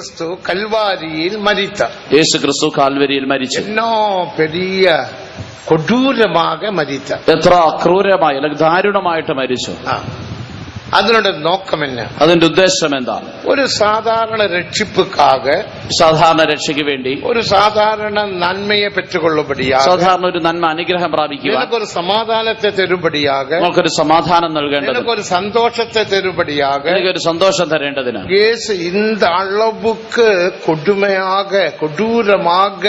கிறிஸ்து கல்வாரியில் மரித்தார். യേശു ക്രിസ്തു കാൽവരിയിൽ മരിച്ചു. இன்னும் பெரிய கொடூரமாக மரித்தார். എത്ര ക്രൂരമായി അല്ലെങ്കിൽ ദാരുണമായിട്ട് മരിച്ചു. அதனோட நோக்கம் என்ன? അതിന്റെ ഉദ്ദേശം എന്താണ്? ഒരു സാധാരണ രക്ഷിപ്പുക്കാக, സാധാരണ രക്ഷയ്ക്ക് വേണ്ടി, ഒരു സാധാരണ നന്മയെ പെറ്റുകൊള്ളുമ്പടിയാക, സാധാരണ ഒരു നന്മ അനുഗ്രഹം പ്രാപിക്കുക, ഒരു സമാധാനത്തെ തരുമ്പടിയാക, നമുക്കൊരു സമാധാനം നൽകേണ്ടത്, ഒരു സന്തോഷത്തെ തരുമ്പടിയാക, എനിക്കൊരു സന്തോഷം തരേണ്ടതിന് യേശു இந்த அளவுக்கு கொடுமையாக கொடூரமாக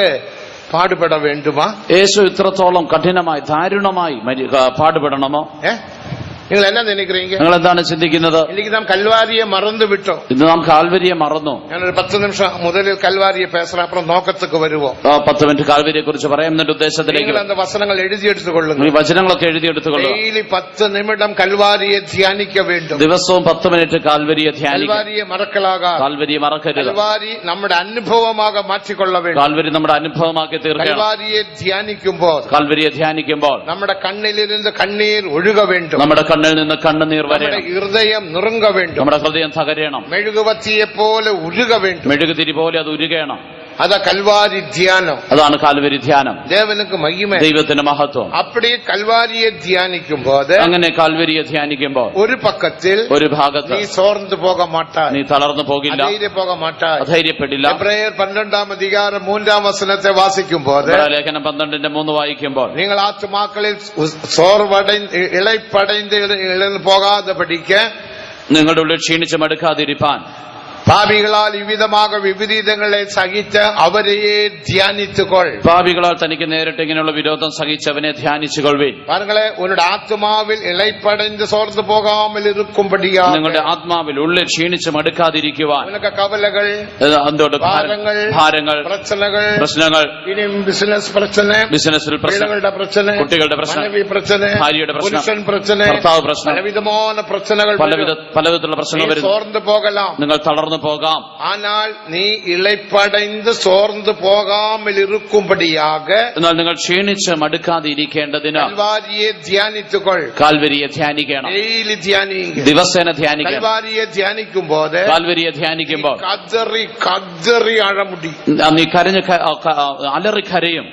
പാടുപെട വേണ്ടുമാ? യേശു ഇത്രത്തോളം കഠിനമായി ദാരുണമായി പാടുപെടണമോ? നിങ്ങൾ എന്നാ നിனைக்கிறீங்க? നിങ്ങൾ എന്താണ് ചിന്തിക്കുന്നത്? இன்னைக்கு നാം കൽവാരിയെ മറന്നു വിട്ടോ. ഇന്ന് നാം കാൽവരിയെ മറന്നു. ഞാനൊരു 10 നിമിഷം മുതലിൽ കൽവാരിയെ പേசுறேன், അப்புறம் നോക്കത്തേക്ക് വരുവോ? 10 മിനിറ്റ് കാൽവരിയെ കുറിച്ച് പറയാം. എന്നിട്ട് ഉദ്ദേശത്തിലേക്ക് നിങ്ങൾ அந்த വചനങ്ങൾ എഴുതിയെടുത്തുകൊള്ളുക. ഈ വചനങ്ങളൊക്കെ എഴുതിയെടുത്തുകൊള്ളുക. ഡെയിലി 10 നിമിഷം കൽവാരിയെ ധ്യാനിക്ക வேண்டும். ദിവസവും 10 മിനിറ്റ് കാൽവരിയെ ധ്യാനിക്കുക. കൽവാരിയെ മറക്കലാകാതെ, കാൽവരിയെ മറക്കരുത്. കൽവാരി നമ്മുടെ അനുഭവമാക്കി മാറ്റിക്കൊള്ള வேண்டும். കാൽവരി നമ്മുടെ അനുഭവമാക്കി തീർക്കണം. കൽവാരിയെ ധ്യാനിക്കുമ്പോൾ, കാൽവരിയെ ധ്യാനിക്കുമ്പോൾ നമ്മുടെ കണ്ണിലിരുന്ന് കണ്ണീർ ഒഴുക வேண்டும். നമ്മുടെ കണ്ണിൽ നിന്ന് കണ്ണുനീർ വരണം. ഹൃദയം നുറുങ്ങ வேண்டும். നമ്മുടെ ഹൃദയം തകരണം. മെഴുകുവത്തിയെ പോലെ ഉരുക வேண்டும். മെഴുകുതിരി പോലെ അത് ഉരുകണം. അതാ കൽവാരി ധ്യാനം. അതാണ് കാൽവരി ധ്യാനം. ദേവനുക്ക് മഹിമ, ദൈവത്തിന് മഹത്വം. അപ്പടി കൽവാരിയെ ധ്യാനിക്കുമ്പോൾ, അങ്ങനെ കാൽവരിയെ ധ്യാനിക്കുമ്പോൾ ഒരു പക്കത്തിൽ, ഒരു ഭാഗത്ത് നീ സോർന്നു പോക മാട്ടാ, നീ തളർന്നു പോകില്ല, പോക മാട്ടാ, അധൈര്യപ്പെടില്ല. എബ്രായർ 12-ാം അധികാരം 3-ാം വചനത്തെ വാസിക്കുമ്പോൾ, ലേഖനം 12-3 വായിക്കുമ്പോൾ, നിങ്ങൾ ആത്മാക്കളിൽ ഇളപ്പടൈந்து ഇളന്നു പോകാതെ പഠിക്ക, നിങ്ങളുടെ ഉള്ളിൽ ക്ഷീണിച്ച് മടുക്കാതിരിപ്പാൻ, പാപികളാൽ വിവിധமாக വിപരീതങ്ങളെ സഹിച്ച് അവരെയെ ധ്യാനിച്ചുകൊൾ. പാപികളാൽ തനിക്ക് നേരിട്ട് ഇങ്ങനെയുള്ള വിരോധം സഹിച്ചവനെ ധ്യാനിച്ചുകൊള്ളുവിൻ. പാരുങ്ങളെ, ഉങ്ങളുടെ ആത്മാവിൽ ഇളപ്പടൈந்து സോർന്നു പോകാമൽ ഇരിക്കുമ്പടിയാ, നിങ്ങളുടെ ആത്മാവിൽ ഉള്ളിൽ ക്ഷീണിച്ച് മടുക്കാതിരിക്കുവാൻ, കവലകൾ, ഭാരങ്ങൾ, പ്രശ്നങ്ങൾ, ബിസിനസ് പ്രശ്നം, ബിസിനസ്സിൽ പ്രശ്നങ്ങളുടെ പ്രശ്നം, കുട്ടികളുടെ പ്രശ്നം, ഭാര്യയുടെ പ്രശ്നം, ഭർത്താവ് പ്രശ്നം, പലവിധமான പ്രശ്നങ്ങൾ, പലവിധത്തിലുള്ള പ്രശ്നങ്ങൾ വരുന്നു. സോർന്നു പോകലാം, നിങ്ങൾ തളർന്നു പോകാം. ஆனால் നീ ഇളപ്പടൈந்து സോർന്നു പോകാമൽ ഇരിക്കുമ്പടിയാക, എന്നാൽ നിങ്ങൾ ക്ഷീണിച്ച് മടുക്കാതിരിക്കേണ്ടതിന് കൽവാരിയെ ധ്യാനിച്ചുകൊൾ. കാൽവരിയെ ധ്യാനിക്കണം. ഡെയിലി ധ്യാനിക്കുക, ദിവസേന ധ്യാനിക്കണം. കൽവാരിയെ ധ്യാനിക്കുമ്പോൾ, കാൽവരിയെ ധ്യാനിക്കുമ്പോൾ കദറി കദറി അഴമുടി, നീ കരഞ്ഞ് അലറി കരയും.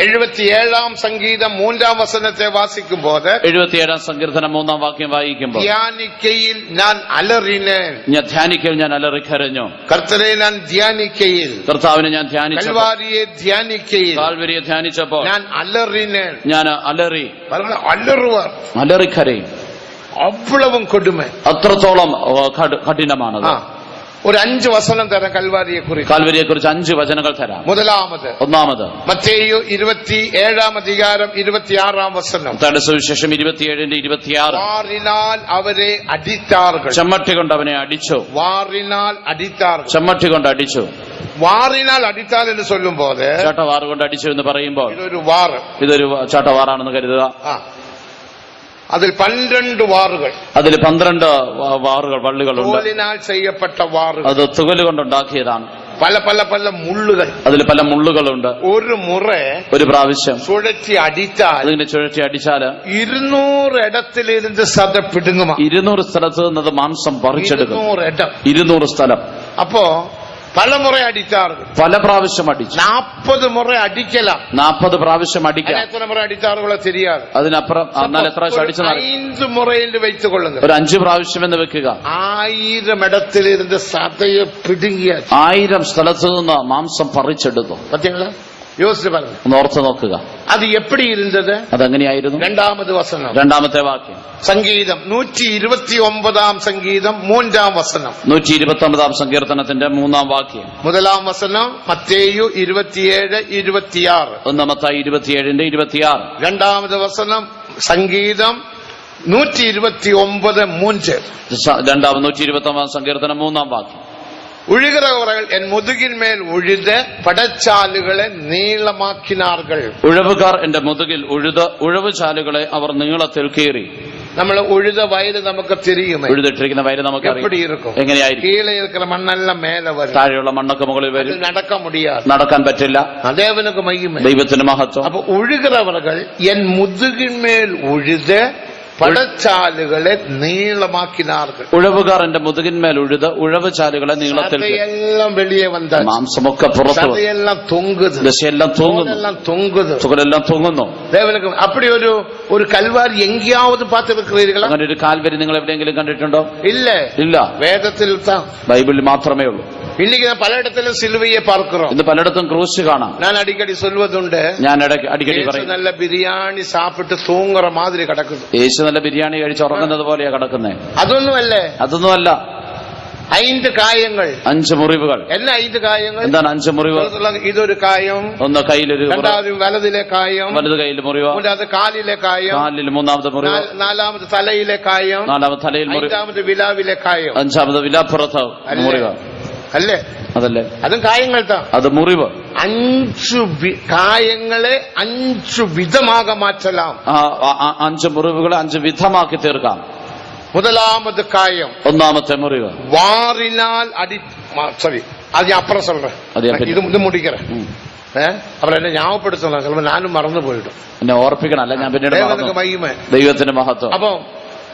77-ാം സംഗീതം 3-ാം വചനത്തെ വാസിക്കുമ്പോൾ, 77-ാം സങ്കീർത്തനം 3-ാം വാക്യം വായിക്കുമ്പോൾ, ധ്യാനിക്കയിൽ ഞാൻ അലറിനേൻ, ഞാൻ ധ്യാനിക്കയിൽ ഞാൻ അലറി കരഞ്ഞു. കർത്തരെ ഞാൻ ധ്യാനിക്കയിൽ, കർത്താവിനെ ഞാൻ ധ്യാനിച്ചു. കൽവാരിയെ ധ്യാനിക്കയിൽ, കാൽവരിയെ ധ്യാനിച്ചപ്പോൾ ഞാൻ അലറിനേൻ, ഞാൻ അലറി, അലറുവാർ, അലറിക്കരയും. അவ்வளവും കൊടുമ, അത്രത്തോളം കഠിനമാണത്. ഒരു 5 വചനം തരാം കൽവാരിയെ കുറിച്ച്. കാൽവരിയെ കുറിച്ച് 5 വചനങ്ങൾ തരാം. ഒന്നാമത് മത്തേയു 27-ാം അധികാരം 26-ാം വചനം. സുവിശേഷം 27-26. വാറിനാൽ അവരെ അടിത്താറുകൾ, ചമ്മട്ടി കൊണ്ട് അവനെ അടിച്ചു. വാറിനാൽ അടിത്താറുകൾ, ചമ്മട്ടി കൊണ്ട് അടിച്ചു. വാറിനാൽ അടിത്താൽ എന്ന് ചൊല്ലുമ്പോൾ, ചാട്ടവാറ് കൊണ്ട് അടിച്ചു എന്ന് പറയുമ്പോൾ, ഇതൊരു ചാട്ടവാറാണെന്ന് കരുതുക. അതിൽ 12 വാറുകൾ, അതിൽ 12 വാറുകൾ, വള്ളികളുണ്ട്. തോലിനാൽ ചെയ്യപ്പെട്ട വാറുകൾ, അത് തുകല് കൊണ്ടുണ്ടാക്കിയതാണ്. പല പല പല മുള്ളുകൾ, അതിൽ പല മുള്ളുകളുണ്ട്. ഒരു പ്രാവശ്യം ചുഴറ്റി അടിച്ചാൽ, അതിനെ ചുഴറ്റി അടിച്ചാൽ 200 ഇടത്തിലിരുന്ന് സദ പിടുങ്ങും. 200 സ്ഥലത്ത് നിന്നത് മാംസം പറിച്ചെടുക്കും. 200 സ്ഥലം. അപ്പോ പല മുറ അടിച്ചാറുകൾ, പല പ്രാവശ്യം അടിച്ചു. 40 മുറ അടിക്കല, 40 പ്രാവശ്യം അടിക്കാം. എത്ര മുറ അടിച്ചാറുകളെ ശരിയാണ്. അതിനപ്പുറം എന്നാൽ എത്ര പ്രാവശ്യം അടിച്ചു? 5 മുറയിൽ വെച്ചുകൊള്ളുന്നത്. ഒരു 5 പ്രാവശ്യം എന്ന് വെക്കുക. 1000 ഇടത്തിലിരുന്ന് സതയെ പിടുങ്ങിയ, 1000 സ്ഥലത്ത് നിന്ന് മാംസം പറിച്ചെടുത്തു. യോസിച്ച് പറഞ്ഞു, ഒന്ന് ഓർത്ത് നോക്കുക. അത് എപ്പടി ഇരുന്നത്? അതെങ്ങനെയായിരുന്നു? 2-ാമത് വചനം, 2-ാമത്തെ വാക്യം. സംഗീതം 129-ാം സംഗീതം 3-ാം വചനം. 129-ാം സങ്കീർത്തനത്തിന്റെ 3-ാം വാക്യം. 1-ാം വചനം മത്തേയു 27-26. മത്തായി 27-26. 2-ാമത് വചനം സംഗീതം 129:3. 129-ാം സങ്കീർത്തനം 3-ാം വാക്യം. ഉഴുகிறவர்கள் എൻ മുതുകിന്മേൽ ഉഴുത് പടച്ചാലുകളെ നീളമാക്കിനാർകൾ. ഉഴവുകാർ എന്റെ മുതുകിൽ ഉഴുത് ഉഴവുചാലുകളെ അവർ നീളത്തിൽ കീറി. നമ്മൾ ഉഴുത വയല് നമുക്ക് തിരിയും. ഉഴുതിട്ടിരിക്കുന്ന വയല് നമുക്ക് എങ്ങനെയായിരിക്കും? കീഴെ ഇരിക്കുന്ന മണ്ണെല്ലാം മേലെ വരും, താഴെയുള്ള മണ്ണൊക്കെ മുകളിൽ വരും. നടക്കാൻ മുടിയാതെ, നടക്കാൻ പറ്റില്ല. ദേവനുക്ക് മഹിമ, ദൈവത്തിന് മഹത്വം. അപ്പൊ ഉഴുகிறவர்கள் എൻ മുതുകിന്മേൽ ഉഴുത് പടച്ചാലുകളെ നീളമാക്കിനാர்கள். ഉഴവുകാർ എന്റെ മുതുകിന്മേൽ ഉഴുത് ഉഴവ് ചാലുകളെ നീളത്തിൽ. എല്ലാം വെളിയെ വന്ന മാംസമൊക്കെ പുറത്തു, എല്ലാം തൊങ്ങുത്, ദശയെല്ലാം തൂങ്ങുന്നു, തൊങ്ങുത്, തുകലെല്ലാം തൂങ്ങുന്നു. ദേവനുക്ക് അപ്പടി ഒരു കൽവാരി എങ്കിയാവത് പാത്തിരിக்கிறீர்களா? അങ്ങനെ ഒരു കാൽവരി നിങ്ങൾ എവിടെയെങ്കിലും കണ്ടിട്ടുണ്ടോ? ഇല്ല, ഇല്ല. വേദത്തിൽ ബൈബിളിൽ മാത്രമേ ഉള്ളൂ. இன்னைக்கு பலயிடத்திலும் சிலுவையை பார்க்கிறோம். ഇന്ന് പലയിടത്തും ക്രൂശ് കാണാം. நான் அடிக்கடி சொல்வதுண்டு, ഞാൻ അടിക്കടി പറയും, நல்ல பிரியாணி சாப்பிட்டு தூங்குற மாதிரி கிடக்குது. യേശു നല്ല ബിരിയാണി കഴിച്ച് ഉറങ്ങുന്നത് പോലെയാ കിടക്കുന്നേ. അതൊന്നുമല്ല. 5 കായങ്ങൾ, 5 മുറിവുകൾ. എന്നാ 5 കായങ്ങൾ? എന്താണ് 5 മുറിവ്? ഇതൊരു കായം, ഒന്ന് കയ്യിലൊരു, രണ്ടാമത് വലതിലെ കായം, വലത് കയ്യിൽ മുറിവ്, മൂന്നാമത് കാലിലെ കായം, കാലിൽ മൂന്നാമത്തെ മുറിവ്, നാലാമത് തലയിലെ കായം, നാലാമത് തലയിൽ മുറിവ്, അഞ്ചാമത് വിലാവിലെ കായം, അഞ്ചാമത് വിലാപ്പുറത്ത് മുറിവ്. അല്ലേ? അതല്ലേ? അതും കായങ്ങൾ താ. അത് മുറിവ്. 5 കായങ്ങളെ 5 വിധമാക മാറ്റലാം. 5 മുറിവുകളെ 5 വിധമാക്കി തീർക്കാം. முதலாவது காயம், ഒന്നാമത്തെ മുറിവ് வாரினால் சரி, அது அப்புறம் சொல்றேன், இது முடிக்கிறேன். அப்புறம் என்ன ஞாபகப்படுத்தலாம், சிலപ്പോൾ ഞാനും മറന്നു പോയിടും. എന്നെ ഓർപ്പിക്കണം, അല്ല ഞാൻ പിന്നീട് മഹിമ, ദൈവത്തിന്റെ മഹത്വം. അപ്പൊ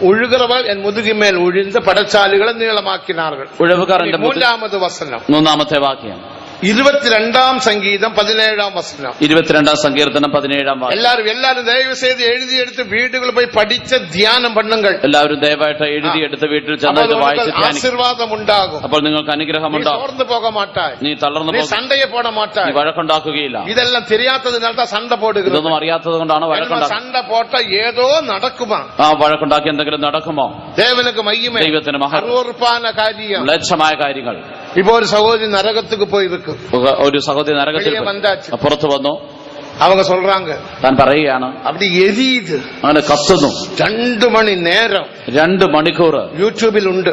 ഉഴുகிறവർ എൻ മുതുകിന്മേൽ ഉഴിഞ്ഞ് പടച്ചാലുകളെ നീളമാക്കിനാர்கள். ഉഴവുകാരന്റെ മൂന്നാമത് വസനം, മൂന്നാമത്തെ വാക്യം, 22-ാം സംഗീതം 17-ാം വസനം. 22-ാം സങ്കീർത്തനം 17-ാം വാക്യം. എല്ലാവരും ദയവ് ചെയ്ത് എഴുതിയെടുത്ത് വീടുകളിൽ പോയി പഠിച്ച് ധ്യാനം പണ്ണുങ്ങൾ. എല്ലാവരും ദയവായിട്ട് എഴുതിയെടുത്ത് വീട്ടിൽ ചെന്ന് വായിച്ച് ആശീർവാദം ഉണ്ടാകും. അപ്പോൾ നിങ്ങൾക്ക് അനുഗ്രഹം ഉണ്ടാകും. ചോർന്നു പോകാൻ മാട്ടാ, നീ തളർന്നു പോകും, സണ്ടയെ പോട മാട്ടാ, നീ വഴക്കുണ്ടാക്കുകയില്ല. ഇതെല്ലാം തിരിയാത്തതിനാ സണ്ട പോടുക. ഇതൊന്നും അറിയാത്തത് കൊണ്ടാണ് വഴക്കുണ്ടാക്കുക. സണ്ട പോട്ട ഏതോ നടക്കുമോ? വഴക്കുണ്ടാക്കി എന്തെങ്കിലും നടക്കുമോ? ദേവനുക്ക് മഹിമ, ദൈവത്തിന് മഹത്വം. അറുവർപ്പാന കാര്യം, മ്ലേച്ഛമായ കാര്യങ്ങൾ. ഇപ്പൊ ഒരു സഹോദരി നരകത്തുക്ക് പോയിരിക്കും. ഒരു സഹോദരി നരകത്തിൽ പുറത്തു വന്നു. அவங்க சொல்றாங்க, താൻ പറയുകയാണ്, அப்படி எரியுது, അങ്ങനെ കത്തുന്നു. 2 മണി നേരം, 2 മണിക്കൂർ യൂട്യൂബിലുണ്ട്.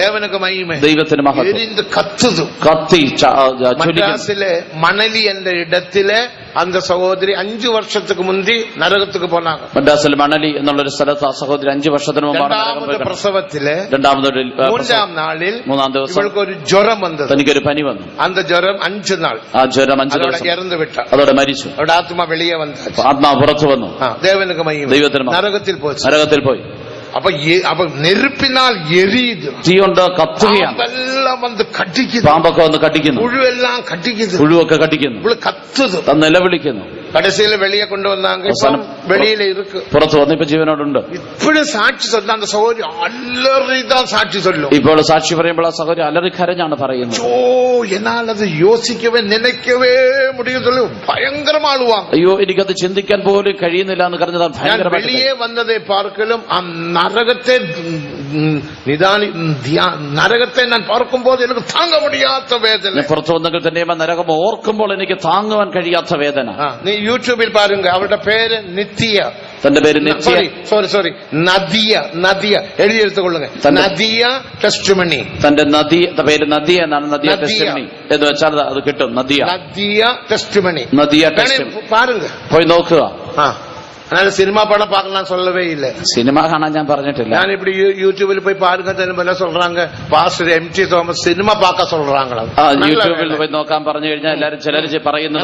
ദേവനുക്ക് മഹിമ, ദൈവത്തിന് മഹത്വം. എരിந்து കത്തുന്നു, കത്തി. മദ്രാസിലെ മണലി എന്ന ഇടത്തിലെ அந்த സഹോദരി 5 വർഷத்துக்கு മുൻപ് നരകത്തുക്ക് പോനാங்க. മദ്രാസിൽ മണലി എന്നുള്ളൊരു സ്ഥലത്ത് ആ സഹോദരി 5 വർഷത്തിന് മുമ്പാണ് പ്രസവത്തിലെ മൂന്നാം നാളിൽ, മൂന്നാം ദിവസം ഇവൾക്ക് ഒരു ജ്വരം വന്നത്. തനിക്കൊരു പനി വന്നു. அந்த ജ്വരം 5 നാൾ, ആ ജ്വരം 5 ദിവസം ഇറന്നു വിട്ട, അതോടെ മരിച്ചു. അവിടെ ആത്മാ വെളിയെ വന്നു, ആത്മാവ് പുറത്തു വന്നു. ദേവനുക്ക് മഹിമ, ദൈവത്തിന് നരകത്തിൽ പോയി. അപ്പൊ നെരുപ്പിനാൽ എരിയുത്, തീ കൊണ്ട് കത്തുകയാണ്. എല്ലാം വന്ന് കടിക്കുന്നു, പാമ്പൊക്കെ വന്ന് കടിക്കുന്നു, പുഴുവെല്ലാം കടിക്കുന്നു, പുഴുവൊക്കെ കടിക്കുന്നു, കത്തുന്നു, നിലവിളിക്കുന്നു. കടസിയില് വെളിയെ കൊണ്ടുവന്നാങ്ക വെളിയിലെ ഇருக்கு, പുറത്തു വന്ന് ഇപ്പൊ ജീവനോടുണ്ട്. ഇപ്പോഴും സാക്ഷി ചൊല്ലാൻ அந்த സഹോദരി അല്ലറിதான் സാക്ഷി ചൊല്ലും. ഇപ്പോൾ സാക്ഷി പറയുമ്പോൾ ആ സഹോദരി അലറിക്കരഞ്ഞാണ് പറയുന്നത്. എന്നാലത് യോസിക്കവേ നനയ്ക്കവേ മുടിയതുള്ളൂ, ഭയങ്കരമാളുവാ. അയ്യോ, എനിക്കത് ചിന്തിക്കാൻ പോലും കഴിയുന്നില്ല എന്ന് പറഞ്ഞതാണ്. ഭയങ്കരമായി വെളിയെ വന്നതേ പാർക്കലും ആ നരകത്തെ ഞാൻ പാർക്കുമ്പോൾ എനിക്ക് താങ്ങ മുടിയാത്ത വേദന. പുറത്തു വന്നെങ്കിൽ തന്നെ നരകം ഓർക്കുമ്പോൾ എനിക്ക് താങ്ങുവാൻ കഴിയാത്ത വേദന. നീ യൂട്യൂബിൽ പാരുങ്ക, അവരുടെ പേര് നിത്യ, തന്റെ പേര് സോറി നദിയ എഴുതിയെടുത്തുകൊള്ളുക. നദിയ ടെസ്റ്റിമണി, തന്റെ പേര് നദിയ എന്നാണ്. നദിയ ടെസ്റ്റിമണി എന്ന് വെച്ചാൽ അത് കിട്ടും. നദിയ ടെസ്റ്റിമണി, പാരുങ്ക, പോയി നോക്കുക. அதனால சினிமா படம் பார்க்கலாம் சொல்லவே இல்லை. சினிமா കാണാൻ ഞാൻ പറഞ്ഞിട്ടില്ല. ഞാൻ இப்படி യൂട്യൂബിൽ പോയി പാരുക തന്നെ சொல்றாங்க, പാസ്റ്റർ എം.ടി. തോമസ് സിനിമ பார்க்க சொல்றாங்களா. യൂട്യൂബിൽ പോയി നോക്കാൻ പറഞ്ഞു കഴിഞ്ഞാൽ എല്ലാരും ചിലർ പറയുന്നത്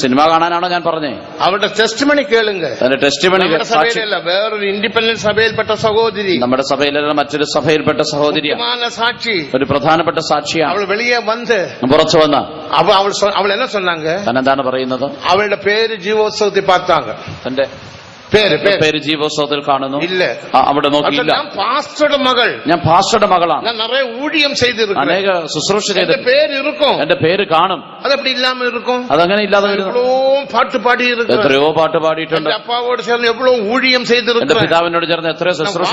സിനിമ കാണാനാണോ ഞാൻ പറഞ്ഞേ. അവരുടെ ടെസ്റ്റിമണി കേളുങ്ക. അതിന്റെ ടെസ്റ്റിമണി സഭയിലല്ല, വേറൊരു ഇൻഡിപെൻഡന്റ് സഭയിൽപ്പെട്ട സഹോദരി, നമ്മുടെ സഭയിലല്ല മറ്റൊരു സഭയിൽപ്പെട്ട സഹോദരി, സാക്ഷി, ഒരു പ്രധാനപ്പെട്ട സാക്ഷിയാണ്. അവൾ വെളിയെ വന്ന് പുറത്തു വന്ന അവൾ എന്നാ சொன்னாங்க, എന്താണ് പറയുന്നത്, അവളുടെ പേര് ജീവോത്സവത്തിൽ பார்த்தாங்க. തന്റെ പേര് ജീവോത്സവത്തിൽ കാണുന്നു. ഇല്ല, അവിടെ നോക്കിയില്ല. ഞാൻ പാസ്റ്ററുടെ മകളാണ്, നിറയെ ഊഴിയം ചെയ്തിരിക്കും, അനേക ശുശ്രൂഷ ചെയ്ത് എന്റെ പേര് കാണും. അതങ്ങനെ ഇല്ലാതെ പാട്ട് പാടി, എത്രയോ പാട്ട് പാടിയിട്ടുണ്ട്. അപ്പാവോട് ചേർന്ന് എവ്വളോ ഊഴിയം ചെയ്തിരിക്കും. എന്റെ പിതാവിനോട് ചേർന്ന് എത്രയോ ശുശ്രൂഷ,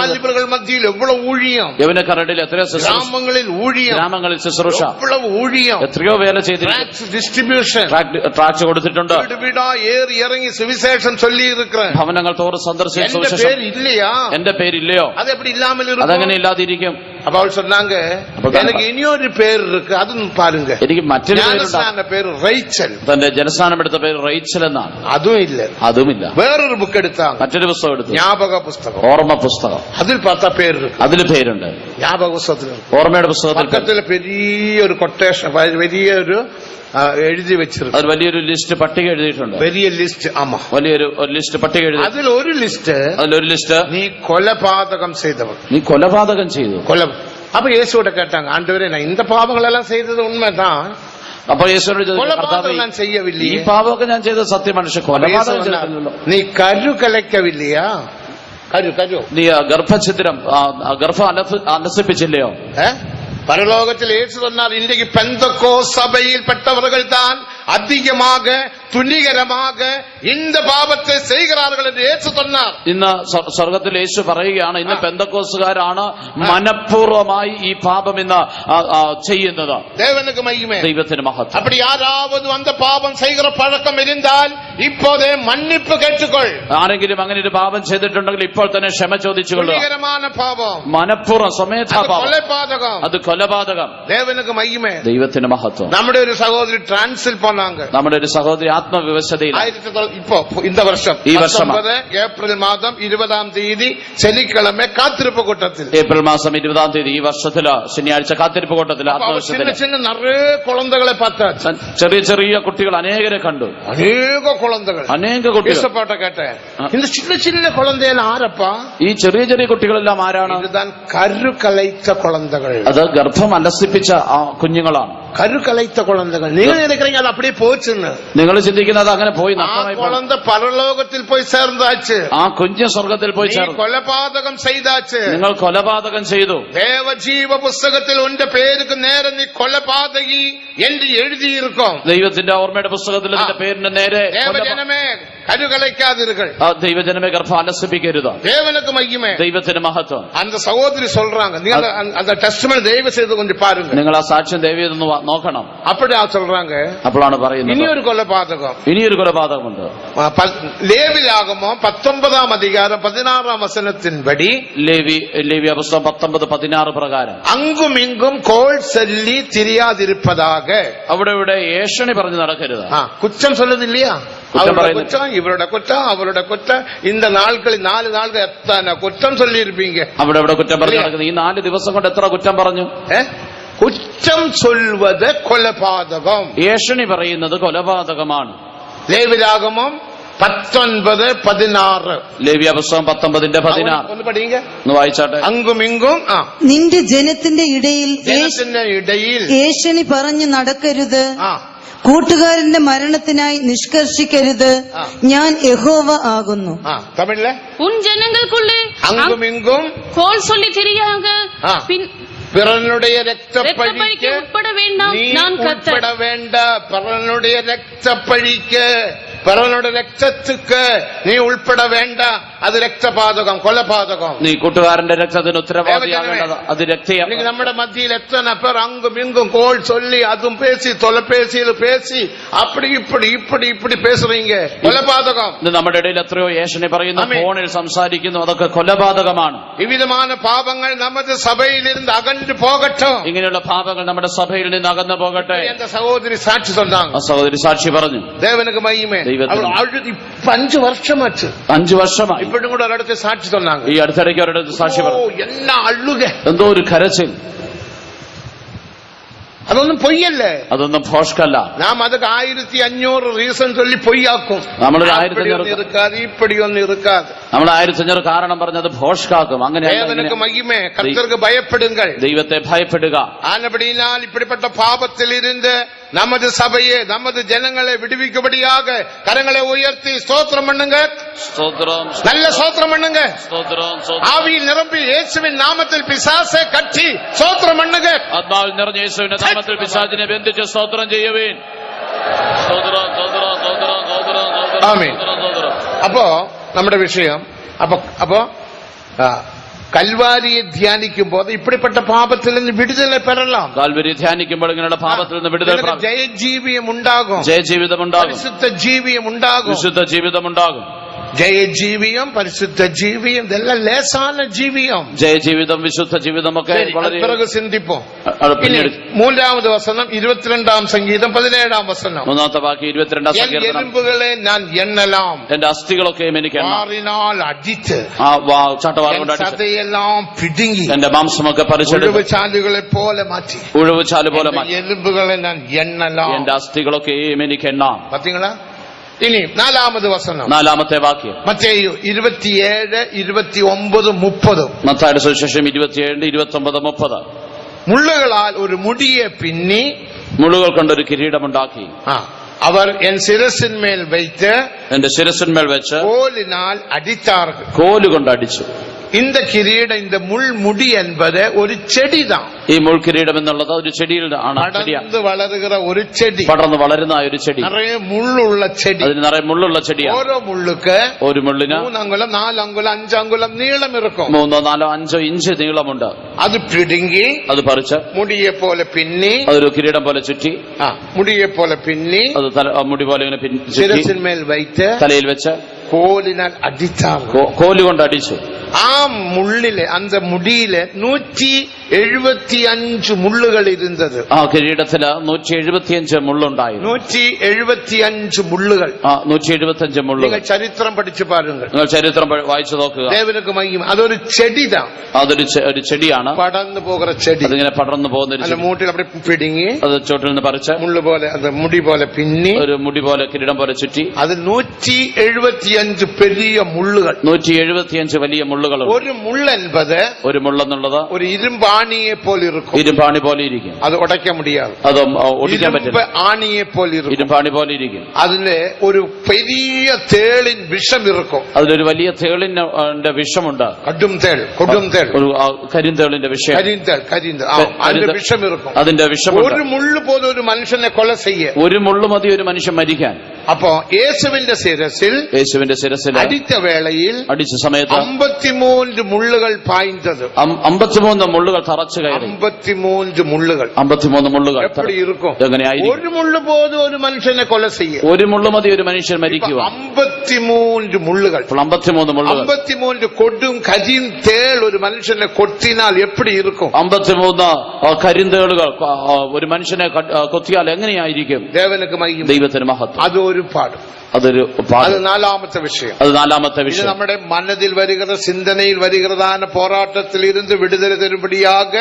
മധ്യയിൽ എവ്വളോ ഊഴിയം, യവനക്കാരുടെ എത്രയോ ഗ്രാമങ്ങളിൽ ഊഴിയം, ഗ്രാമങ്ങളിൽ ശുശ്രൂഷ, ഊഴിയം, എത്രയോ വേല ചെയ്തിട്ടുണ്ട്. ഡിസ്ട്രിബ്യൂഷൻ ട്രാക്ട് കൊടുത്തിട്ടുണ്ട്. വീടാ ഏറി ഇറങ്ങി സുവിശേഷം ചൊല്ലിയിരിക്കും. ഭവനങ്ങൾ തോറും സന്ദർശിച്ചു. എന്റെ പേരില്ലയോ, അതങ്ങനെ ഇല്ലാതിരിക്കും. അപ്പൊ അവൾ சொன்னாங்க, എനിക്ക് ഇനിയൊരു പേര് ഇருக்கு, അതൊന്നും പാരുങ്ക. എനിക്ക് മറ്റൊരു പേര് റൈച്ചൽ, തന്റെ ജനസ്ഥാനം എടുത്ത പേര് റൈച്ചൽ എന്നാണ്. അതുമില്ല. വേറൊരു ബുക്ക് എടുത്താ, മറ്റൊരു പുസ്തകം എടുത്തു, ജ്ഞാപക പുസ്തകം, ഓർമ്മ പുസ്തകം. അതിൽ പത്താ പേര്, അതിൽ പേരുണ്ട്. ജ്ഞാപക പുസ്തകത്തിൽ, ഓർമ്മയുടെ പുസ്തകത്തിൽ പെരിയൊരു കൊട്ടേഷൻ, വലിയൊരു എഴുതി വെച്ചിരുന്നു. അത് വലിയൊരു ലിസ്റ്റ് പട്ടിക എഴുതിയിട്ടുണ്ട്. വലിയ ലിസ്റ്റ്. ആമാ, വലിയൊരു ലിസ്റ്റ് പട്ടിക എഴുതി. അതിലൊരു ലിസ്റ്റ് നീ കൊലപാതകം ചെയ്തവർ. നീ കൊലപാതകം ചെയ്തു. அப்ப இயேசுவோட கேட்டாங்க, ஆண்டவரே நான் இந்த பாவங்கள் எல்லாம் செய்தது உண்மைதான். അപ്പൊ യേശുവിനോട് நான் செய்யவில்லை. ഈ പാപമൊക്കെ ഞാൻ ചെയ്ത സത്യമാണ്, പക്ഷെ കൊലപാതകം ചെയ്തില്ലല്ലോ. നീ കരു കലക്കവില്ലയാ? കരു നീ ഗർഭഛിദ്രം ഗർഭം അലസിപ്പിച്ചില്ലയോ? பரலோகத்தில் இயேசு சொன்னார், இன்றைக்கு பெந்தகோ சபையில் பெற்றவர்கள் தான் அதிகமாக துணிகரமாக இந்த பாவத்தை செய்கிறார்கள் என்று இயேசு சொன்னார். ഇന്ന് സ്വർഗത്തിൽ യേശു പറയുകയാണ്, ഇന്ന് പെന്തക്കോസുകാരാണ് മനഃപൂർവ്വമായി ഈ പാപം ഇന്ന് ചെയ്യുന്നത്. தேவனுக்கு மகிமை, ദൈവത്തിന് മഹത്വം. அப்படி யாராவது அந்த பாவம் செய்கிற பழக்கம் இருந்தால் இப்போதே மன்னிப்பு கேட்டுக்கொள். ആരെങ്കിലും അങ്ങനെ ഒരു പാപം ചെയ്തിട്ടുണ്ടെങ്കിൽ ഇപ്പോൾ തന്നെ ക്ഷമ ചോദിച്ചുകൊള്ളുക. துணிகரமான பாவம், മനഃപൂർവ്വം സ്വമേധാ പാപം, கொலைபாதகம், അത് കൊലപാതകം. தேவனுக்கு மகிமை. ദൈവത്തിന് മഹത്വം. നമ്മുടെ ഒരു സഹോദരി ട്രാൻസിൽ പോനാങ്ക. നമ്മുടെ ഒരു സഹോദരി ആത്മവിവശതയിൽ ഇപ്പോ இந்த வருஷம் ഈ വർഷം ഏപ്രിൽ മാസം 20-ാം തീയതി ശനിക്കിഴമ കാത്തിരിപ്പ് കൂട്ടത്തിൽ, ഏപ്രിൽ മാസം 20-ാം തീയതി ഈ വർഷത്തില് ശനിയാഴ്ച കാത്തിരിപ്പ് കൂട്ടത്തിൽ ആത്മവിശ്വാസത്തിൽ നിറയെ കുളന്തകളെ பார்த்தாச்சு. ചെറിയ ചെറിയ കുട്ടികൾ അനേകരെ കണ്ടു. അനേക കുട്ടികൾ കേട്ടെ. இந்த சின்ன சின்ன குழந்தைகள் ആരപ്പാ? ഈ ചെറിയ ചെറിയ കുട്ടികളെല്ലാം ആരാണ്? കരു കലൈച്ച കുളന്തകൾ. അത് ഗർഭം അലസിപ്പിച്ച കുഞ്ഞുങ്ങളാണ്. കരു കലൈച്ച കുളന്തകൾ. നിങ്ങൾ നിனைக்கிறீங்க അത് அப்படியே போச்சுன்னு. നിങ്ങൾ ചിന്തിക്കുന്നത് അങ്ങനെ പോയി, കുളന്ത പരലോകത്തിൽ പോയി ചേർന്നാച്ച്. ആ കുഞ്ഞ് സ്വർഗത്തിൽ പോയി ചേർന്നു. കൊലപാതകം ചെയ്താച്ച്. നിങ്ങൾ കൊലപാതകം ചെയ്തു. ദേവജീവ പുസ്തകത്തിൽ ഉന്റെ പേருக்கு നേരെ നീ കൊലപാതകി എന്ന് എഴുതിയിരിക്കും. ദൈവത്തിന്റെ ഓർമ്മയുടെ പുസ്തകത്തിൽ നിന്റെ പേരിന്റെ നേരെ ദേവജനമേ കരുകലയ്ക്കാതിരുകൾ. ദൈവജനമേ ഗർഭം അലസിപ്പിക്കരുത്. தேவனுக்கு மகிமை, ദൈവത്തിന് മഹത്വം. அந்த சகோதரி சொல்றாங்க, நீங்க அந்த டெஸ்டிமனி தயவு செய்து கொஞ்சம் பாருங்க. നിങ്ങൾ ആ സാക്ഷ്യം ദൈവം നോക്കണം. அப்படியா சொல்றாங்க. അപ്പോഴാണ് പറയുന്നത് ഇനിയൊരു കൊലപാതകം, ഇനിയൊരു കൊലപാതകമുണ്ട്. ലേവ്യരാഗമോ 19-ാം അധികാരം 16-ാം വചനത്തിൻപടി, ലേവ്യ പുസ്തകം 19:16 പ്രകാരം, അങ്കുമിങ്കും കോൾ ചൊല്ലി തിരിയാതിരിപ്പതാക. അവിടെ ഇവിടെ ഏഷണി പറഞ്ഞു നടക്കരുത്. കുറ്റം சொல்லுதில்லையா? அவருடைய குற்றம், இவரோட குற்றம், அவரோட குற்றம். இந்த நாட்களில் 4 நாட்கள் எத்தனை குற்றம் சொல்லி இருப்பீங்க. അവിടെ ഇവിടെ കുറ്റം പറഞ്ഞു നടക്കുന്നത്. ഈ 4 ദിവസം കൊണ്ട് എത്ര കുറ്റം പറഞ്ഞു? കുറ്റം ചൊല്ലുന്നത് കൊലപാതകം. ഏഷണി പറയുന്നത് കൊലപാതകമാണ്. ലേവ്യരാഗമം 19:16. ലേവ്യ പുസ്തകം 19:16 ഒന്ന് പഠിക്കുക, ഒന്ന് വായിച്ചാട്ടെ. അങ്കുമിങ്കും നിന്റെ ജനത്തിന്റെ ഇടയിൽ ഏഷണി പറഞ്ഞു നടക്കരുത്, കൂട്ടുകാരന്റെ മരണത്തിനായി നിഷ്കർഷിക്കരുത്, ഞാൻ യഹോവ ആകുന്നു. തമിഴിലെ ഉൻ ജനങ്ങൾക്കുള്ളേ അങ്കുമിങ്കും കോൾ சொல்லி திரியாக பிறனுடைய ரத்தப்பழிக்கு உட்பட வேண்டாம், நான் கர்த்தர். உட்பட வேண்டாம். பிறனுடைய ரத்தப்பழிக்க, பிறனுடைய രക്തத்துக்கு നീ ഉൾപ്പെട വേണ്ട. അത് രക്തപാതകം, കൊലപാതകം. നീ കൂട്ടുകാരന്റെ രക്തത്തിന് ഉത്തരവാദിയാകേണ്ടത് അത് രക്തയാണ്. നമ്മുടെ മധ്യയിൽ എത്ര പേർ അങ്ങും ഇങ്ങും കോൾ ചൊല്ലി അതും പേശി തൊലപേശിയിൽ പേശി അപ്പടി ഇപ്പടി പേசுறீங்க, കൊലപാതകം. നമ്മുടെ ഇടയിൽ എത്രയോ ഏഷണി പറയുന്നു, ഫോണിൽ സംസാരിക്കുന്നു, അതൊക്കെ കൊലപാതകമാണ്. വിവിധമായ പാപങ്ങൾ നമ്മുടെ സഭയിൽ ഇരുന്ന് അകന്നു പോകട്ടെ. ഇങ്ങനെയുള്ള പാപങ്ങൾ നമ്മുടെ സഭയിൽ നിന്ന് അകന്നു പോകട്ടെ. എന്റെ സഹോദരി സാക്ഷി சொன்னாங்க. ആ സഹോദരി സാക്ഷി പറഞ്ഞു. ദേവനുക്ക് മഹിമ. 5 വർഷമാச்சு. 5 വർഷമായി. ഇപ്പോഴും കൂടെ ഒരിടത്ത് സാക്ഷി சொன்னாங்க. ഈ അടുത്തിടയ്ക്ക് ഒരിടത്ത് സാക്ഷി പറഞ്ഞു. എന്നാ അള്ളുക, എന്തോ ഒരു കരച്ചിൽ. അതൊന്നും പൊയ്യല്ലേ, അതൊന്നും ഭോഷ്കല്ല. നാം അതൊക്കെ 1500 റീസൺ ചൊല്ലി പൊയ്യാക്കും. നമ്മൾ 1500 ഇരുക്കാതെ ഇപ്പടിയൊന്നും ഇരുക്കാതെ നമ്മൾ 1500 കാരണം പറഞ്ഞത് ഭോഷ്കാക്കും. അങ്ങനെ മഹിമേ, കർത്തർക്ക് ഭയപ്പെടുങ്കൾ, ദൈവത്തെ ഭയപ്പെടുക. ആനപടിയാൽ ഇപ്പിടിപ്പെട്ട പാപത്തിൽ ഇരുന്ന് நமது சபையை, நமது ஜனங்களை விடுவிக்கும்படியாக கரங்களை உயர்த்தி ஸ்தோத்திரம் பண்ணுங்க. நல்ல ஸ்தோத்திரம் பண்ணுங்க. ஆவியில் நிரம்பி இயேசுவின் நாமத்தில் பிசாசை கட்டி ஸ்தோத்திரம் பண்ணுங்க. ആത്മാവിൽ നിറഞ്ഞ യേശുവിന്റെ നാമത്തിൽ പിശാചിനെ ബന്ധിച്ച് സ്തോത്രം ചെയ്യുവീൻ. ആമേൻ. അപ്പോ നമ്മുടെ വിഷയം അപ്പോ കൽവാരിയെ ധ്യാനിക്കുമ്പോൾ ഇപ്പിടിപ്പെട്ട പാപത്തിൽ നിന്ന് വിടുതല പെറലാം. കാൽവരി ധ്യാനിക്കുമ്പോൾ ഇങ്ങനെയുള്ള പാപത്തിൽ നിന്ന് വിടുതൽ, ജയജീവിയം ഉണ്ടാകും, ജയജീവിതം ഉണ്ടാകും, വിശുദ്ധ ജീവിയം ഉണ്ടാകും, വിശുദ്ധ ജീവിതം ഉണ്ടാകും. ജയജീവിയം, പരിശുദ്ധ ജീവിയം, ഇതെല്ലാം ലേസാന ജീവിയം. ജയജീവിതം, വിശുദ്ധ ജീവിതമൊക്കെ വളരെ പിറകു ചിന്തിപ്പോ. മൂന്നാമത് വസനം 22-ാം സംഗീതം 17-ാം വസനം. മൂന്നാമത്തെ വാക്യം 22-ാം സങ്കീർത്തനം. എലുമ്പുകളെ ഞാൻ എണ്ണലാം, എന്റെ അസ്ഥികളൊക്കെയും എനിക്ക് അടിച്ച് ചാട്ടവാർ കൊണ്ട് ചതയെല്ലാം പിടുങ്ങി എന്റെ മാംസമൊക്കെ പറിച്ചെടുത്ത് ചാലുകളെ പോലെ മാറ്റി. ഉഴവുചാല് പോലെ മാറ്റി. എലുമ്പുകളെ ഞാൻ എണ്ണലാം, എന്റെ അസ്ഥികളൊക്കെയും എനിക്ക് എണ്ണാം. പാത്തീங்களா? ഇനി 4-ാമത് വസനം, 4-ാമത്തെ വാക്യം. മത്തേയു 27, 29, 30. മത്തായിയുടെ സുവിശേഷം 27, 29, 30. മുള്ളുകളാൽ ഒരു മുടിയെ പിന്നി, മുള്ളുകൾ കൊണ്ടൊരു കിരീടമുണ്ടാക്കി, അവർ എൻ ശിരസിന്മേൽ വയ്ത്ത്, എന്റെ ശിരസിന്മേൽ വെച്ച് കോലിനാൽ അടിച്ചാർക്ക്. കോലുകൊണ്ട് അടിച്ചു. இந்த கிரீடம், இந்த முள்முடி என்பது ஒரு செடிதான். ഈ മുൾക്കിരീടം എന്നുള്ളത് ഒരു ചെടിയിൽ ആണ്. പടർന്ന് വളരുന്ന ഒരു ചെടി, പടർന്ന് വളരുന്ന ഒരു ചെടി, നിറയെ മുള്ളുള്ള ചെടി. അതിന് നിറയെ മുള്ളുള്ള ചെടിയാണ്. ഓരോ മുള്ളുക്ക് ഒരു മുള്ളിന് 3 അങ്കുലം 4 അങ്കുലം 5 അങ്കുലം നീളം ഇരിക്കും. 3, 4, 5 ഇഞ്ച് നീളമുണ്ട്. അത് പിടുങ്ങി, അത് പറിച്ച് മുടിയെ പോലെ പിന്നി, അതൊരു കിരീടം പോലെ ചുറ്റി, മുടിയെ പോലെ പിന്നി, അത് മുടി പോലെ ഇങ്ങനെ ശിരസിന്മേൽ വയ്ത്ത്, തലയിൽ വെച്ച് കോലിനാൽ അടിച്ചാർ. കോലുകൊണ്ട് അടിച്ചു. ആ മുള്ളില്, അന്ത മുടിയില് 175 മുള്ളുകൾ ഇരുന്നത്. ആ കിരീടത്തില് 175 മുള്ളുണ്ടായിരുന്നു. 175 മുള്ളുകൾ. 175 മുള്ളുകൾ. നിങ്ങൾ ചരിത്രം പഠിച്ചു പാരുങ്ങൾ. നിങ്ങൾ ചരിത്രം വായിച്ചു നോക്കുക. ദേവനക്ക് മഹിമ. അതൊരു ചെടിതാ. അതൊരു ചെടിയാണ്. പടർന്നു പോകുന്ന ചെടി. അതിങ്ങനെ പടർന്നു പോകുന്ന മൂട്ടിൽ അവിടെ പിടുങ്ങി, അത് ചോട്ടിൽ നിന്ന് പറിച്ച് മുള്ളു പോലെ, അത് മുടി പോലെ പിന്നി, ഒരു മുടി പോലെ കിരീടം പോലെ ചുറ്റി, അത് 175 പെരിയ മുള്ളുകൾ. 175 വലിയ മുള്ളുകൾ. ഒരു മുള്ളെൻപത്, ഒരു മുള്ളെന്നുള്ളത് ഒരു ഇരുമ്പാണിയെ പോലെ ഇരിക്കും. ഇരുമ്പാണി പോലെ ഇരിക്കും. അത് ഉടയ്ക്ക മുടിയാതെ. അത് ഒടിക്കാൻ പറ്റില്ല. ആണിയെ പോലെ ഇരിക്കും. ഇരുമ്പാണി പോലെ ഇരിക്കും. അതിന് ഒരു പെരിയ തേളിൻ വിഷം ഇരിക്കും. അതിലൊരു വലിയ തേളിന്റെ വിഷമുണ്ട്. കടും തേൾ, കൊടും തേൾ, ഒരു കരിന്തേളിന്റെ വിഷം. കരിന്തേൾ, അതിന്റെ വിഷം ഇരിക്കും. അതിന്റെ വിഷം. ഒരു മുള്ളു പോലും ഒരു മനുഷ്യനെ കൊല ചെയ്യ. ഒരു മുള്ളു മതി ഒരു മനുഷ്യൻ മരിക്കാൻ. അപ്പോ യേശുവിന്റെ ശിരസിൽ അടിച്ച വേളയിൽ അടിച്ച സമയത്ത് 53 മുള്ളുകൾ പായ്ന്നത്. 53 മുള്ളുകൾ തറച്ചു കയറി. 53 മുള്ളുകൾ. 53 മുള്ളുകൾ എങ്ങനെയായിരിക്കും? ഒരു മുള്ളു പോലും ഒരു മനുഷ്യനെ കൊല ചെയ്യ. ഒരു മുള്ളു മതി ഒരു മനുഷ്യൻ മരിക്കുക. 53 മുള്ളുകൾ. 53 മുള്ളുകൾ. 53 കൊടും കരിൻ തേൾ ഒരു മനുഷ്യനെ കൊത്തിനാൽ എപ്പടി ഇരിക്കും? 53 കരിന്തേളുകൾ ഒരു മനുഷ്യനെ കൊത്തിയാൽ എങ്ങനെയായിരിക്കും? ദൈവത്തിന് മഹത്വം. അതൊരു പാടും. അതൊരു അത് 4-ാമത്തെ വിഷയം. അത് 4-ാമത്തെ വിഷയം. നമ്മുടെ മനതിൽ വരുகிற சிந்தனையில் வருகிறதான போராட்டத்தில் இருந்து விடுதலை தரும்படியாக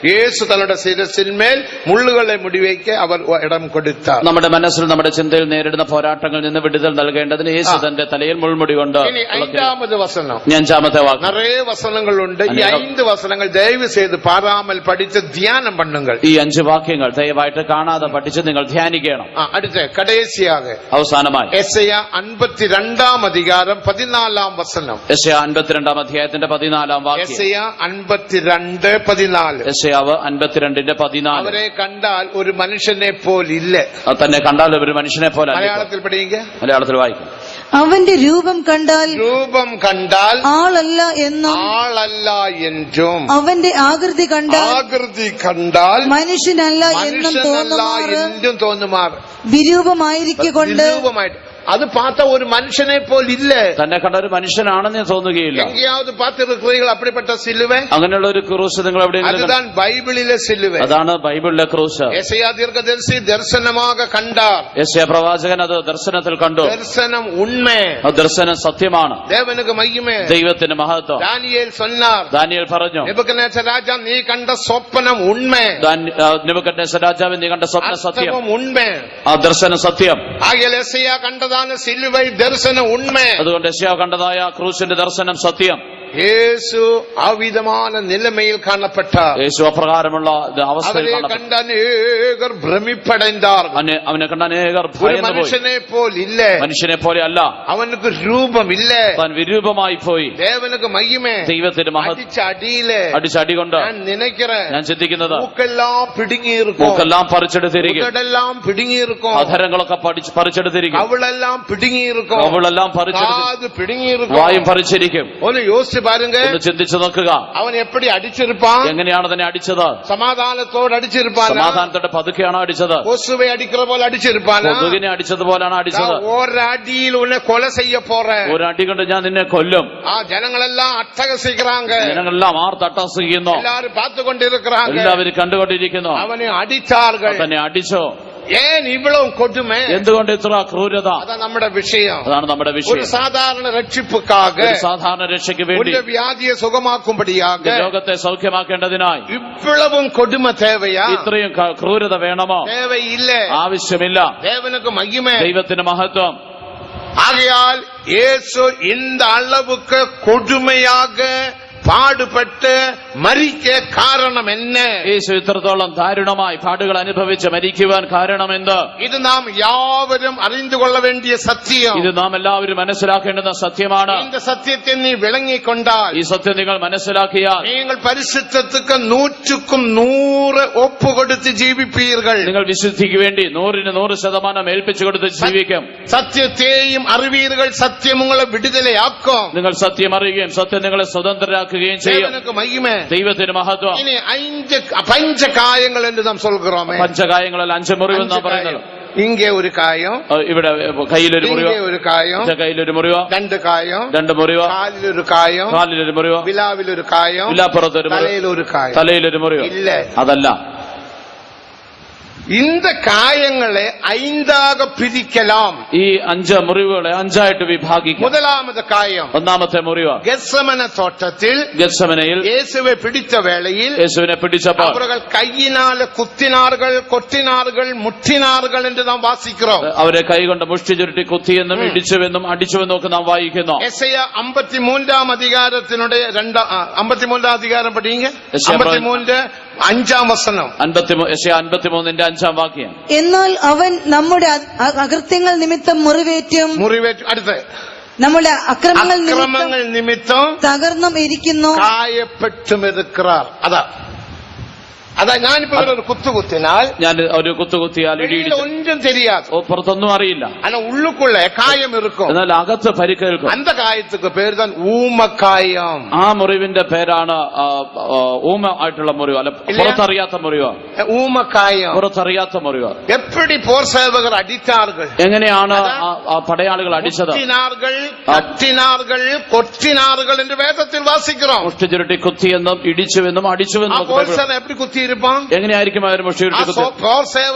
இயேசு தன்னுடைய சிரசின்மேல் முள்ளுகளை முடிவைக்க அவர் இடம் கொடுத்தார். നമ്മുടെ മനസ്സിൽ നമ്മുടെ ചിന്തയിൽ നേരിടുന്ന പോരാട്ടങ്ങളിൽ നിന്ന് വിടുതൽ നൽകേണ്ടതിന് യേശു തന്റെ തലയിൽ മുൾമുടി കൊണ്ട്. 5-ാമത് വസനം. 5-ാമത്തെ വാക്യം. നിറയെ വസനങ്ങൾ ഉണ്ട്. ഈ 5 വസനങ്ങൾ ദയവ് ചെയ്ത് പാരാമൽ പഠിച്ച് ധ്യാനം പണ്ണുങ്ങൾ. ഈ 5 വാക്യങ്ങൾ ദയവായിട്ട് കാണാതെ പഠിച്ച് നിങ്ങൾ ധ്യാനിക്കണം. അടുത്ത കടേശിയാക അവസാനമായി യെശയ്യാ 52-ാം അധികാരം 14-ാം വസനം. യെശയ്യാ 52-ാം അധ്യായത്തിന്റെ 14-ാം വാക്യം. യെശയ്യാ 52:14. യെശയ്യാവ് 52:14. അവരെ കണ്ടാൽ ഒരു മനുഷ്യനെ പോലില്ല. തന്നെ കണ്ടാൽ ഒരു മനുഷ്യനെ പോലെ. മലയാളത്തിൽ പഠിക്കുക. മലയാളത്തിൽ വായിക്കും. അവന്റെ രൂപം കണ്ടാൽ ആളല്ല എന്നും അവന്റെ ആകൃതി കണ്ടാൽ മനുഷ്യനല്ല എന്നും തോന്നുമാർ വിരൂപമായിരിക്കൊണ്ട്. അത് പാത്ത ഒരു മനുഷ്യനെ പോലില്ല. തന്നെ കണ്ട ഒരു മനുഷ്യനാണെന്ന് തോന്നുകയില്ല. എങ്കിയാவது பார்த்திருக்கிறீர்கள் அப்படிப்பட்ட சிலுவை? അങ്ങനെയുള്ള ഒരു ക്രൂശ് നിങ്ങൾ എവിടെയെങ്കിലും? அதுதான் பைபிளிലെ സിലുവ. അതാണ് ബൈബിളിലെ ക്രൂശ്. യെശയ്യാ ദീർഘദർശി ദർശനமாக കണ്ടാർ. യെശയ്യാ പ്രവാചകൻ അത് ദർശനത്തിൽ കണ്ടു. ദർശനം ഉണ്മേ. ദർശനം സത്യമാണ്. ദേവനുക്ക് മഹിമേ. ദൈവത്തിന് മഹത്വം. ദാനിയേൽ சொன்னார். ദാനിയേൽ പറഞ്ഞു, നെബൂഖദ്നേസർ രാജാവ് നീ കണ്ട സ്വപ്നം ഉണ്മേ. നെബൂഖദ്നേസർ രാജാവ് നീ കണ്ട സ്വപ്നം സത്യം. ഉണ്മേ. ആ ദർശനം സത്യം. ആകയാൽ യെശയ്യാ കണ്ടതാണ് സിലുവൈ ദർശനം ഉണ്മേ. അതുകൊണ്ട് യെശയ്യാ കണ്ടതായ ക്രൂശിന്റെ ദർശനം സത്യം. യേശു അവിധமான നിലമയിൽ കാണപ്പെട്ടാർ. യേശു അപ്രകാരമുള്ള അവസ്ഥയിൽ കണ്ട അനേകർ ഭ്രമിപ്പടൈന്താർ. അവനെ കണ്ട അനേകർ മനുഷ്യനെ പോലില്ല. മനുഷ്യനെ പോലെ അല്ല. അവനക്ക് രൂപമില്ല. താൻ വിരൂപമായി പോയി. ദേവനുക്ക് മഹിമേ. ദൈവത്തിന് മഹത്വം. അടിച്ചടി കൊണ്ട് ഞാൻ ചിന്തിക്കുന്നത് മൂക്കെല്ലാം പറിച്ചെടുത്തിരിക്കും. അധരങ്ങളൊക്കെ പറിച്ചെടുത്തിരിക്കും. അവളെല്ലാം പറിച്ചെടുത്തിരിക്കും. വായും പറിച്ചിരിക്കും. பாருங்க. ഒന്ന് ചിന്തിച്ചു നോക്കുക. அவன் எப்படி அடிச்சிருப்பான்? എങ്ങനെയാണ് തന്നെ അടിച്ചത്? സമാധാനത്തോട് അടിച്ചിരുപ്പാൻ. സമാധാനത്തോടെ പതുക്കെയാണോ അടിച്ചത്? கொசுவை அடிக்கிற போல அடிச்சிருப்பான். കൊതുകിനെ അടിച്ചതുപോലാണ് അടിച്ചത്. ഒരടിയിൽ ഉന്നെ കൊല ചെയ്യ പോറേ. ഒരു അടി കൊണ്ട് ഞാൻ നിന്നെ കൊല്ലും. ആ ജനങ്ങളെല്ലാം അട്ടഹസിക്கிறாங்க. ജനങ്ങളെല്ലാം ആർത്തട്ടഹസിക്കുന്നു. എല്ലാവരും பார்த்துக்கொண்டிருக்கிறாங்க. എല്ലാവരും കണ്ടുകൊണ്ടിരിക്കുന്നു. അവനെ അടിച്ചാர்கள். തന്നെ അടിച്ചോ? ഏൻ ഇവളും കൊടുമേ? എന്തുകൊണ്ട് ഇത്ര ക്രൂരത? അതാണ് നമ്മുടെ വിഷയം. അതാണ് നമ്മുടെ വിഷയം. ഒരു സാധാരണ രക്ഷിപ്പുക്കാക, ഒരു സാധാരണ രക്ഷയ്ക്ക് വേണ്ടി, ഒരു വ്യാധിയെ സുഖമാക്കുമ്പടിയാക, രോഗത്തെ സൗഖ്യമാക്കേണ്ടതിനായി ഇവളും കൊടുമ തേവയാ? ഇത്രയും ക്രൂരത വേണമോ? തേവയില്ല, ആവശ്യമില്ല. ദേവനുക്ക് മഹിമേ, ദൈവത്തിന് മഹത്വം. ஆகையால் இயேசு இந்த அளவுக்கு கொடுமையாக പാടുപെട്ട് മരിക്ക കാരണം என்ன? യേശു ഇത്രത്തോളം ദാരുണമായി പാടുകൾ അനുഭവിച്ച് മരിക്കുവാൻ കാരണം എന്ത്? ഇത് നാം യാവരും അറിഞ്ഞുകൊള്ള വേണ്ടിയ സത്യം. ഇത് നാം എല്ലാവരും മനസ്സിലാക്കേണ്ടുന്ന സത്യമാണ്. இந்த സത്യത്തെ നീ വിളങ്ങിക്കൊണ്ടാൽ, ഈ സത്യം നിങ്ങൾ മനസ്സിലാക്കിയാൽ, നിങ്ങൾ പരിശുദ്ധத்துக்கு 100% ഒപ്പുകൊടുത്ത് ജീവിപ്പീர்கள். നിങ്ങൾ വിശുദ്ധിക്ക് വേണ്ടി 100% ഏൽപ്പിച്ചു കൊടുത്ത് ജീവിക്കും. സത്യത്തെയും അറിവീர்கள், സത്യം നിങ്ങളെ വിടുതലയാക്കും. നിങ്ങൾ സത്യം അറിയുകയും സത്യം നിങ്ങളെ സ്വതന്ത്രരാക്കുകയും ചെയ്യും. ദൈവത്തിന് മഹത്വം. ഇനി 5 പഞ്ചകായങ്ങൾ എന്ന് നാം சொல்கிறோமே. പഞ്ചകായങ്ങളിൽ 5 മുറിവ് നാം പറയുന്നത്. ഇங்கே ഒരു കായം, ഇവിടെ കയ്യിലൊരു മുറിവ്, ഒരു കായം, കയ്യിലൊരു മുറിവ്, 2 കായം, 2 മുറിവ്, കാലിലൊരു കായം, കാലിലൊരു മുറിവ്, വിലാവിലൊരു കായം, വിലാപ്പുറത്തൊരു മുറിവ്, തലയിലൊരു കായം. തലയിലൊരു മുറിവ്. ഇല്ല, അതല്ല. இந்த காயங்களை 5ஆக பிரிக்கலாம். ഈ 5 മുറിവുകളെ 5ആയിട്ട് വിഭാഗിക്കാം. முதலாவது காயம், ഒന്നാമത്തെ മുറിവ് ഗെത്സമന തോട്ടത്തിൽ, ഗെത്സമനയിൽ യേശുവെ പിടിച്ച വേളയിൽ, യേശുവിനെ പിടിച്ചപ്പോൾ അവர்கள் கையினால குத்தினார்கள், கொட்டினார்கள், മുട്ടിനാர்கள் എന്ന് നാം വാസിக்கிறோം. അവരെ കൈകൊണ്ട് മുഷ്ടി ചുരുട്ടി കുത്തിയെന്നും ഇടിച്ചുവെന്നും അടിച്ചുവെന്നും ഒക്കെ നാം വായിക്കുന്നു. യെശയ്യാ 53 അധികാരത്തിനുടെ 53 അധികാരം പഠിங்க. 53 5 വചനം. യെശയ്യാ 53 5 വാക്യം. എന്നാൽ അവൻ നമ്മുടെ അകൃത്യങ്ങൾ നിമിത്തം മുറിവേറ്റും, അടുത്ത് നമ്മുടെ അക്രമങ്ങൾ നിമിത്തം തകർന്നും ഇരിക്കുന്നു, കായപ്പെട്ടും ഇരിക്കാർ. അതാ ഞാനിപ്പോ ഒരു കുത്തുകുത്തിനാൽ, ഞാൻ ഒരു കുത്തുകുത്തിയാൽ ഒന്നും தெரியாது, പുറത്തൊന്നും അറിയില്ല. ആனா உள்ளுக்குள்ள കായം இருக்கும், എന്നാൽ അകത്ത് പരിക്കേൽക്കും. அந்த காயத்துக்கு பேர் தான் ஊமக்காயம். ആ മുറിവിന്റെ പേരാണ് ഊമ ആയിട്ടുള്ള മുറിവ്, അല്ല പുറത്തറിയാത്ത മുറിവ്. ஊமக்காயம், പുറത്തറിയാത്ത മുറിവ്. எப்படி போர் சேவகர் அடித்தார்கள்? എങ്ങനെയാണ് പടയാളികൾ അടിച്ചത്? കൊട്ടിനാர்கள் എന്ന് വേദത്തിൽ വാസിக்கிறோം. മുഷ്ടി ചുരുട്ടി കുത്തിയെന്നും ഇടിച്ചുവെന്നും അടിച്ചുവെന്നും எப்படி കുത്തി இருப்பான்? എങ്ങനെയായിരിക്കും അവർ മുഷ്ടി ചുരുട്ടി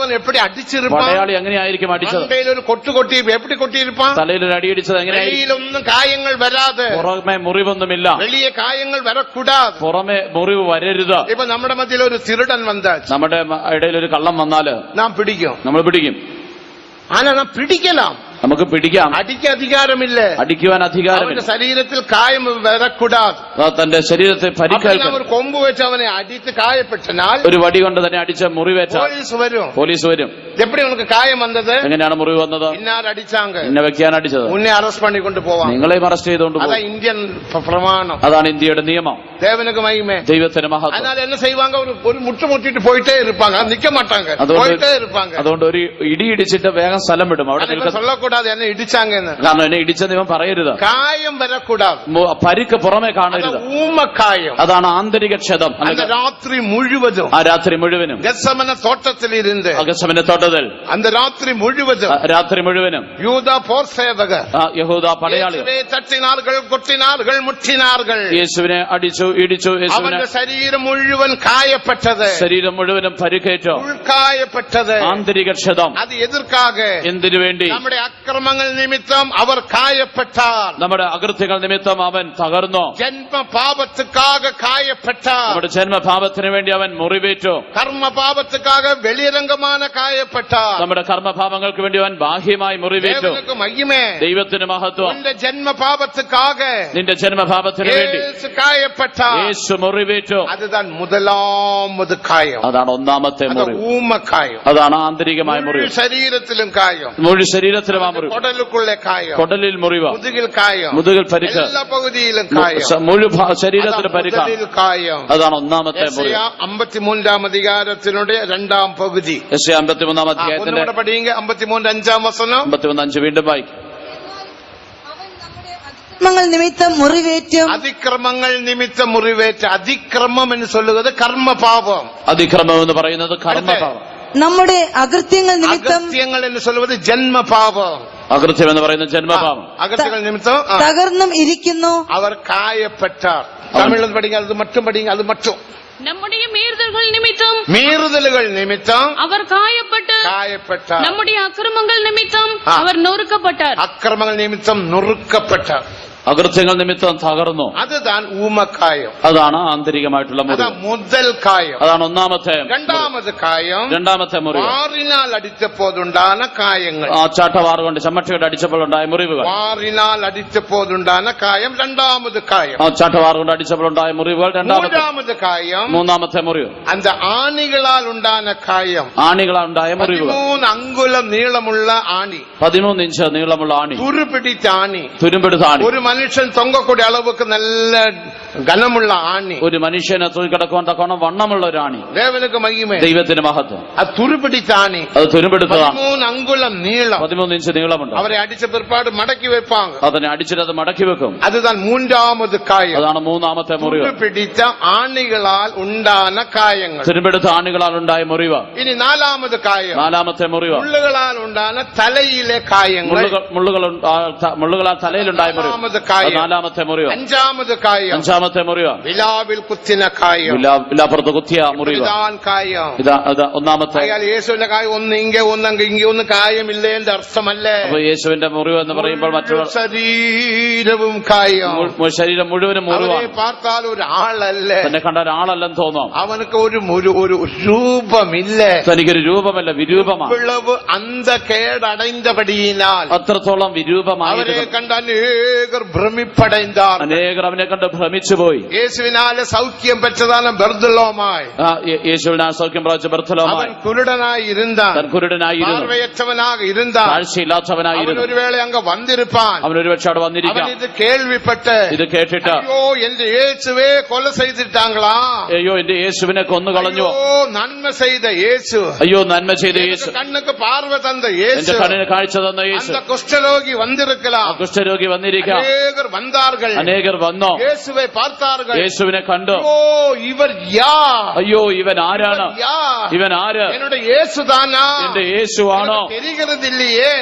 പടയാളി എങ്ങനെയായിരിക്കും അടിച്ചത്? ഒരു കൊട്ടു കൊട്ടി എപ്പി കൊട്ടിയിരുപ്പാൻ? തലയിൽ ഒരു അടിയടിച്ചത് എങ്ങനെയായിരിക്കും? കായങ്ങൾ വരാതെ, പുറമെ മുറിവൊന്നുമില്ല, വലിയ കായങ്ങൾ വരക്കൂടാതെ, പുറമെ മുറിവ് വരരുത്. ഇപ്പൊ നമ്മുടെ മധ്യയിൽ ഒരു തിരുടൻ വന്നാൽ, നമ്മുടെ ഇടയിൽ ഒരു കള്ളം വന്നാല് നാം പിടിക്കും, നമ്മൾ പിടിക്കും. ആനാ നാം പിടിക്കലാം, നമുക്ക് പിടിക്കാം. അടിക്കാൻ അധികാരമില്ല, അടിക്കുവാൻ അധികാരമില്ല. ശരീരത്തിൽ കായം വരക്കൂടാതെ, തന്റെ ശരീരത്തെ പരിക്കേൽക്കാൻ ഒരു കൊമ്പ് വെച്ച് അവനെ അടിച്ച് കായപ്പെട്ടാൽ, ഒരു വടി കൊണ്ട് തന്നെ അടിച്ച മുറിവേറ്റാൽ പോലീസ് വരും. എപ്പടി ഉനക്ക് കായം വന്നത്? എങ്ങനെയാണ് മുറിവ് വന്നത്? ഇന്നാർ അടിച്ചാങ്ക, ഇന്ന വ്യക്തിയാണ് അടിച്ചത്, ഉന്നെ അറസ്റ്റ് പണിക്കൊണ്ട് പോവാം, നിങ്ങളെയും അറസ്റ്റ് ചെയ്തുകൊണ്ട് പോകും. അതാ ഇന്ത്യൻ പ്രമാണം, അതാണ് ഇന്ത്യയുടെ നിയമം. ദേവനുക്ക് മഹിമേ, ദൈവത്തിന് മഹത്വം. അതിനാൽ എന്നെ ചെയ്യുവാങ്ക ഒരു മുട്ടുമുട്ടിട്ട് പോയിട്ടേ ഇരുപ്പാങ്ക, നിക്ക മാട്ടാങ്ക, പോയിട്ടേ ഇരുപ്പാങ്ക. അതുകൊണ്ട് ഒരു ഇടി ഇടിച്ചിട്ട് വേഗം സ്ഥലം വിടും. അവിടെ ചൊല്ലക്കൂടാതെ എന്നെ ഇടിച്ചാങ്ക, കാരണം എന്നെ ഇടിച്ചെന്ന് ഇവൻ പറയരുത്. കായം വരക്കൂടാതെ, പരിക്ക് പുറമെ കാണരുത്. ഊമക്കായം, അതാണ് ആന്തരിക ക്ഷതം. രാത്രി മുഴുവതും, ആ രാത്രി മുഴുവനും ഗെത്സമന തോട്ടത്തിൽ ഇരുന്ന്, ഗെത്സമന തോട്ടത്തിൽ അന്ന് രാത്രി മുഴുവതും, രാത്രി മുഴുവനും യൂദ പോർ സേവകർ, യഹൂദ പടയാളികൾ തട്ടിനാറുകൾ, കൊട്ടിനാറുകൾ, മുട്ടിനാറുകൾ, യേശുവിനെ അടിച്ചു ഇടിച്ചു. അവന്റെ ശരീരം മുഴുവൻ കായപ്പെട്ടത്, ശരീരം മുഴുവനും പരിക്കേറ്റു, ഉൾക്കായപ്പെട്ടത്, ആന്തരിക ക്ഷതം. അത് എതിർക്കാക, എന്തിനു വേണ്ടി? നമ്മുടെ അക്രമങ്ങൾ നിമിത്തം അവർ കായപ്പെട്ടാൽ, നമ്മുടെ അകൃത്യങ്ങൾ നിമിത്തം അവൻ തകർന്നു. ജന്മപാപത്തുക്കാക കായപ്പെട്ടാൽ, നമ്മുടെ ജന്മപാപത്തിന് വേണ്ടി അവൻ മുറിവേറ്റു. കർമ്മപാപത്തുക്കാക വെളിരംഗமான കായപ്പെട്ടാൽ, നമ്മുടെ കർമ്മപാപങ്ങൾക്ക് വേണ്ടി അവൻ ബാഹ്യമായി മുറിവേറ്റു. ദൈവത്തിന് മഹത്വം. നിന്റെ ജന്മപാപത്തുക്കാക, നിന്റെ ജന്മപാപത്തിന് വേണ്ടി കായപ്പെട്ടാൽ, യേശു മുറിവേറ്റു. അതുതാൻ മുതലാമത് കായം, അതാണ് ഒന്നാമത്തെ മുറിവ്, ഊമക്കായം. അതാണ് ആന്തരികമായ മുറിവ്. ശരീരത്തിലും കായം, മുഴു ശരീരത്തിലും ആ മുറിവ്, കുടലുക്കുള്ള കായം, കുടലിൽ മുറിവ്, മുതുകിൽ കായം, മുതുകിൽ പരിക്ക്, എല്ലാ പകുതിയിലും കായം, മുഴു ശരീരത്തിന് പരിക്കാണ്. അതാണ് ഒന്നാമത്തെ മുറിവ്. 53 അധികാരത്തിനുടെ 2-ാം പകുതി, 53 അധ്യായത്തിന്റെ 53 5 വചനം, 53 5 വീണ്ടും വായിക്കും. അതിക്രമങ്ങൾ നിമിത്തം മുറിവേറ്റും അതിക്രമങ്ങൾ നിമിത്തം മുറിവേറ്റ അതിക്രമം എന്ന് சொல்லுகிறது കർമ്മപാപം. അതിക്രമം എന്ന് പറയുന്നത് കർമ്മപാപം. നമ്മുടെ അകൃത്യങ്ങൾ നിമിത്തം അകൃത്യങ്ങൾ എന്ന് சொல்லுவது ജന്മപാപം. അകൃത്യം എന്ന് പറയുന്നത് ജന്മപാപം. അകൃത്യങ്ങൾ നിമിത്തം തകർന്നും ഇരിക്കുന്നു. അവർ കായപ്പെട്ടാർ. തമിഴിൽ പഠിക്കുക, അത് മറ്റും പഠിക്കുക, അത് മറ്റും. நம்முடைய மீறுதல்கள் நிமித்தம் അവർ കായപ്പെട്ടാർ. நம்முடைய அக்கிரமங்கள் நிமித்தம் அவர் நொறுக்கப்பட்டார். അക്രമങ്ങൾ നിമിത്തം നുറുക്കപ്പെട്ടാർ. അകൃത്യങ്ങൾ നിമിത്തം തകർന്നു. അതുതാണ് ഊമക്കായം. അതാണ് ആന്തരികമായിട്ടുള്ള മുറിവ്. മുതൽ കായം. അതാണ് ഒന്നാമത്തെ. രണ്ടാമത് കായം, രണ്ടാമത്തെ മുറിവ് വാറിനാൽ അടിച്ചപ്പോഴുണ്ടാன കായങ്ങൾ. ആ ചാട്ടവാറ് കൊണ്ട് ചമ്മട്ടിയോട് അടിച്ചപ്പോൾ ഉണ്ടായ മുറിവുകൾ. വാറിനാൽ അടിച്ചപ്പോഴുണ്ടാன കായം രണ്ടാമത് കായം. ആ ചാട്ടവാറ് കൊണ്ട് അടിച്ചപ്പോൾ ഉണ്ടായ മുറിവുകൾ മൂന്നാമത് കായം. മൂന്നാമത്തെ മുറിവ് அந்த ആണികളാൽ ഉണ്ടാன കായം. ആണികളാൽ ഉണ്ടായ മുറിവുകൾ. 13 അങ്കുലം നീളമുള്ള ആണി. 13 ഇഞ്ച് നീളമുള്ള ആണി. തുരുപിടിച്ച ആണി. തുരുമ്പെടുത്ത ആണി. ഒരു മനുഷ്യൻ തൊങ്കക്കൂടിയ അളവുക്ക് നല്ല ഘനമുള്ള ആണി. ഒരു മനുഷ്യനെ തൂക്കിടക്കുവാൻ തക്കോണം വണ്ണമുള്ള ഒരു ആണി. ദേവനുക്ക് മഹിമ. ദൈവത്തിന് മഹത്വം. അത് തുരുപിടിച്ച ആണി. അത് തുരുമ്പെടുത്തതാണ്. 13 അങ്കുലം നീളം. 13 ഇഞ്ച് നീളമുണ്ട്. അവരെ അടിച്ച പിற்பாடு മടക്കി വെപ്പാങ്ക. അതിനെ അടിച്ചിട്ട് അത് മടക്കി വെക്കും. അതുതാണ് മൂന്നാമത് കായം. അതാണ് മൂന്നാമത്തെ മുറിവ്. തുരുപിടിച്ച ആണികളാൽ ഉണ്ടാന കായങ്ങൾ. തുരുമ്പെടുത്ത ആണികളാൽ ഉണ്ടായ മുറിവ്. ഇനി നാലാമത് കായം. നാലാമത്തെ മുറിവ്. മുള്ളുകളാൽ ഉണ്ടാന തലയിലെ കായങ്ങൾ. മുള്ളുകളാൽ തലയിലുണ്ടായ മുറിവ്. നാലാമത്തെ മുറിവ്. അഞ്ചാമത് കായം. അഞ്ചാമത്തെ മുറിവ്. വിലാവിൽ കുത്തിന കായം. വിലാപ്പുറത്ത് കുത്തിയ മുറിവ്. കായം. ഇതാ ഒന്നാമത്തെ. യേശുവിന്റെ കായം ഒന്ന് ഇങ്ങ ഒന്നെങ്കിൽ ഇങ്ങ ഒന്ന് കായമില്ലേ എന്റെ അർത്ഥമല്ലേ. അപ്പൊ യേശുവിന്റെ മുറിവ് എന്ന് പറയുമ്പോൾ മറ്റുള്ള ശരീരവും കായം. ശരീരം മുഴുവനും മുറിവാണ്. പാർത്താൽ ഒരു ആളല്ലേ, തന്നെ കണ്ട ഒരാളല്ലെന്ന് തോന്നും. അവനക്ക് ഒരു രൂപമില്ല. തനിക്കൊരു രൂപമല്ല, വിരൂപമാണ്. വിളവ് അന്ധകേടടൈന്തപടിയിനാൽ അത്രത്തോളം വിരൂപമായി. അവരെ കണ്ട അനേകർ ഭ്രമിപ്പടൈന്താർ. അനേകർ അവനെ കണ്ട് ഭ്രമിച്ചുപോയി. യേശുവിനാലെ സൗഖ്യം പെറ്റതാണ് ബർദലോമായി. യേശുവിനാൽ സൗഖ്യം പ്രാപിച്ച ബർത്തലോമായി. അവൻ കുരുടനായി ഇരുന്നാൽ, കുരുടനായിരുന്നു, പാർവയറ്റവനാക ഇരുന്നാൽ, കാഴ്ചയില്ലാത്തവനായിരുന്നു. ഒരു വേള അങ്ങ് വന്നിരുപ്പാൻ. അവൻ ഒരുപക്ഷെ അവിടെ വന്നിരിക്കാം. ഇത് കേൾവിപ്പെട്ട്, ഇത് കേട്ടിട്ട്, അയ്യോ എന്റെ യേശുവേ കൊല ചെയ്തിട്ടാങ്കളാ, അയ്യോ എന്റെ യേശുവിനെ കൊന്നു കളഞ്ഞു, നന്മ ചെയ്ത യേശു, അയ്യോ നന്മ ചെയ്ത യേശു, കണ്ണുക്ക് പാർവ തന്ന യേശു, എന്റെ കണ്ണിന് കാഴ്ച തന്ന യേശു, കുഷ്ഠരോഗി വന്നിരിക്കലാം, കുഷ്ഠരോഗി വന്നിരിക്കാം. അനേകർ വന്നാர்கள், അനേകർ വന്നു, യേശുവെ പാർത്താர்கள், യേശുവിനെ കണ്ടു. ഓ ഇവർ യാർ, അയ്യോ ഇവൻ ആരാണ്, ഇവൻ ആര്, എന്നോട് യേശുദാനാ, എന്റെ യേശുവാണോ, തിരികരുതില്ലയേ,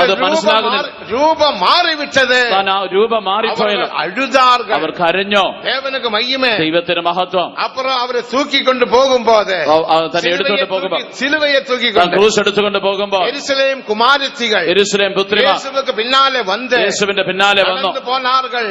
അത് മനസ്സിലാകുന്നില്ല. രൂപം മാറിവിട്ടത്, ആ രൂപം മാറിപ്പോയത്. അഴുതാர்கள், അവർ കരഞ്ഞോ. ദേവനുക്ക് മഹിമേ, ദൈവത്തിന് മഹത്വം. അപ്പുറം അവരെ തൂക്കിക്കൊണ്ട് പോകുമ്പോ, തന്നെ എടുത്തുകൊണ്ട് പോകുമ്പോ, സിലുവയെ തൂക്കിക്കൊണ്ട്, ക്രൂസ് എടുത്തുകൊണ്ട് പോകുമ്പോ, യെരുശലേം കുമാരത്തികൾ, യെരുശലേം പുത്രിമാർ യേശുവിന് പിന്നാലെ വന്ന്, യേശുവിന്റെ പിന്നാലെ വന്നു പോനാர்கள்.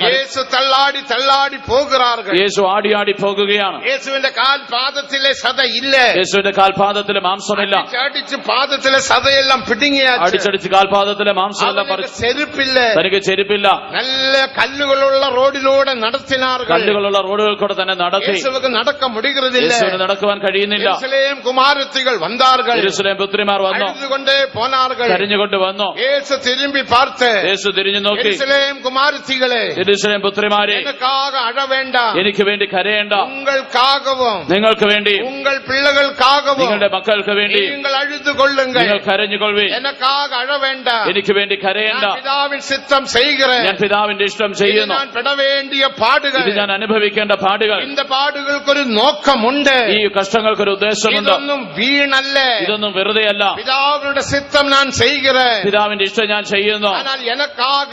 യേശു തള്ളാടി തള്ളാടി പോകുகிறார்கள். യേശു ആടി ആടി പോകുകയാണ്. യേശുവിന്റെ കാൽപാദത്തിലെ സത ഇല്ല, യേശുവിന്റെ കാൽപാദത്തിലെ മാംസമില്ല. അടിച്ച് പാദത്തിലെ സതയെല്ലാം പിടുങ്ങിയാ, അടിച്ചടിച്ച് കാൽപാദത്തിലെ മാംസമെല്ലാം ചെരുപ്പില്ല, തനിക്ക് ചെരുപ്പില്ല. നല്ല കല്ലുകളുള്ള റോഡിലൂടെ നടത്തിനാர்கள், കല്ലുകളുള്ള റോഡുകൾ കൂടെ തന്നെ നടത്തി. യേശുവിന് നടക്ക മുടിகிறதில்ல, യേശുവിന് നടക്കുവാൻ കഴിയുന്നില്ല. യെരുശലേം കുമാരത്തികൾ വന്നാர்கள், യെരുശലേം പുത്രിമാർ വന്നു, അഴുതുകൊണ്ടേ പോനാர்கள், കരഞ്ഞുകൊണ്ട് വന്നു. യേശു തിരുമ്പി പാർത്ത്, യേശു തിരിഞ്ഞു നോക്കി, യെരുശലേം കുമാരത്തികളെ, യെരുശലേം പുത്രിമാരെ, எனக்காக அழ வேண்டாம், എനിക്ക് വേണ്ടി കരയേണ്ട, உங்களுக்காகவும், നിങ്ങൾക്ക് വേണ്ടി, உங்கள் பிள்ளைகளுக்காகவும், നിങ്ങളുടെ മക്കൾക്ക് വേണ്ടി நீங்கள் அழுது கொள்ளுங்கள், നിങ്ങൾ കരഞ്ഞുകൊള്ളുവിൻ. எனக்காக அழ வேண்டாം, എനിക്ക് വേണ്ടി കരയേണ്ട, പിതാവിൻ ചിത്തം ചെയ്യുகிறேன், ഞാൻ പിതാവിന്റെ ഇഷ്ടം ചെയ്യുന്നു. ഞാൻ പെട വേണ്ടിയ പാടുകൾ, ഇത് ഞാൻ അനുഭവിക്കേണ്ട പാടുകൾ. இந்த പാടുകൾക്കൊരു നോക്കമുണ്ട്, ഈ കഷ്ടങ്ങൾക്കൊരു ഉദ്ദേശമുണ്ട്. ഇതൊന്നും വീണല്ല, ഇതൊന്നും വെറുതെയല്ല. പിതാവിന്റെ ചിത്തം ഞാൻ ചെയ്യുகிறேன், പിതാവിന്റെ ഇഷ്ടം ഞാൻ ചെയ്യുന്നു. ஆனால் எனக்காக,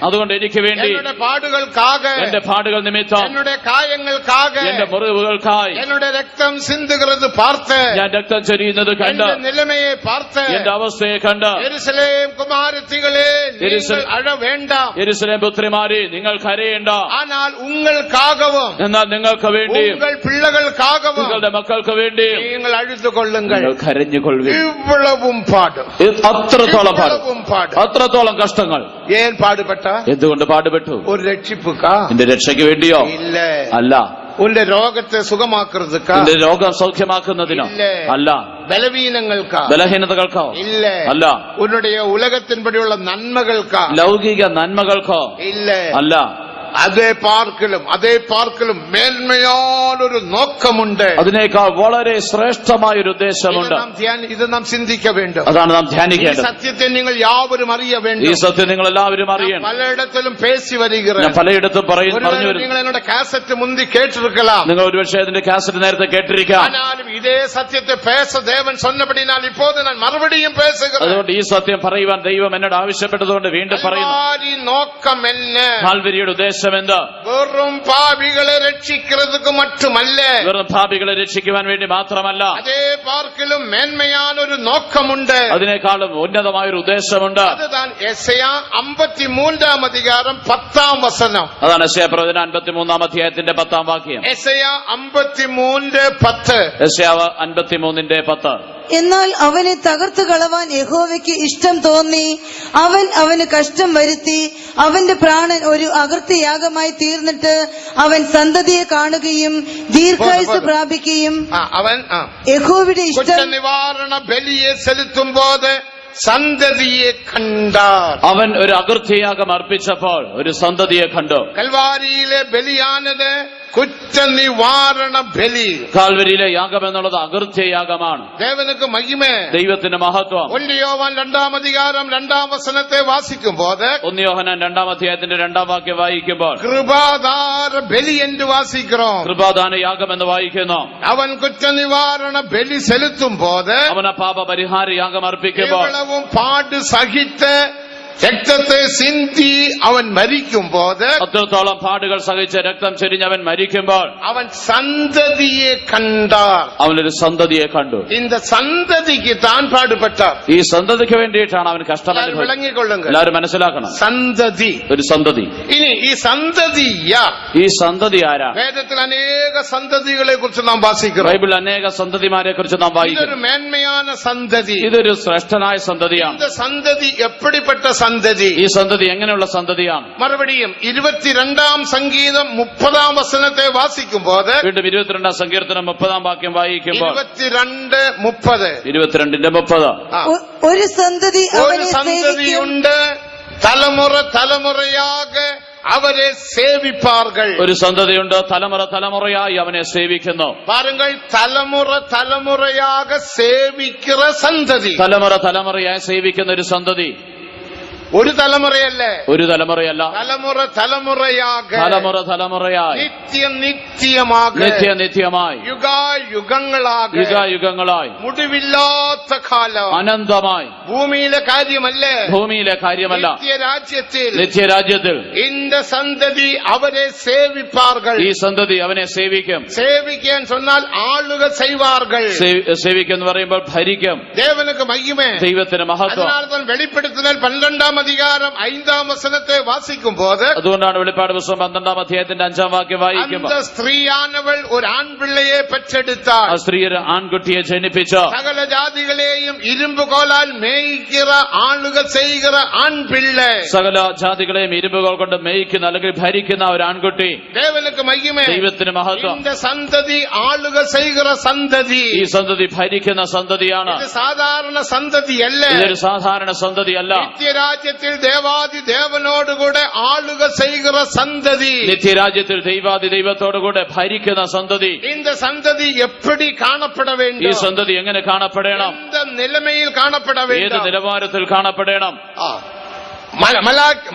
അതുകൊണ്ട് എനിക്ക് വേണ്ടി, என்னுடைய பாடுகளுக்காக, എന്റെ പാടുകൾ നിമിത്തം, என்னுடைய காயங்களுக்காக, എന്റെ മുറിവുകൾക്കായി, என்னுடைய രക്തം സിന്തുகிறது பார்த்து, ഞാൻ രക്തം ചൊരിയുന്നത് കണ്ട്, എന്റെ നിലമയെ பார்த்து, എന്റെ അവസ്ഥയെ കണ്ട്, യെരുശലേം കുമാരത്തികളെ നിങ്ങൾ അഴ വേണ്ടാം, യെരുശലേം പുത്രിമാരെ നിങ്ങൾ കരയേണ്ട, ஆனால் உங்களுக்காகவும், എന്നാൽ നിങ്ങൾക്ക് വേണ്ടി, உங்கள் பிள்ளைகளுக்காகவும், നിങ്ങളുടെ മക്കൾക്ക് വേണ്ടി നിങ്ങൾ അഴുതു കൊള്ളുங்கள். നിങ്ങൾ കരഞ്ഞുകൊള്ളുവിൻ. ഇവ്വളവും പാട്, അത്രത്തോളം പാട്, അത്രത്തോളം കഷ്ടങ്ങൾ. ഏൻ പാടുപെട്ട, എന്തുകൊണ്ട് പാടുപെട്ടു? ഒരു രക്ഷിപ്പുക്കാ? എന്റെ രക്ഷയ്ക്ക് വേണ്ടിയോ? ഇല്ല. അല്ല. ഉന്റെ രോഗത്തെ സുഖമാക്കുന്നതുക്കാ? എന്റെ രോഗം സൗഖ്യമാക്കുന്നതിനോ? അല്ല. ബലവീനങ്ങൾക്കാ? ബലഹീനതകൾക്കോ? ഇല്ല. അല്ല. ഉன்னுடைய ഉലകത്തിൻപടിയുള്ള നന്മകൾക്കാ? ലൗകിക നന്മകൾക്കോ? ഇല്ല. അല്ല. അതേ പാർക്കലും മേന്മയാനൊരു നോക്കമുണ്ട്. അതിനേക്കാൾ വളരെ ശ്രേഷ്ഠമായ ഒരു ഉദ്ദേശമുണ്ട്. ഇത് നാം ചിന്തിക്ക വേണ്ടും. അതാണ് നാം ധ്യാനിക്കേണ്ടത്. സത്യത്തെ നിങ്ങൾ യാവരും അറിയ വേണ്ടും. ഈ സത്യം നിങ്ങൾ എല്ലാവരും അറിയണം. പലയിടത്തിലും പേശി വരികയാണ്. ഞാൻ പലയിടത്തും പറഞ്ഞു വരുന്നു. നിങ്ങൾ എന്നോട് കാസറ്റ് മുന്തി കേട്ടിരിക്കലാം. നിങ്ങൾ ഒരുപക്ഷെ അതിന്റെ കാസറ്റ് നേരത്തെ കേട്ടിരിക്കാം. ഇതേ സത്യത്തെ പേശ ദേവൻ சொன்னபடினால் இப்போது நான் மறுபடியும் பேசுகிறேன். അതുകൊണ്ട് ഈ സത്യം പറയുവാൻ ദൈവം എന്നോട് ആവശ്യപ്പെട്ടതുകൊണ്ട് വീണ്ടും പറയുന്നു. നോക്കം என்ன? കാൽവരിയുടെ ഉദ്ദേശം എന്താ? വെറും പാപികളെ രക്ഷിക്കുന്നതുക്ക് മറ്റുമല്ല. വെറും പാപികളെ രക്ഷിക്കുവാൻ വേണ്ടി മാത്രമല്ല. അതേ പാർക്കിലും മേന്മയാന ഒരു നോക്കമുണ്ട്. അതിനേക്കാളും ഉന്നതമായ ഒരു ഉദ്ദേശമുണ്ട്. அதுதான் യെശയ്യാ 53-ാം അധികാരം 10-ാം വചനം. അതാണ് യെശയ്യാ പ്രവചനം 53-ാം അധ്യായത്തിന്റെ 10-ാം വാക്യം. യെശയ്യാ 53:10. യെശയ്യാ 53:10. എന്നാൽ അവനെ തകർത്തു കളവാൻ യഹോവയ്ക്ക് ഇഷ്ടം തോന്നി. അവൻ അവന് കഷ്ടം വരുത്തി. അവന്റെ പ്രാണൻ ഒരു അകൃത്യയാഗമായി തീർന്നിട്ട് അവൻ സന്തതിയെ കാണുകയും ദീർഘായുസ് പ്രാപിക്കുകയും യഹോവയുടെ ഇഷ്ടം നിവാരണ ബലിയെ സെലുത്തുമ്പോൾ സന്തതിയെ കണ്ടാർ. അവൻ ഒരു അകൃത്യയാഗം അർപ്പിച്ചപ്പോൾ ഒരു സന്തതിയെ കണ്ടു. കൽവാരിയിലെ ബലിയാനത് കുറ്റനിവാരണ ബലി. കാൽവരിയിലെ യാഗം എന്നുള്ളത് അകൃത്യയാഗമാണ്. ദേവനുക്ക് മഹിമേ, ദൈവത്തിന്റെ മഹത്വം. 1 യോഹന്നാൻ 2-ാം അധികാരം 2-ാം വചനത്തെ വാസിക്കുമ്പോൾ 1 യോഹന്നാൻ 2-ാം അധ്യായത്തിന്റെ 2-ാം വാക്യം വായിക്കുമ്പോൾ കൃപാദാര ബലി എന്ന് വാസിக்கிறோம். കൃപാദാന യാഗം എന്ന് വായിക്കുന്നു. അവൻ കുറ്റനിവാരണ ബലി സെലുത്തുമ്പോൾ അവൻ പാപ പരിഹാര യാഗം അർപ്പിക്കുമ്പോൾ പാട് സഹിത്ത് രക്തത്തെ സിന്തി അവൻ മരിക്കുമ്പോൾ അത്രത്തോളം പാടുകൾ സഹിച്ച് രക്തം ചൊരിഞ്ഞ് അവൻ മരിക്കുമ്പോൾ അവൻ സന്തതിയെ കണ്ടാർ. അവനൊരു സന്തതിയെ കണ്ടു. இந்த സന്തതിക്ക് താൻ പാടുപെട്ടാർ. ഈ സന്തതിക്ക് വേണ്ടിയിട്ടാണ് അവൻ കഷ്ടം അനുഭവിച്ചത്. വിളങ്ങിക്കൊള്ളുക, എല്ലാവരും മനസ്സിലാക്കണം. സന്തതി, ഒരു സന്തതി. ഇനി ഈ സന്തതിയാ, ഈ സന്തതി ആരാ? വേദത്തിൽ അനേക സന്തതികളെ കുറിച്ച് നാം വാസിക്കുന്നു. ബൈബിൾ അനേക സന്തതിമാരെ കുറിച്ച് നാം വായിക്കുന്നു. ഇതൊരു മേന്മയാന സന്തതി, ഇതൊരു ശ്രേഷ്ഠനായ സന്തതിയാണ്. இந்த സന്തതി എപ്പടിപ്പെട്ട സന്തതി? ഈ സന്തതി എങ്ങനെയുള്ള സന്തതിയാണ്? മറുപടിയും 22-ാം സംഗീതം 30-ാം വചനത്തെ വാസിക്കുമ്പോൾ വീണ്ടും 22-ാം സങ്കീർത്തനം 30-ാം വാക്യം വായിക്കുമ്പോൾ 22:30 ഒരു സന്തതി ഒരു സന്തതിയുണ്ട്, തലമുറ തലമുറയാക അവരെ സേവിപ്പാർകൾ. ഒരു സന്തതിയുണ്ട്, തലമുറ തലമുറയായി അവനെ സേവിക്കുന്നു. പാരുങ്ങൾ, തലമുറ തലമുറയാക സേവിക്കുന്ന സന്തതി. തലമുറ തലമുറയായി സേവിക്കുന്ന ഒരു സന്തതി. ഒരു തലമുറയല്ലേ, ഒരു തലമുറയല്ല, തലമുറ തലമുറയാക, തലമുറ തലമുറയായി, നിത്യം നിത്യമാക, നിത്യമായി, യുഗായുഗങ്ങളാക, യുഗായുഗങ്ങളായി, മുടിവില്ലാത്ത കാലം, അനന്തമായി. ഭൂമിയിലെ കാര്യമല്ലേ, ഭൂമിയിലെ കാര്യമല്ല, നിത്യരാജ്യത്തിൽ இந்த സന്തതി അവരെ സേവിപ്പാർകൾ. ഈ സന്തതി അവനെ സേവിക്കും. സേവിക്കാൻ சொன்னால் ആളുകൾ ചെയ്വാർകൾ. സേവിക്കെന്ന് പറയുമ്പോൾ ഭരിക്കും. ദേവനുക്ക് മഹിമേ, ദൈവത്തിന് മഹത്വം. വെളിപ്പെടുത്തുന്നതിൽ 12-ാം അധികാരം 5-ാം വചനത്തെ വാസിക്കുമ്പോൾ അതുകൊണ്ടാണ് വെളിപ്പാട് പുസ്തകം 12-ാം അധ്യായത്തിന്റെ 5-ാം വാക്യം വായിക്കുമ്പോൾ സ്ത്രീയാനവൾ ഒരു ആൺപിള്ളയെ പെറ്റെടുത്താൾ. ആ സ്ത്രീ ഒരു ആൺകുട്ടിയെ ജനിപ്പിച്ചു. സകല ജാതികളെയും ഇരുമ്പുകോലാൽ മേയ്ക്കുന്ന ആളുകൾ ചെയ്യുന്ന ആൺപിള്ളെ. സകല ജാതികളെയും ഇരുമ്പുകൾ കൊണ്ട് മേയ്ക്കുന്ന അല്ലെങ്കിൽ ഭരിക്കുന്ന ഒരു ആൺകുട്ടി. ദേവനുക്ക് മഹിമേ, ദൈവത്തിന് മഹത്വം. സന്തതി ആളുകൾ ചെയ്യുന്ന സന്തതി. ഈ സന്തതി ഭരിക്കുന്ന സന്തതിയാണ്. സാധാരണ സന്തതിയല്ല, ഇതൊരു സാധാരണ സന്തതിയല്ല. നിത്യരാജ്യത്തിൽ ദേവാദി ദേവനോടുകൂടെ ആളുകൾ ചെയ്യുന്ന സന്തതി. നിത്യരാജ്യത്തിൽ ദൈവാദി ദൈവത്തോടുകൂടെ ഭരിക്കുന്ന സന്തതി. இந்த സന്തതി എപ്പടി കാണപ്പെട വേണം? ഈ സന്തതി എങ്ങനെ കാണപ്പെടണം? നിലമയിൽ കാണപ്പെട വേണം? ഏത് നിലവാരത്തിൽ കാണപ്പെടണം?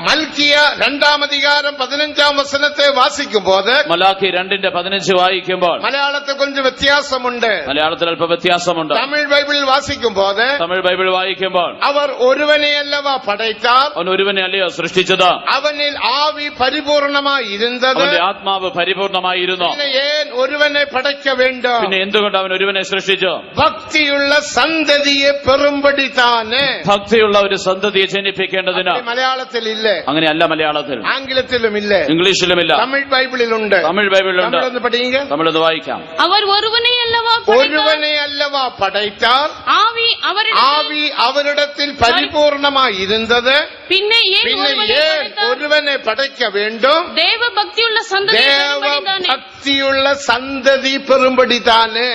മൽക്കിയ 2-ാം അധികാരം 15-ാം വചനത്തെ വാസിക്കുമ്പോൾ മലാഖി 2:15 വായിക്കുമ്പോൾ മലയാളത്തിൽ കുറച്ച് വ്യത്യാസമുണ്ട്. മലയാളത്തിൽ അല്പം വ്യത്യാസമുണ്ട്. തമിഴ് ബൈബിളിൽ വാസിക്കുമ്പോൾ തമിഴ് ബൈബിൾ വായിക്കുമ്പോൾ അവർ ഒരുവനെയല്ലവ പടയ്ത്താർ, അവൻ ഒരുവനെ അല്ലയോ സൃഷ്ടിച്ചത്, അവനിൽ ആവി പരിപൂർണമായി ഇരുന്നത്, അവന്റെ ആത്മാവ് പരിപൂർണമായിരുന്നു, ഏൻ ഒരുവനെ പടയ്ക്ക വേണ്ട, പിന്നെ എന്തുകൊണ്ട് അവൻ ഒരുവനെ സൃഷ്ടിച്ചു? ഭക്തിയുള്ള സന്തതിയെ പെറുമ്പടി താനെ. ഭക്തിയുള്ള ഒരു സന്തതിയെ ജനിപ്പിക്കേണ്ടതിന്. മലയാളത്തിൽ ഇല്ല, അങ്ങനെയല്ല മലയാളത്തിൽ. ആംഗ്ലത്തിലും ഇല്ല, ഇംഗ്ലീഷിലുമില്ല. തമിഴ് ബൈബിളിലുണ്ട്. തമിഴ് ബൈബിളിലുണ്ട്. പഠിക്കുക, നമ്മളത് വായിക്കാം. അവർ ഒരുവനെയല്ലവാ പടയ്ത്താർ, ആവി അവരിടത്തിൽ പരിപൂർണമായി ഇരുന്നത്, പിന്നെ ഒരുവനെ പടയ്ക്ക വേണ്ടും, ദേവഭക്തിയുള്ള സന്തതി പെറുമ്പടി താനെ.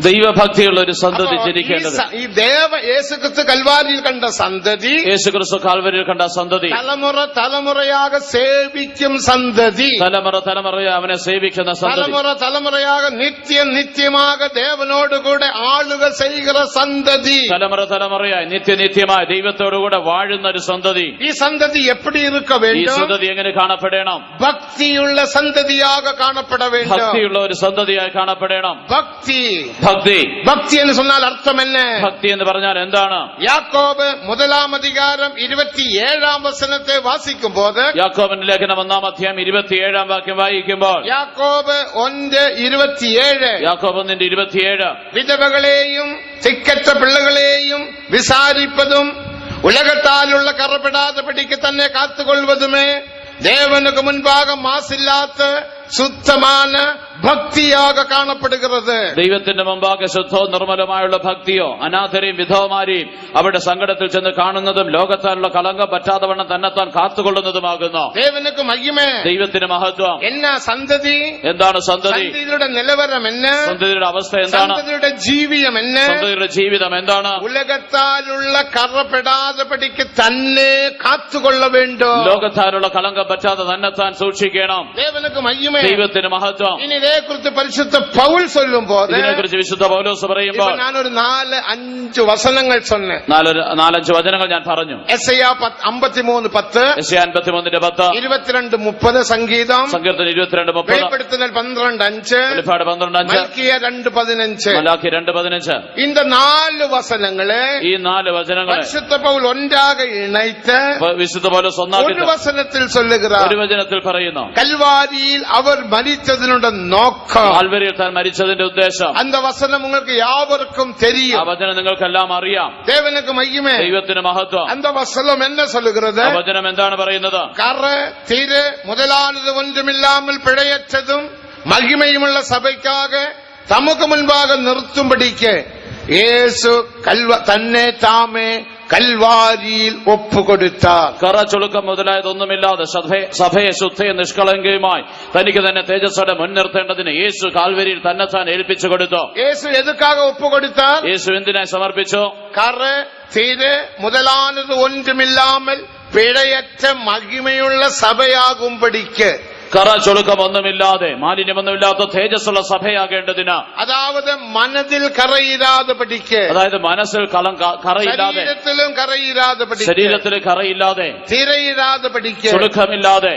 ദൈവഭക്തിയുള്ള ഒരു സന്തതി ജനിക്കേണ്ടത്. ഈ യേശുക്രിസ്തു കൽവാരിയിൽ കണ്ട സന്തതി, യേശുക്രിസ്തു കാൽവരിയിൽ കണ്ട സന്തതി, തലമുറ തലമുറയാക സേവിക്കും സന്തതി, തലമുറ തലമുറയായി അവനെ സേവിക്കുന്ന സന്തതി, തലമുറ തലമുറയാക നിത്യം നിത്യമാക ദേവനോടുകൂടെ ആളുക ചെയ്യുക സന്തതി, തലമുറ തലമുറയായി നിത്യനിത്യമായി ദൈവത്തോടുകൂടെ വാഴുന്ന ഒരു സന്തതി. ഈ സന്തതി എപ്പടി ഇരുക്ക ഈ വേണ്ടും? സന്തതി എങ്ങനെ കാണപ്പെടണം? ഭക്തിയുള്ള സന്തതിയാക കാണപ്പെട വേണ്ടും. ഭക്തിയുള്ള ഒരു സന്തതിയായി കാണപ്പെടണം. ഭക്തി ഭക്തി ഭക്തി എന്ന് சொன்னால் അർത്ഥം എന്നെ? ഭക്തി എന്ന് പറഞ്ഞാൽ എന്താണ്? യാക്കോബ് 1-27 വാസിക്കുമ്പോൾ, യാക്കോബിന്റെ ലേഖനം 1-27 വാക്യം വായിക്കുമ്പോൾ, യാക്കോബ് 1:27 യാക്കോബ് 1:27 വിധവകളെയും തിക്കറ്റ പിള്ളകളെയും വിസാരിപ്പതും ഉലകത്താലുള്ള കറപ്പെടാതെ പിടിക്ക് തന്നെ കാത്തുകൊള്ളുവതുമേ ദേവനുക്ക് മുൻപാകം മാസില്ലാത്ത ശുദ്ധமான ഭക്തിയാക കാണപ്പെടുகிறது. ദൈവത്തിന്റെ മുമ്പാകെ ശുദ്ധവും നിർമ്മലമായുള്ള ഭക്തിയോ അനാഥരെയും വിധവമാരെയും അവരുടെ സങ്കടത്തിൽ ചെന്ന് കാണുന്നതും ലോകത്താലുള്ള കളങ്കം പറ്റാത്തവണ്ണം തന്നെത്താൻ കാത്തുകൊള്ളുന്നതുമാകുന്നു. ദേവനുക്ക് മഹിമേ, ദൈവത്തിന് മഹത്വം. എന്നാ സന്തതി? എന്താണ് സന്തതി? സന്തതിയുടെ നിലവരം എന്ന്? സന്തതിയുടെ അവസ്ഥ എന്താണ്? സന്തതിയുടെ ജീവിതം എന്ന്? സന്തതിയുടെ ജീവിതം എന്താണ്? ഉലകത്താലുള്ള കറപ്പെടാതെ പടിക്ക് തന്നെ കാത്തുകൊള്ള വേണ്ടോ? ലോകത്താലുള്ള കളങ്കം പറ്റാതെ തന്നെത്താൻ സൂക്ഷിക്കണം. ദേവനുക്ക് മഹിമേ, ദൈവത്തിന് മഹത്വം. ഇനി ഇതേക്കുറിച്ച് പരിശുദ്ധ പൗൽ ചൊല്ലുമ്പോൾ, ഇതിനെക്കുറിച്ച് വിശുദ്ധ പൗലോസ് പറയുമ്പോൾ, ഞാനൊരു 4-5 വസനങ്ങൾ ചൊന്നെ, 4-5 വചനങ്ങൾ ഞാൻ പറഞ്ഞു. യെശയ്യാ 53:10, യെശയ്യാ 53:10, 22:30, സംഗീതം, സങ്കീർത്തനം 22:30, വെളിപ്പെടുത്തൽ 12:5, വെളിപ്പാട് 12:5, മൽക്കിയ 2:15, മലാക്കി 2:15. இந்த 4 വസനങ്ങളെ, ഈ 4 വചനങ്ങളെ പരിശുദ്ധ പൗൽ ഒന്നാക ഇണൈത്ത് വിശുദ്ധ പൗലോസ് ഒന്നാക്കി ഒരു വസനത്തിൽ ചൊല്ലുகிறார். ഒരു വചനത്തിൽ പറയുന്നു, കൽവാരിയിൽ അവർ മരിച്ചതിനുടെ നോക്കം, കാൽവരിയിൽ താൻ മരിച്ചതിന്റെ ഉദ്ദേശം. அந்த വസനം നിങ്ങൾക്ക് യാവർക്കും ആ தெரியும். വചനം നിങ്ങൾക്കെല്ലാം അറിയാം. ദേവനുക്ക് മഹിമേ, ദൈവത്തിന് മഹത്വം. அந்த வசனம் என்ன சொல்லுகிறது? ആ വചനം എന്താണ് പറയുന്നത്? കറ തിര് മുതലാനത് ഒന്നുമില്ലാமல் പിഴയറ്റതും മഹിമയുമുള്ള സഭയ്ക്കാക നമുക്ക് മുൻപാകെ നിർത്തുമ്പടിക്ക് യേശു തന്നെ താമേ കൽവാരിയിൽ ഒപ്പുകൊടുത്താർ. കറ ചുളുക്കം മുതലായതൊന്നുമില്ലാതെ സഭയെ ശുദ്ധയും നിഷ്കളങ്കയുമായി തനിക്ക് തന്നെ തേജസ്സോടെ മുൻനിർത്തേണ്ടതിന് യേശു കാൽവരിയിൽ തന്നെത്താൻ ഏൽപ്പിച്ചു കൊടുത്തു. യേശു എതുക്കാക ഒപ്പുകൊടുത്താർ? യേശു എന്തിനായി സമർപ്പിച്ചു? കറ തിര് മുതലാനത് ഒന്നുമില്ലാமல் പിഴയറ്റ മഹിമയുള്ള സഭയാകുമ്പടിക്ക്, കറ ചുളുക്കം ഒന്നുമില്ലാതെ മാലിന്യമൊന്നുമില്ലാത്ത തേജസ്സുള്ള സഭയാകേണ്ടതിന്, അതാവത് മനതിൽ കറയിരാതെ പഠിക്ക്, അതായത് മനസ്സിൽ കറയില്ലാതെ, ശരീരത്തിലും കറയിരാതെ പഠിക്ക്, ശരീരത്തിൽ കറയില്ലാതെ, തിരയിരാതെ പഠിക്ക്, ചുളുക്കമില്ലാതെ,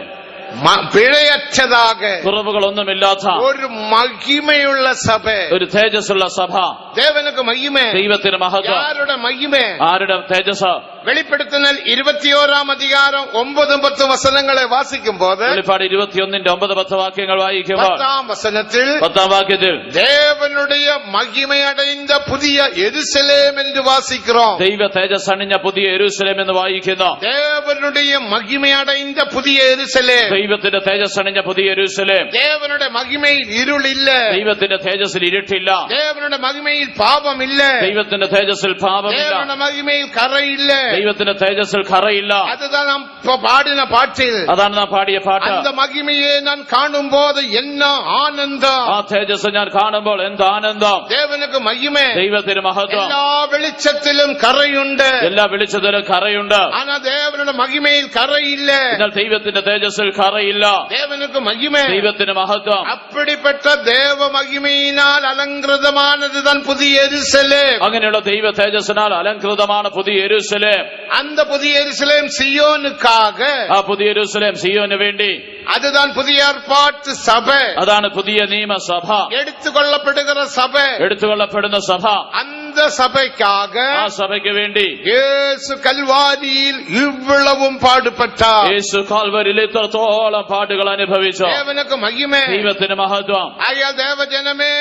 പിഴയറ്റതാക കുറവുകളൊന്നുമില്ലാത്ത ഒരു മഹിമയുള്ള സഭ, ഒരു തേജസ്സുള്ള സഭ. ദേവനുക്ക് മഹിമേ, ദൈവത്തിന് മഹത്വം. ആരുടെ മഹിമേ? ആരുടെ തേജസ്? വെളിപ്പെടുത്തൽ 21-10 വസനങ്ങളെ വാസിക്കുമ്പോൾ, വെളിപ്പാട് 21-9-10 വാക്യങ്ങൾ വായിക്കുമ്പോൾ 10-ാം വസനത്തിൽ 10-ാം വാക്യത്തിൽ ദേവനുடைய മഹിമയടൈந்த പുതിയ യെരുശലേം എന്ന് വാസിக்கிறோம். ദൈവ തേജസ് അണിഞ്ഞ പുതിയ യെരൂശലേം എന്ന് വായിക്കുന്നു. ദേവനുடைய മഹിമയടൈந்த പുതിയ യെരുശലേം, ദൈവത്തിന്റെ തേജസ് അണിഞ്ഞ പുതിയ യെരൂശലേം. ദേവനുടെ മഹിമയിൽ ഇരുളില്ല, ദൈവത്തിന്റെ തേജസ്സിൽ ഇരുട്ടില്ല, ദേവനുടെ മഹിമയിൽ പാപമില്ല, ദൈവത്തിന്റെ തേജസ്സിൽ പാപമില്ല, ദേവനുടെ മഹിമയിൽ കറയില്ല, ദൈവത്തിന്റെ തേജസ്സിൽ കറയില്ല. അതുதான் നാം പാടിന പാട്ടിൽ, അതാണ് നാം പാടിയ പാട്ട്. அந்த മഹിമയെ ഞാൻ കാണുമ്പോൾ എന്ന ആനന്ദം, ആ തേജസ് ഞാൻ കാണുമ്പോൾ എന്ത് ആനന്ദം. ദേവനുക്ക് മഹിമേ, ദൈവത്തിന് മഹത്വം. എല്ലാ വെളിച്ചത്തിലും കറയുണ്ട്, എല്ലാ വെളിച്ചത്തിലും കറയുണ്ട്. ആന ദേവനുടെ മഹിമയിൽ കറയില്ല, എന്നാൽ ദൈവത്തിന്റെ തേജസ്സിൽ കറയില്ല. ദേവനുക്ക് മഹിമേ, ദൈവത്തിന് മഹത്വം. അപ്പടിപ്പെട്ട ദേവ മഹിമയിനാൽ അലങ്കൃതമാനത് താൻ പുതിയ യെരൂശലേം, അങ്ങനെയുള്ള ദൈവ തേജസ്സിനാൽ അലങ്കൃതമാണ് പുതിയ യെരൂശലേം. அந்த புதிய எருசலேம் സിയോനുക്കാக, ആ പുതിയ യെരൂശലേം സിയോന് വേണ്ടി, அதுதான் புதிய ஏற்பாட்டு சபை, അതാണ് പുതിയ നിയമസഭ, എടുത്തുകൊള്ളപ്പെടുகிற സഭை, എടുത്തുകൊള്ളപ്പെടുന്ന സഭ. அந்த സഭയ്ക്കാக, ആ സഭയ്ക്ക് വേണ്ടി യേശു കൽവാരിയിൽ ഇவ்வளവും പാടുപെട്ടാർ. യേശു കാൽവരിയിൽ ഇത്രത്തോളം പാടുകൾ അനുഭവിച്ചു. ദേവനുക്ക് മഹിമേ, ദൈവത്തിന് മഹത്വം. ആയ ദേവജനമേ,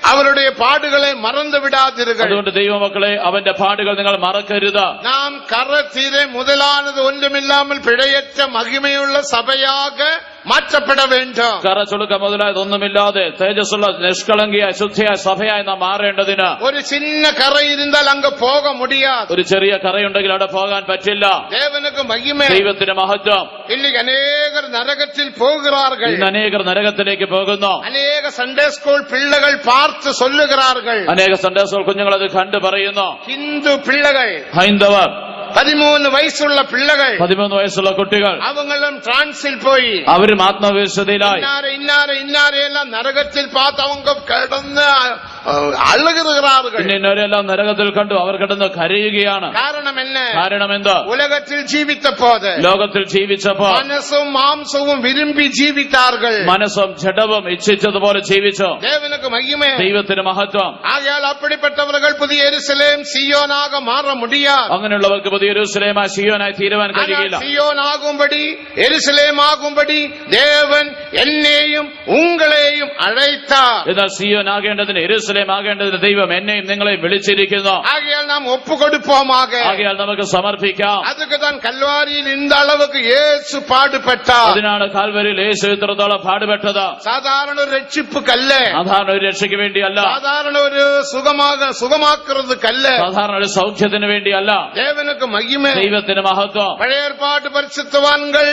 അവരുടെ പാടുകളെ മറന്നു വിടാതിരുക. അതുകൊണ്ട് ദൈവമക്കളെ, അവന്റെ പാടുകൾ നിങ്ങൾ മറക്കരുത്. നാം കറ തീരെ മുതലാനത് ഒന്നുമില്ലാமல் പിഴയറ്റ മഹിമയുള്ള സഭയാക മാറ്റപ്പെട വേണ്ടും. കറ ചുളുക്ക മുതലായതൊന്നുമില്ലാതെ തേജസ്സുള്ള നിഷ്കളങ്കിയായ ശുദ്ധിയായ സഭയായി നാം മാറേണ്ടതിന് ഒരു ചിന്ന കറ ഇരുന്നാൽ അങ്ങ് പോക മുടിയാതെ. ഒരു ചെറിയ കറയുണ്ടെങ്കിൽ അവിടെ പോകാൻ പറ്റില്ല. ദേവനുക്ക് മഹിമേ. ദൈവത്തിന് മഹത്വം. ഇല്ലെങ്കിൽ അനേകർ നരകത്തിൽ പോകുகிறார்கள். ഇന്ന് അനേകർ നരകത്തിലേക്ക് പോകുന്നു. അനേക സൺഡേ സ്കൂൾ പിള്ളകൾ പാർത്ത് ചൊല്ലുகிறார்கள். അനേക സൺഡേ സ്കൂൾ കുഞ്ഞുങ്ങൾ അത് കണ്ടു പറയുന്നു. ഹിന്ദു പിള്ളകൾ, ഹൈന്ദവർ, 13 വയസ്സുള്ള പിള്ളകൾ, 13 വയസ്സുള്ള കുട്ടികൾ, അവങ്ങളും ട്രാൻസിൽ പോയി അവരും ആത്മവിശ്വതയിലായി ഇന്നാരെല്ലാം നരകത്തിൽ പാത്ത് அவங்க കിടന്ന് അഴുകുகிறார்கள். ഇന്നവരെല്ലാം നരകത്തിൽ കണ്ടു അവർ കിടന്ന് കരയുകയാണ്. കാരണം എന്ത്? ഉലകത്തിൽ ജീവിച്ചപ്പോൾ, ലോകത്തിൽ ജീവിച്ചപ്പോൾ മനസ്സും മാംസവും വിരുമ്പി ജീവിത്താர்கள். മനസ്സും ജഡവും ഇച്ഛിച്ചതുപോലെ ജീവിച്ചു. ദേവനുക്ക് മഹിമേ. ദൈവത്തിന് മഹത്വം. ആകയാൽ അപ്പടിപ്പെട്ടവர்கள் പുതിയ യെരുശലേം സിയോനാക മാറ മുടിയാതെ. അങ്ങനെയുള്ളവർക്ക് പുതിയ യെരുശലേമായി സിയോനായി തീരുവാൻ കഴിയില്ല. സിയോനാകുമ്പടി യെരുശലേമാകുമ്പടി ദേവൻ എന്നെയും ഉങ്ങളെയും അழைத்தார். എന്നാൽ സിയോനാകേണ്ടതിന് യെരുശലേം ആകേണ്ടതിന് ദൈവം എന്നെയും നിങ്ങളെയും വിളിച്ചിരിക്കുന്നു. ആകയാൽ നാം ഒപ്പുകൊടുപ്പോമാക. ആകയാൽ നമുക്ക് സമർപ്പിക്കാം. അതുക്ക് താൻ കൽവാരിയിൽ இந்த அளவுக்கு യേശു പാടുപെട്ടാർ. അതിനാണ് കാൽവരിയിൽ യേശു ഇത്രത്തോളം പാടുപെട്ടത്. സാധാരണ ഒരു രക്ഷിപ്പുക്കല്ല, സാധാരണ ഒരു രക്ഷയ്ക്ക് വേണ്ടിയല്ല, സാധാരണ ഒരു സുഖമാക്കുന്നതുക്കല്ല, സാധാരണ ഒരു സൗഖ്യത്തിന് വേണ്ടിയല്ല. ദേവനുക്ക് മഹിമേ. ദൈവത്തിന് മഹത്വം. പഴയ ഏർപ്പാട്ട് പരിശുദ്ധവാൻകൾ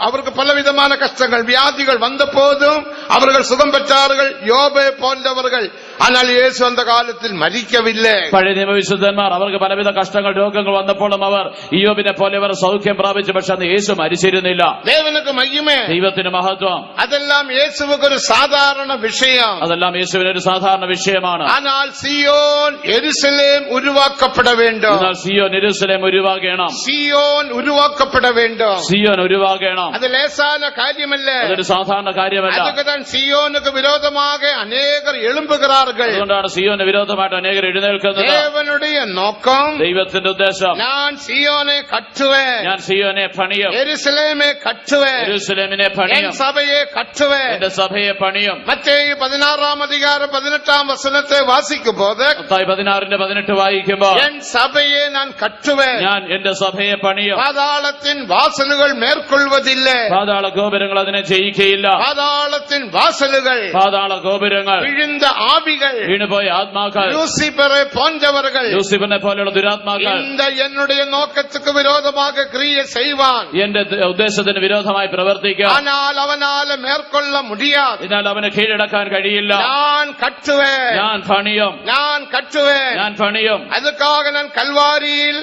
அவருக்கு பலவிதமான கஷ்டங்கள் வியாதிகள் வந்த போதும் அவர்கள் சுகம் பெற்றார்கள், யோபே போன்றவர்கள். ஆனால் இயேசு அந்த காலத்தில் மரிக்கவில்லை. പഴയ നിയമവിശുദ്ധന്മാർ അവർക്ക് പലവിധ കഷ്ടങ്ങൾ രോഗങ്ങൾ വന്നപ്പോഴും അവർ ഇയ്യോബിനെ പോലെ അവർ സൗഖ്യം പ്രാപിച്ചു. പക്ഷെ അന്ന് യേശു മരിച്ചിരുന്നില്ല. ദേവനുക്ക് മഹിമേ. ദൈവത്തിന് മഹത്വം. അതെല്ലാം യേശുവുക്ക് ഒരു സാധാരണ വിഷയം, അതെല്ലാം യേശുവിന് ഒരു സാധാരണ വിഷയമാണ്. ஆனால் സിയോൻ യെരുശലേം ഉരുവാക്കപ്പെട வேண்டும். എന്നാൽ സിയോൻ യെരുശലേം ഉരുവാകണം. സിയോൻ ഉരുവാക്കപ്പെട வேண்டும். സിയോൻ ഉരുവാകണം. അത് ലേസാന കാര്യമല്ല, അതൊരു സാധാരണ കാര്യമല്ല. അതുക്ക് താൻ സിയോനുക്ക് വിരോധமாக അനേകർ எழும்புகிறார்கள். അതുകൊണ്ടാണ് സിയോന് വിരോധമായിട്ട് അനേകർ എഴുന്നേൽക്കുന്നത്. ദേവനുடைய നോക്കം, ദൈവത്തിന്റെ ഉദ്ദേശം, ഞാൻ സിയോനെ കട്ടുവേൻ, ഞാൻ സിയോനെ പണിയും, യെരുശലേമെ കട്ടുവേൻ, യെരുശലേമിനെ പണിയും, സഭയെ കട്ടുവേൻ, എന്റെ സഭയെ പണിയും. മത്തേയു 16:18 വാസിക്കുമ്പോൾ 16:18 വായിക്കുമ്പോൾ എൻ സഭയെ ഞാൻ കട്ടുവേൻ, ഞാൻ എന്റെ സഭയെ പണിയും, പാതാളത്തിൻ വാസലുകൾ മേற்കൊള്ളുവതില്ല, പാതാള ഗോപുരങ്ങൾ അതിനെ ജയിക്കയില്ല, പാതാളത്തിൻ വാസലുകൾ, പാതാള ഗോപുരങ്ങൾ, വിഴുந்த ആവികൾ, വീണുപോയ ആത്മാക്കൾ, ലൂസിഫറെ പോன்றവர்கள், ലൂസിഫറിനെ പോലെയുള്ള ദുരാത്മാക്കൾ இந்த என்னுடைய நோக்கத்துக்கு விரோதமாக கிரியை செய்வான், എന്റെ ഉദ്ദേശത്തിന് വിരോധമായി പ്രവർത്തിക്കാം. ஆனால் அவனால மேற்கொள்ள முடியாது. എന്നാൽ അവന് കീഴടക്കാൻ കഴിയില്ല. நான் கட்டுவேன், ഞാൻ പണിയും, நான் கட்டுவேன். ഞാൻ പണിയും. அதுக்காக நான் கல்வாரியில்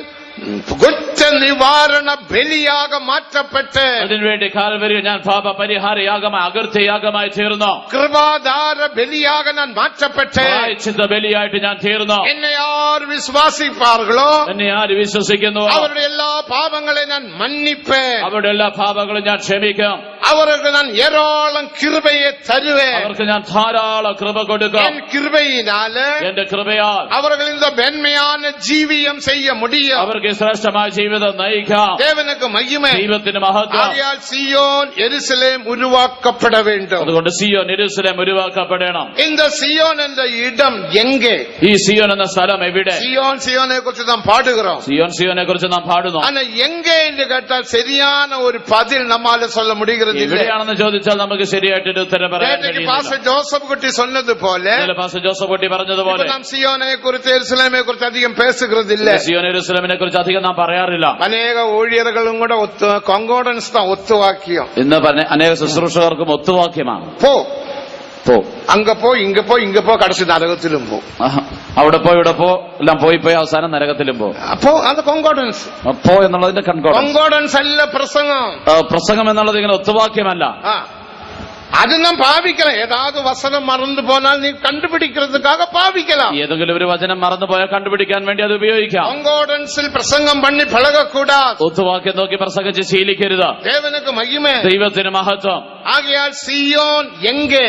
കുറ്റ നിവാരണ ബലിയാക മാറ്റപ്പെട്ട്, അതിനുവേണ്ടി കാൽവരിയിൽ ഞാൻ പാപ പരിഹാരയാഗമായി അകൃത്യയാഗമായി തീർന്നു. കൃപാധാര ബലിയാക ഞാൻ മാറ്റപ്പെട്ട്, പ്രായശ്ചിത്ത ബലിയായിട്ട് ഞാൻ തീർന്നു. എന്നെ ആർ വിശ്വാസിപ്പാർകളോ, എന്നെ ആര് വിശ്വസിക്കുന്നു അവരുടെ എല്ലാ പാപങ്ങളെ ഞാൻ മன்னிப்பேன், അവരുടെ എല്ലാ പാപങ്ങളും ഞാൻ ക്ഷമിക്കാം. അവർക്ക് ഞാൻ ഏറോളം കൃപയെ തരുവേൻ, അവർക്ക് ഞാൻ ധാരാളം കൃപ കൊടുക്കാം. എൻ കൃപയിനാല്, എന്റെ കൃപയാൽ അവர்கள் இந்த மென்மையான ஜீவியம் செய்ய முடியும். അവർക്ക് ശ്രേഷ്ഠമായ ജീവിതം നയിക്കാം. ദേവനുക്ക് മഹിമേ. ദൈവത്തിന് മഹത്വം. ആകയാൽ സിയോൻ യെരുശലേം ഉരുവാക്കപ്പെട வேண்டும். അതുകൊണ്ട് സിയോൻ യെരുശലേം ഉരുവാക്കപ്പെടണം. இந்த സിയോൻ എന്ന ഇടം എங்கே? ഈ സിയോൻ എന്ന സ്ഥലം എവിടെ? സിയോനെ കുറിച്ച് നാം പാടുகிறோம். സിയോനെ കുറിച്ച് നാം പാടുന്നു. ஆனா எங்கே என்று கேட்டால் சரியான ஒரு பதில் நம்மால சொல்ல முடிகிறது இல்லை. എവിടെയാണെന്ന് ചോദിച്ചാൽ നമുക്ക് ശരിയായിട്ടൊരു ഉത്തരം പറയാൻ കഴിയില്ല. പാസ്റ്റർ ജോസഫ് കുട്ടി சொன்னதுപോലെ, പാസ്റ്റർ ജോസഫ് കുട്ടി പറഞ്ഞതുപോലെ നാം സിയോനെ കുറിച്ച് യെരുശലേമെ കുറിച്ച് അധികം പേசுகிறதில்ல. സിയോൻ യെരുശലേമിനെ കുറിച്ച് അധികം നാം പറയാറില്ല. അനേക ഊഴിയറുകളും കൂടെ കോങ്കോർഡൻസ് தான் ഒത്തുവാക്യം. ഇന്ന് അനേക ശുശ്രൂഷകർക്കും ഒത്തുവാക്യമാണ്. പോ അങ്ക പോ ഇങ്ക പോ കടച്ച് നരകത്തിലും പോ, അവിടെ പോ ഇവിടെ പോ എല്ലാം പോയി അവസാനം നരകത്തിലും പോ. അപ്പോ അത് കോങ്കോർഡൻസ്. പോ എന്നുള്ളതിന്റെ കോങ്കോർഡൻസ് അല്ല പ്രസംഗം. പ്രസംഗം എന്നുള്ളത് ഇങ്ങനെ ഒത്തുവാക്യമല്ല. അത് നാം പാവിക്കണം. ഏതാത് വസനം മറന്നു പോന്നാൽ നീ കണ്ടുപിടിക്കുന്നതുക്കാക പാവിക്കണം. ഏതെങ്കിലും ഒരു വചനം മറന്നുപോയാൽ കണ്ടുപിടിക്കാൻ വേണ്ടി അത് ഉപയോഗിക്കാം. കോങ്കോർഡൻസിൽ പ്രസംഗം പണി പഴകക്കൂടാതെ, ഒത്തുവാക്യം നോക്കി പ്രസംഗിച്ച് ശീലിക്കരുത്. ദേവനുക്ക് മഹിമേ. ദൈവത്തിന് മഹത്വം. ആകയാൽ സിയോൻ എங்கே?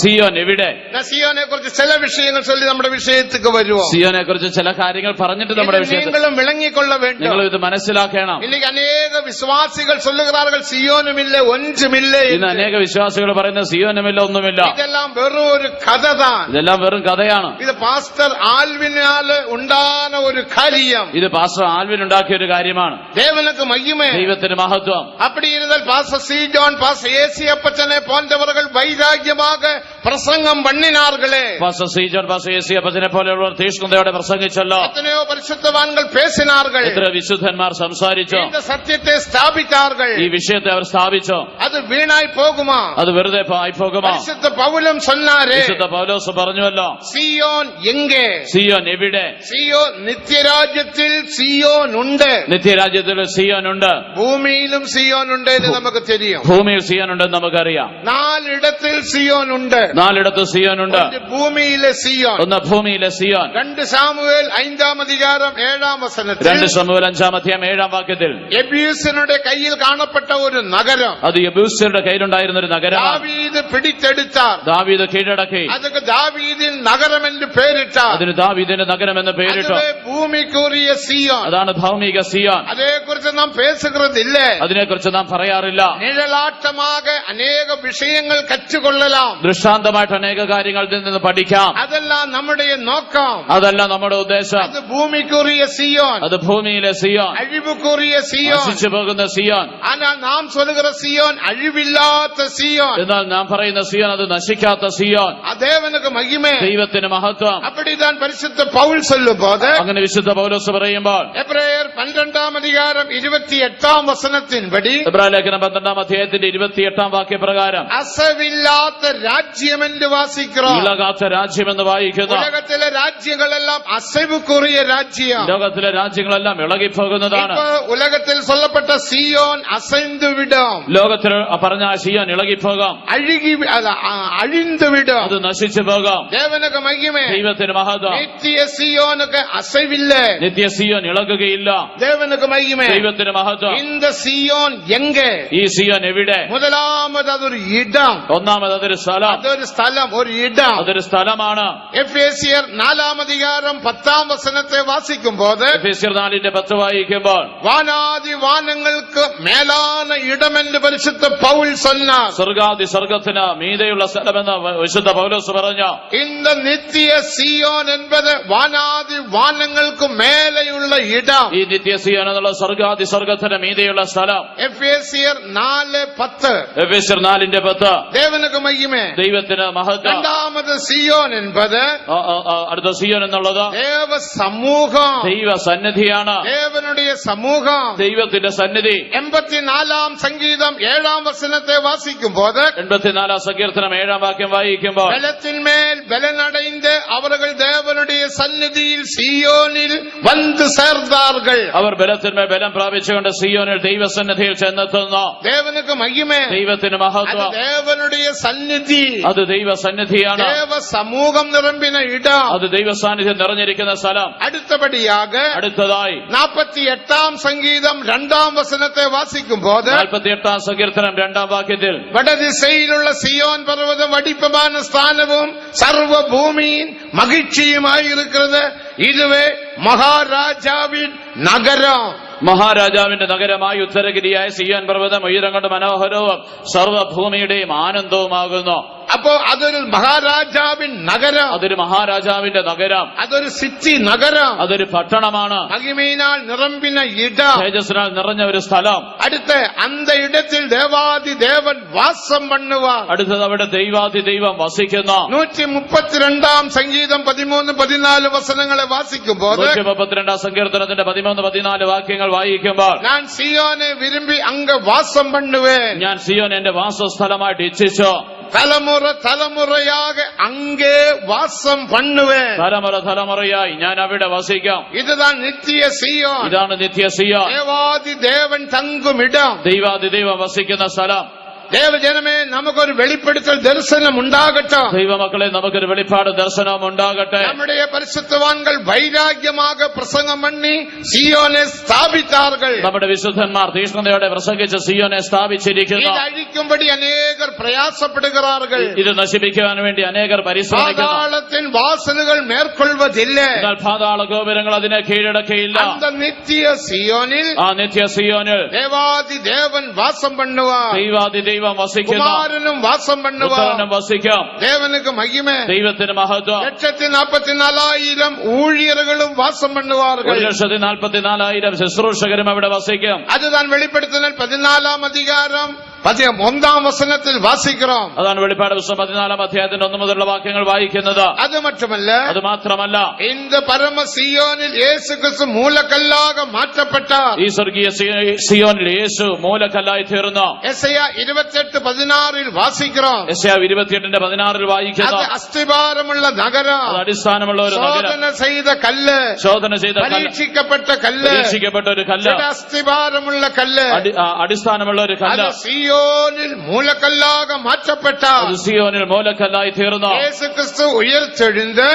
സിയോൻ എവിടെ? സിയോനെ കുറിച്ച് ചില വിഷയങ്ങൾ ചൊല്ലി നമ്മുടെ വിഷയത്തിക്ക് വരുമോ? സിയോനെ കുറിച്ച് ചില കാര്യങ്ങൾ പറഞ്ഞിട്ട് നമ്മുടെ വിഷയത്തിൽ വിളങ്ങിക്കൊള്ള വേണ്ട. നിങ്ങൾ ഇത് മനസ്സിലാക്കണം. ഇല്ലെങ്കിൽ അനേക വിശ്വാസികൾ ചൊല്ലുகிறார்கள் സിയോനുമില്ല ഒന്നുമില്ല. ഇന്ന് അനേക വിശ്വാസികൾ പറയുന്ന സിയോനുമില്ല, ഒന്നുമില്ല. ഇതെല്ലാം വെറും ഒരു കഥ താൻ. ഇതെല്ലാം വെറും കഥയാണ്. ഇത് പാസ്റ്റർ ആൽവിനാല് ഉണ്ടാന ഒരു കാര്യം. ഇത് പാസ്റ്റർ ആൽവിൻ ഉണ്ടാക്കിയ ഒരു കാര്യമാണ്. ദേവനുക്ക് മഹിമേ, ദൈവത്തിന് മഹത്വം. அப்படி இருந்தால் pastor C John, pastor A C அப்பச்சனை போன்றவர்கள் வைராக்கியமாக பிரசங்கம் பண்ணினார்களே. Pastor C John, pastor A C അപ്പച്ചനെ പോലെയുള്ളവർ തീഷ്ണതയോടെ പ്രസംഗിച്ചല്ലോ. எத்தனையோ பரிசுத்தவான்கள் பேசினார்கள். എത്ര വിശുദ്ധന്മാർ സംസാരിച്ചോ. இந்த சத்தியத்தை ஸ்தாபித்தார்கள். ഈ വിഷയത്തെ അവർ സ്ഥാപിച്ചോ. அது வீணாய் போகுமா? അത് വെറുതെ ആയി പോകുമോ? பரிசுத்த பவுலும் சொன்னாரே, വിശുദ്ധ പൗലോസ് പറഞ്ഞുവല്ലോ, സിയോൻ എங்கே? സിയോൻ എവിടെ? സിയോൻ നിത്യരാജ്യത്തിൽ സിയോൻ ഉണ്ട്. നിത്യരാജ്യത്തിൽ സിയോൻ ഉണ്ട്. ഭൂമിയിലും സിയോൻ ഉണ്ട് എന്ന് നമുക്ക് தெரியும். ഭൂമിയിൽ സിയോൻ ഉണ്ടെന്ന് നമുക്കറിയാം. 4 இடത്തിൽ സിയോൻ ഉണ്ട്. 4 ഇടത്ത് സിയോൻ ഉണ്ട്. ഭൂമിയിലെ സിയോൻ. ഒന്ന് ഭൂമിയിലെ സിയോൻ. 2 സാമുവേൽ 5-ാം അധികാരം 7-ാം വചനത്തിൽ, 2 ശമൂവേൽ 5-ാം അധ്യായം 7-ാം വാക്യത്തിൽ, എബ്യൂസിനുടെ കയ്യിൽ കാണപ്പെട്ട ഒരു നഗരം, അത് യെബൂസ്യരുടെ കയ്യിലുണ്ടായിരുന്ന ഒരു നഗരമാണ്. ദാവീദ് പിടിച്ചെടുത്താർ. ദാവീദ് കീഴടക്കി. അതൊക്കെ ദാവീദിൻ നഗരം എന്ന് പേരിട്ടാർ. അതിന് ദാവീദിന്റെ നഗരം എന്ന് പേരിട്ടു. ഭൂമിക്കുറിയ സിയോൻ. അതാണ് ഭൗമിക സിയോൻ. അതേക്കുറിച്ച് നാം പേസുகிறதில்ல. അതിനെക്കുറിച്ച് നാം പറയാറില്ല. നിഴലാട്ടமாக അനേക വിഷയങ്ങൾ കറ്റുകൊള്ളലാം. ദൃഷ്ടാന്തമായിട്ട് അനേക കാര്യങ്ങൾ ഇതിൽ നിന്ന് പഠിക്കാം. അതെല്ലാം നമ്മുടെ നോക്കം. അതല്ല നമ്മുടെ ഉദ്ദേശം. അത് ഭൂമിക്കുറിയ സിയോൻ. അത് ഭൂമിയിലെ സിയോൻ, അഴിവുക്കുറിയ സിയോൻ. നശിച്ചു പോകുന്ന സിയോൻ. ஆனால் நாம் சொல்லுகிற സിയോൻ അഴിവില്ലാത്ത സിയോൻ. എന്നാൽ നാം പറയുന്ന സിയോൻ അത് നശിക്കാത്ത സിയോൻ. ദേവനുക്ക് മഹിമേ, ദൈവത്തിന് മഹത്വം. அப்படிதான் பரிசுத்த பவுல் சொல்லும்போது, അങ്ങനെ വിശുദ്ധ പൗലോസ് പറയുമ്പോൾ, എബ്രായർ 12-ാം അധികാരം 28-ാം വചനത്തിൻപടി, എബ്രായ ലേഖനം 12-ാം അധ്യായത്തിന്റെ 28-ാം വാക്യപ്രകാരം, അസവില്ലാത്ത രാജ്യം എന്ന് വാസിக்கிறோம். ഇളകാത്ത രാജ്യം എന്ന് വായിക്കുന്നു. ഉലകത്തിലെ രാജ്യങ്ങളെല്ലാം അസൈവുക്കുറിയ രാജ്യം. ലോകത്തിലെ രാജ്യങ്ങളെല്ലാം ഇളകിപ്പോകുന്നതാണ്. ഉലകത്തിൽ சொல்லப்பட்ட സിയോൻ അസൈந்து വിടും. ലോകത്തിൽ പറഞ്ഞ സിയോൻ ഇളകിപ്പോകാം, അഴിந்து വിടും, അത് നശിച്ചു പോകാം. ദേവനുക്ക് മഹിമേ, ദൈവത്തിന് മഹത്വം. നിത്യ സിയോനുക്ക് അസൈവില്ല. നിത്യ സിയോൻ ഇളകുകയില്ല. ദേവനുക്ക് മഹിമേ, ദൈവത്തിന് മഹത്വം. இந்த സിയോൻ എங்கே? ഈ സിയോൻ എവിടെ? മുതലാമത് അതൊരു ഇടം. ഒന്നാമത് അതൊരു സ്ഥലം. അതൊരു സ്ഥലം, ഒരു ഇടം. അതൊരു സ്ഥലമാണ്. എഫേസ്യർ 4-ാം അധികാരം 10-ാം വചനത്തെ വാസിക്കുമ്പോൾ, എഫേസ്യർ 4-ന്റെ 10 വായിക്കുമ്പോൾ, വാനാദി വാനങ്ങൾക്ക് മേലാന ഇടമെന്ന് പരിശുദ്ധ പൗൽ சொன்னார். സ്വർഗാദി സ്വർഗത്തിന് മീതെയുള്ള സ്ഥലമെന്ന് വിശുദ്ധ പൗലോസ് പറഞ്ഞു. இந்த நித்திய സിയോൻ என்பது വാനാദി വാനങ്ങൾക്ക് മേലെയുള്ള ഇടം. ഈ നിത്യ സിയോൻ എന്നുള്ള സ്വർഗാദി സ്വർഗത്തിന് മീതെയുള്ള സ്ഥലം. എഫേസ്യർ 4:10. എഫേസ്യർ 4-ന്റെ 10. ദേവനുക്ക് മഹിമേ, ദൈവത്തിന് മഹത്വം. രണ്ടാമത് സിയോൻ என்பது, അടുത്ത സിയോൻ എന്നുള്ളത് ദേവ സമൂഹം, ദൈവ സന്നിധിയാണ്. ദേവനുடைய സമൂഹം, ദൈവത്തിന്റെ സന്നിധി. 84-ാം സംഗീതം 7-ാം വചനത്തെ വാസിക്കുമ്പോൾ, 84-ാം സങ്കീർത്തനം 7-ാം വാക്യം വായിക്കുമ്പോൾ, ബലത്തിന്മേൽ ബലനടൈந்து അവர்கள் தேவனுடைய സന്നിധിയിൽ സിയോനിൽ വന്ന് ചേർந்தார்கள். അവർ ബലത്തിന്മേൽ ബലം പ്രാപിച്ചുകൊണ്ട് സിയോനിൽ ദൈവസന്നിധിയിൽ ചെന്നെത്തുന്നു. ദേവനുക്ക് മഹിമേ, ദൈവത്തിന് മഹത്വം. ദേവനുடைய സന്നിധി, അത് ദൈവസന്നിധിയാണ്. ദേവ സമൂഹം നിറമ്പിന ഇടം, അത് ദൈവ സാന്നിധ്യം നിറഞ്ഞിരിക്കുന്ന സ്ഥലം. അടുത്തതായി 48-ാം സംഗീതം 2-ാം വചനത്തെ വാസിക്കുമ്പോൾ, 48-ാം സങ്കീർത്തനം 2-ാം വാക്യത്തിൽ, വടദിശയിലുള്ള സിയോൻ പർവ്വതം വടിപ്പமான സ്ഥാനവും സർവഭൂമിயின் മகிழ்ச்சியுமாய் இருக்கிறது. இதுவே മഹാരാജാവിൻ നഗരം. മഹാരാജാവിന്റെ നഗരമായി ഉത്തരഗിരിയായ സിയോൻ പർവ്വതം ഉയരം കൊണ്ട് മനോഹരവും സർവ്വഭൂമിയുടെയും ആനന്ദവുമാകുന്നു. അപ്പോ അതൊരു മഹാരാജാവിൻ നഗരം, അതൊരു മഹാരാജാവിന്റെ നഗരം, അതൊരു സിറ്റി നഗരം, അതൊരു പട്ടണമാണ്. മഹിമയിനാൽ നിറമ്പിന ഇടം, തേജസ്സിനാൽ നിറഞ്ഞ ഒരു സ്ഥലം. അടുത്ത് അന്ത ഇടത്തിൽ ദേവാദി ദേവൻ വാസം പണ്ണുവാൻ. അടുത്തത് അവിടെ ദൈവാദി ദൈവം വസിക്കുന്നു. 132-ാം സംഗീതം 13-14 വചനങ്ങളെ വാസിക്കുമ്പോൾ, 132-ാം സങ്കീർത്തനത്തിന്റെ 13-14 വാക്യങ്ങൾ വായിക്കുമ്പോൾ, ഞാൻ സിയോനെ വിരുമ്പി അങ്ങ് വാസം പണ്ണുവേൻ. ഞാൻ സിയോൻ എന്റെ വാസസ്ഥലമായിട്ട് ഇച്ഛിച്ചു. തലമുറ തലമുറയാകെ അങ്ങേ വാസം പണ്ണുവേൻ. തലമുറ തലമുറയായി ഞാൻ അവിടെ വസിക്കാം. ഇതാണ് നിത്യ സിയോൻ. ഇതാണ് നിത്യ സിയോൻ. ദേവാദി ദേവൻ തങ്കുമിടം, ദൈവാദി ദൈവം വസിക്കുന്ന സ്ഥലം. ദേവജനമേ, നമുക്കൊരു വെളിപ്പെടുത്തൽ ദർശനം ഉണ്ടാകട്ടെ. ദൈവമക്കളെ, നമുക്കൊരു വെളിപ്പാട് ദർശനം ഉണ്ടാകട്ടെ. നമ്മുടെ പരിശുദ്ധവാൻകൾ വൈരാഗ്യமாக പ്രസംഗം പണ്ണി സിയോനെ സ്ഥാപിത്താர்கள். നമ്മുടെ വിശുദ്ധന്മാർ തീഷ്ണതയോടെ പ്രസംഗിച്ച് സിയോനെ സ്ഥാപിച്ചിരിക്കുന്നു. ഇത് അഴിക്കുമ്പടി അനേകർ പ്രയാസപ്പെടുகிறார்கள். ഇത് നശിപ്പിക്കുവാൻ വേണ്ടി അനേകർ പരിശ്രമിക്കുന്നു. പാതാളത്തിൻ വാസലുകൾ മേற்கொள்வதில்ல. എന്നാൽ പാതാള ഗോപുരങ്ങൾ അതിനെ കീഴടക്കിയില്ല. அந்த நித்திய സിയോനിൽ ആ നിത്യ സിയോനിൽ ദേവാദി ദേവൻ വാസം പണ്ണുവാൻ. ദൈവാദി ദൈവം വസിക്കുന്നു. കുമാരനും വാസം പണ്ണുവാൻ പുത്രനും വസിക്കും. ദേവനുക്ക് മഹിമേ. ദൈവത്തിന് മഹത്വം. 144,000 ஊழியர்களும் வாசம் பண்ணுவார்கள். 144,000 ശുശ്രൂഷകരും അവിടെ വസിക്കും. அதுதான் வெளிப்படுத்தினல் 14ஆம் அதிகாரம் 1ஆம் வசனத்தில் வாசிக்கிறோம். അതാണ് വെളിപ്പാട് പുസ്തകം 14-ാം അധ്യായത്തിന്റെ 1 മുതലുള്ള വാക്യങ്ങൾ വായിക്കുന്നത്. அது மட்டுமல்ல, അത് മാത്രമല്ല, இந்த பரம சீயோனில் இயேசு கிறிஸ்து மூலக்கல்லாக மாற்றப்பட்டார். ഈ സ്വർഗീയ സിയോനിൽ യേശു മൂലക്കല്ലായി തീർന്നു. യെശയ്യാ 28:16 വാസിக்கிறோം. യെശയ്യാ 28:16 വായിക്കുന്നു. அது அஸ்திபாரமுள்ள நகரம், അത് അടിസ്ഥാനമുള്ള ഒരു നഗരം, சோதனை செய்த கல்லு, ശോധന ചെയ്ത കല്ല്, പരീക്ഷിക്കപ്പെട്ട കല്ല്, പരീക്ഷിക്കപ്പെട്ട ഒരു കല്ല്, അസ്തിഭാരമുള്ള കല്ല്, അടിസ്ഥാനമുള്ള ഒരു കല്ല്, സിയോനിൽ മൂലക്കല്ലാക മാറ്റപ്പെട്ടാർ. അത് സിയോനിൽ മൂലക്കല്ലായി തീർന്നു. യേശുക്രിസ്തു ഉയർത്തെഴുന്ന്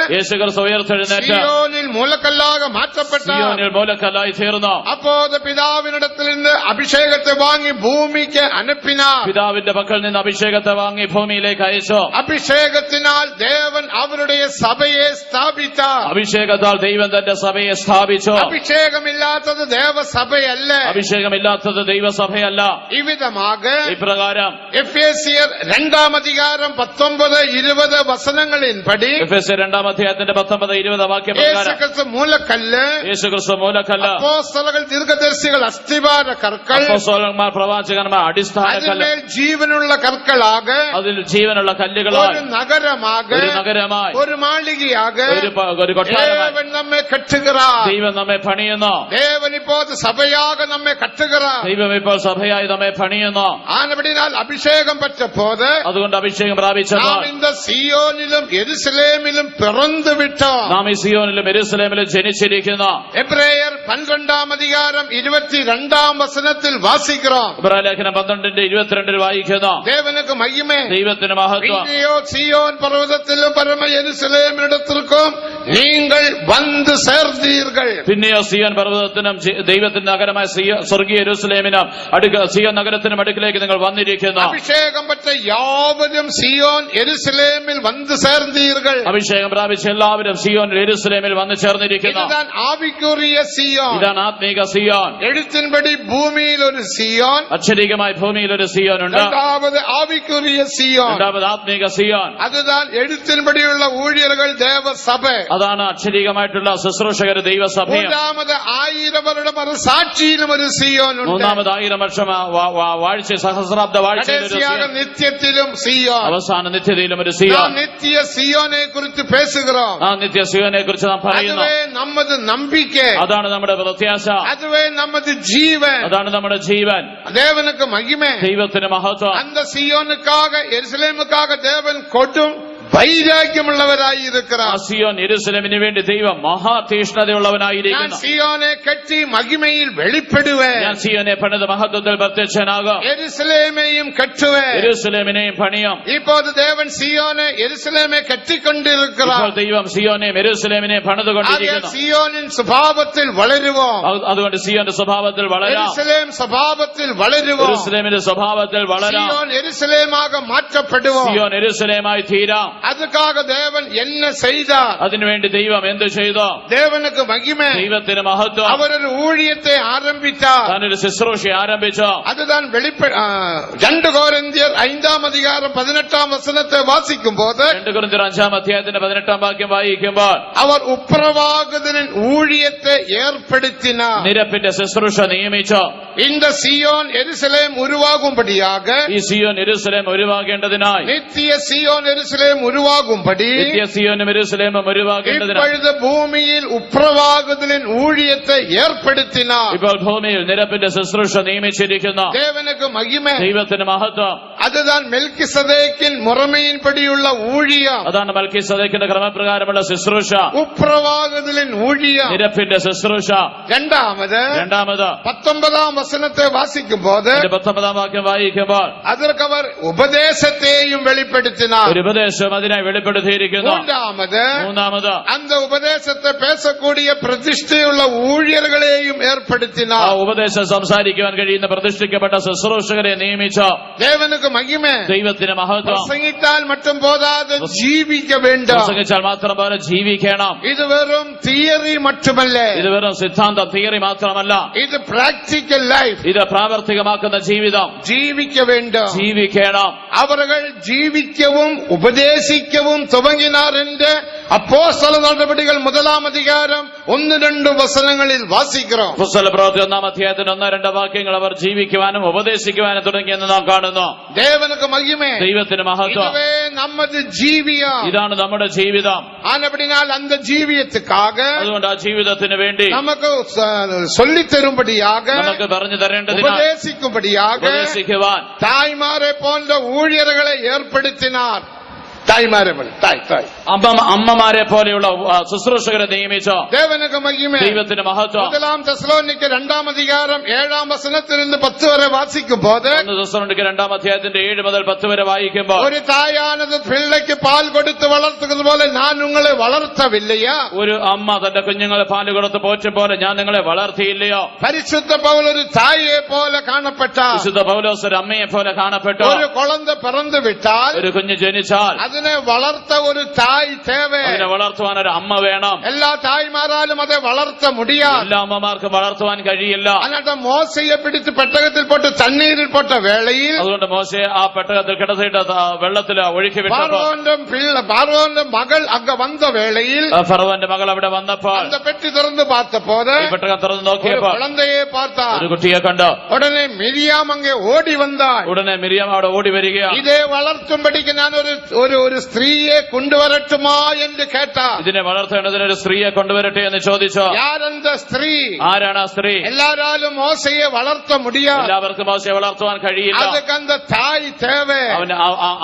സിയോനിൽ മൂലക്കല്ലാക മാറ്റപ്പെട്ട സിയോനിൽ മൂലക്കല്ലായി തീർന്നു. அப்போது பிதாவினிடத்தில் இருந்து அபிஷேகத்தை வாங்கி பூமிக்கு அனுப்பினார். പിതാവിന്റെ പക്കൽ നിന്ന് അഭിഷേകത്തെ വാങ്ങി ഭൂമിയിലേക്ക് അയച്ചു. അഭിഷേകത്തിനാൽ ദേവൻ അവരുടെ സഭയെ സ്ഥാപിத்தார். അഭിഷേകത്താൽ ദൈവം തന്റെ സഭയെ സ്ഥാപിച്ചു. അഭിഷേകമില്ലാത്തത് ദേവസഭയല്ല, അഭിഷേകമില്ലാത്തത് ദൈവസഭയല്ല. ഇവിധமாக ഇപ്രകാരം എഫേസ്യർ 2ആം അധികാരം 19-20 വസനങ്ങളിൻപടി എഫേസ്യർ 2ആം അധ്യായത്തിന്റെ 19-20 വാക്യപ്രകാരം യേശുക്രിസ്തു മൂലക്കല്ല്, യേശുക്രിസ്തു മൂലക്കല്ല്, അപ്പോസ്തലകൾ ദീർഘദർശികൾ അസ്ഥിവാര കற்கள், അപ്പോസ്തലന്മാർ പ്രവാചകന്മാർ അടിസ്ഥാന കല്ല്, അതിന്മേൽ ജീവനുള്ള കற்களாக, അതിൽ ജീവനുള്ള കല്ലുകളായി, ഒരു നഗരமாக, ഒരു നഗരമായി, ഒരു മാളികയാക ഒരു കൊട്ടാരമായി ദേവൻ നമ്മെ കെട്ടുகிறார். ദൈവം നമ്മെ പണിയുന്നു. ദേവൻ ഇപ്പോൾ സഭയാക നമ്മെ കെട്ടുகிறார். ദൈവം ഇപ്പോൾ സഭയായി നമ്മെ പണിയുന്നു. ആനപടിയാൽ അഭിഷേകം പറ്റപ്പോത്, അതുകൊണ്ട് അഭിഷേകം പ്രാപിച്ചത് നാം இந்த സിയോനിലും യെരുശലേമിലും പിറന്നു വിട്ടോ. നാം ഈ സിയോനിലും യെരുശലേമിലും ജനിച്ചിരിക്കുന്നു. എബ്രേയർ 12ആം അധികാരം 22ആം വസനത്തിൽ വാസിக்கிறோം. ഇബ്രായലേഖനം 12:22 വായിക്കുന്നു. ദേവനുക്ക് മഹിമേ, ദൈവത്തിന് മഹത്വം. പിന്നെയോ സിയോൻ പർവ്വതത്തിലും പരമ യെരുശലേമിനിടത്തിൽക്കും നിങ്ങൾ വന്ന് ചേർന്നീர்கள். പിന്നെയോ സിയോൻ പർവ്വതത്തിനും ദൈവത്തിന്റെ നഗരമായ സ്വർഗീയ യെരൂശലേമിനും സിയോൻ നഗരത്തിനും അടുക്കിലേക്ക് നിങ്ങൾ വന്നിരിക്കുന്നു. അഭിഷേകം പറ്റ യാവരും സിയോൻ യെരുശലേമിൽ വന്ന് ചേർന്നീர்கள். അഭിഷേകം പ്രാപിച്ച എല്ലാവരും സിയോൻ യെരൂശലേമിൽ വന്ന് ചേർന്നിരിക്കുന്നു. ഇതാണ് ആവിക്കുറിയ സിയോൻ. ഇതാണ് ആത്മീക സിയോൻ. എഴുത്തിൻപടി ഭൂമിയിൽ ഒരു സിയോൻ, അക്ഷരികമായി ഭൂമിയിൽ ഒരു സിയോൻ ഉണ്ട്. രണ്ടാമത് ആവിക്കുറിയ സിയോൻ, രണ്ടാമത് ആത്മീക സിയോൻ. അതുതാൻ എഴുത്തിൻപടിയുള്ള ഊഴിയர்கள் ദേവസഭ, അതാണ് അക്ഷരികമായിട്ടുള്ള ശുശ്രൂഷകർ ദൈവസഭയും. മൂന്നാമത് 1000 வருட സാക്ഷിയിലും ഒരു സിയോൻ ഉണ്ട്. മൂന്നാമത് 1000 വർഷം വാഴ്ച സഹസ്രാബ്ദ വാഴ്ചയിലും നിത്യത്തിലും സിയോൻ, അവസാന നിത്യതയിലും ഒരു സിയോൻ. നിത്യ സിയോനെ കുറിച്ച് പേസുகிறோம். ആ നിത്യ സിയോനെ കുറിച്ച് നാം പറയുന്നു. അതുവേ നമ്മത് നമ്പിക്കை, അതാണ് നമ്മുടെ പ്രത്യാശ, അതുവേ നമ്മത് ജീവൻ, അതാണ് നമ്മുടെ ജീവൻ. ദേവനുക്ക് മഹിമേ, ദൈവത്തിന് മഹത്വം. அந்த സിയോനുക്കാக യെരുശലേമുക്കാக ദേവൻ കൊടും വൈരാഗ്യമുള്ളവരായി ഇരിக்கிறார். സിയോൻ യെരൂശലേമിന് വേണ്ടി ദൈവം മഹാതീഷ്ണതയുള്ളവനായിരിക്കുന്നു. സിയോനെ കെട്ടി മഹിമയിൽ വെളിപ്പെടുവേ, ഞാൻ സിയോനെ പണിത് മഹത്വത്തിൽ പ്രത്യക്ഷനാകും. യെരുശലേമെയും കെട്ടുവേ, യെരൂശലേമിനെയും പണിയും. இப்போது தேவன் സിയോനെ യെരുശലേമെ കെട്ടിക്കൊണ്ടിരിக்கிறார். ഇപ്പോൾ ദൈവം സിയോനെയും യെരൂശലേമിനെയും പണിതുകൊണ്ടിരിക്കുന്നു. സിയോനിൻ സ്വഭാവത്തിൽ വളരുവോ, അതുകൊണ്ട് സിയോന്റെ സ്വഭാവത്തിൽ വളരാം. യെരുശലേം സ്വഭാവത്തിൽ വളരുവോ, യെരൂശലേമിന്റെ സ്വഭാവത്തിൽ വളരാം. സിയോൻ യെരുശലേമാക മാറ്റപ്പെടുവോ, സിയോൻ യെരൂശലേമായി തീരാം. அதுக்காக தேவன் என்ன செய்தார்? അതിനുവേണ്ടി ദൈവം എന്ത് ചെയ്തു? ദേവനുക്ക് മഹിമേ, ദൈവത്തിന് മഹത്വം. അവരൊരു ഊഴിയത്തെ ആരംഭിച്ചാർ, താനൊരു ശുശ്രൂഷ ആരംഭിച്ചു. അതുതാൻ 2 കൊരിന്ത്യർ 5ആം അധികാരം 18ആം വസനത്തെ വാസിക്കുമ്പോൾ, 2 കൊരിന്ത്യർ 5ആം അധ്യായത്തിന്റെ 18ആം വാക്യം വായിക്കുമ്പോൾ, അവർ ഉപ്രവാഗതനിൻ ഊഴിയത്തെ ഏർപ്പെടുത്തിനാർ. നിരപ്പിന്റെ ശുശ്രൂഷ നിയമിച്ചു. இந்த സിയോൻ യെരുശലേം ഉരുവാകുമ്പടിയാക, ഈ സിയോൻ യെരൂശലേം ഉരുവാകേണ്ടതിനായി, നിത്യ സിയോൻ യെരുശലേം ഉരുവാകുമ്പടി, നിത്യ സിയോനും യെരൂശലേമും ഉരുവാകേണ്ടതിനായി ഇപ്പോഴത്തെ ഭൂമിയിൽ ഉപ്രവാഗതനിൻ ഊഴിയത്തെ ഏർപ്പെടുത്തിനാർ. ഇപ്പോൾ ഭൂമിയിൽ നിരപ്പിന്റെ ശുശ്രൂഷ നിയമിച്ചിരിക്കുന്നു. ദേവനുക്ക് മഹിമേ, ദൈവത്തിന് മഹത്വം. അതുതാൻ മെൽക്കിസദേക്കിൻ മുറമയിൻപടിയുള്ള ഊഴിയം, അതാണ് മൽക്കീസദേക്കിന്റെ ക്രമപ്രകാരമുള്ള ശുശ്രൂഷ, ഉപ്രവാഗതനിൻ ഊഴിയം. നിരപ്പിന്റെ ശുശ്രൂഷ. രണ്ടാമത് 19ആം വസനത്തെ വാസിക്കുമ്പോൾ, 19ആം വാക്യം വായിക്കുമ്പോൾ, അതർക്കവർ ഉപദേശത്തെയും വെളിപ്പെടുത്തിനാർ. ഒരു ഉപദേശം അതിനായി വെളിപ്പെടുത്തിയിരിക്കുന്നു. മൂന്നാമത് அந்த ഉപദേശത്തെ പേസക്കൂടിയ പ്രതിഷ്ഠയുള്ള ഊഴിയர்களെയും ഏർപ്പെടുത്തിനാർ. ആ ഉപദേശം സംസാരിക്കുവാൻ കഴിയുന്ന പ്രതിഷ്ഠിക്കപ്പെട്ട ശുശ്രൂഷകരെ നിയമിച്ചു. ദേവനുക്ക് മഹിമ, ദൈവത്തിന് മഹത്വം. പ്രസംഗിച്ചാൽ മറ്റും പോതാതെ ജീവിക്ക വേണ്ട. പ്രസംഗിച്ചാൽ മാത്രം പോലെ ജീവിക്കണം. ഇത് വെറും തിയറി മറ്റുമല്ല. ഇത് വെറും സിദ്ധാന്തം, തിയറി മാത്രമല്ല. ഇത് പ്രാക്ടിക്കൽ ലൈഫ്. ഇത് പ്രാവർത്തികമാക്കുന്ന ജീവിതം. ജീവിക്ക വേണ്ട, ജീവിക്കണം. അവர்கள் ജീവിക്കവും ഉപദേശിക്കവും തുടങ്ങിനാർ என்று അപ്പോസ്തല നടപടികൾ 1-ാം അധികാരം 1-2 വചനങ്ങളിൽ വാസിக்கிறோം. അപ്പോസ്തല പ്രവൃത്തി 1-ാം അധ്യായത്തിൽ 1-2 വാക്യങ്ങൾ അവർ ജീവിക്കുവാനും ഉപദേശിക്കുവാനും തുടങ്ങിയെന്ന് നാം കാണുന്നു. ദേവനുക്ക് മഹിമ, ദൈവത്തിന് മഹത്വം. இதுவே நமது ஜீவியம். ഇതാണ് നമ്മുടെ ജീവിതം. ஆனபடினால் அந்த ஜீவியத்துக்காக അതുകൊണ്ട് ആ ജീവിതത്തിന് വേണ്ടി നമുക്ക് சொல்லி தரும்படியாக, നമുക്ക് പറഞ്ഞു തരേണ്ടതിനാൽ, ഉപദേശിക്കുம்படியாக ഉപദേശിക്കുവാൻ தாய்மாரை போன்ற ஊழியர்களை ஏற்படுத்தினார். തായ്മാരെ തായ് അമ്മമാരെ പോലെയുള്ള ശുശ്രൂഷകരെ നിയമിച്ചോ. ദേവനുക്ക് മഹിമ, ദൈവത്തിന് മഹത്വം. 1 തെസ്സലോനിക്ക 2-ാം അധികാരം 7-ാം വചനത്തിൽ നിന്ന് 10 വരെ വാസിക്കുമ്പോൾ, 1 തെസ്സലോനിക്ക 2-ാം അധ്യായത്തിന്റെ 7 മുതൽ 10 വരെ വായിക്കുമ്പോൾ, ഒരു തായാനത് പിള്ളയ്ക്ക് പാൽ കൊടുത്ത് വളർത്തുന്നത് പോലെ ഞാൻ നിങ്ങളെ വളർത്തവില്ലയാ. ഒരു അമ്മ തന്റെ കുഞ്ഞുങ്ങളെ പാല് കൊടുത്ത് പോറ്റും പോലെ ഞാൻ നിങ്ങളെ വളർത്തിയില്ലയോ. പരിശുദ്ധ പൗൽ ഒരു തായെ പോലെ കാണപ്പെട്ട, വിശുദ്ധ പൗലോസ് ഒരു അമ്മയെ പോലെ കാണപ്പെട്ടു. ഒരു കുളന്ത പിറന്നു വിട്ടാൽ, ഒരു കുഞ്ഞ് ജനിച്ചാൽ അതിനെ വളർത്ത ഒരു തായ് തേവ. അതിനെ വളർത്തുവാൻ ഒരു അമ്മ വേണം. എല്ലാ തായ്മാരാലും അതെ വളർത്ത മുടിയാ. എല്ലാ അമ്മമാർക്കും വളർത്തുവാൻ കഴിയില്ല. എന്നിട്ട് മോശയെ പിടിച്ച് പെട്ടകത്തിൽ പോട്ട് തണ്ണീരിൽ പോട്ട വേളയിൽ, അതുകൊണ്ട് മോശയെ ആ പെട്ടകത്തിൽ കിടത്തിയിട്ട് വെള്ളത്തിൽ ഒഴുക്കി വിട്ടപ്പോൾ, പാർവോന്റെ മകൾ അങ്ങ് വന്ന വേളയിൽ, ഫറവോന്റെ മകൾ അവിടെ വന്നപ്പോൾ அந்த പെട്ടി തുറന്ന് பார்த்தபோது, പെട്ടകം തുറന്ന് നോക്കിയപ്പോൾ കുളന്തയെ பார்த்தார். ഒരു കുട്ടിയെ കണ്ടു. ഉടനെ മിരിയാം അങ്ങ് ഓടി വന്നാൾ. ഉടനെ മിരിയാം അവിടെ ഓടി വരികയാണ്. ഇതേ വളർത്തുമ്പടിക്ക് ഞാൻ ഒരു സ്ത്രീയെ കൊണ്ടുവരട്ടുമാ എന്ന് കേട്ടാ. ഇതിനെ വളർത്തേണ്ടതിന് ഒരു സ്ത്രീയെ കൊണ്ടുവരട്ടെ എന്ന് ചോദിച്ചു. യാരെന്ത സ്ത്രീ? ആരാണ് ആ സ്ത്രീ? എല്ലാരാലും മോശയെ വളർത്ത മുടിയാ. എല്ലാവർക്കും മോശയെ വളർത്തുവാൻ കഴിയില്ല. അതുകൊണ്ട് തായ് തേവ. അവന്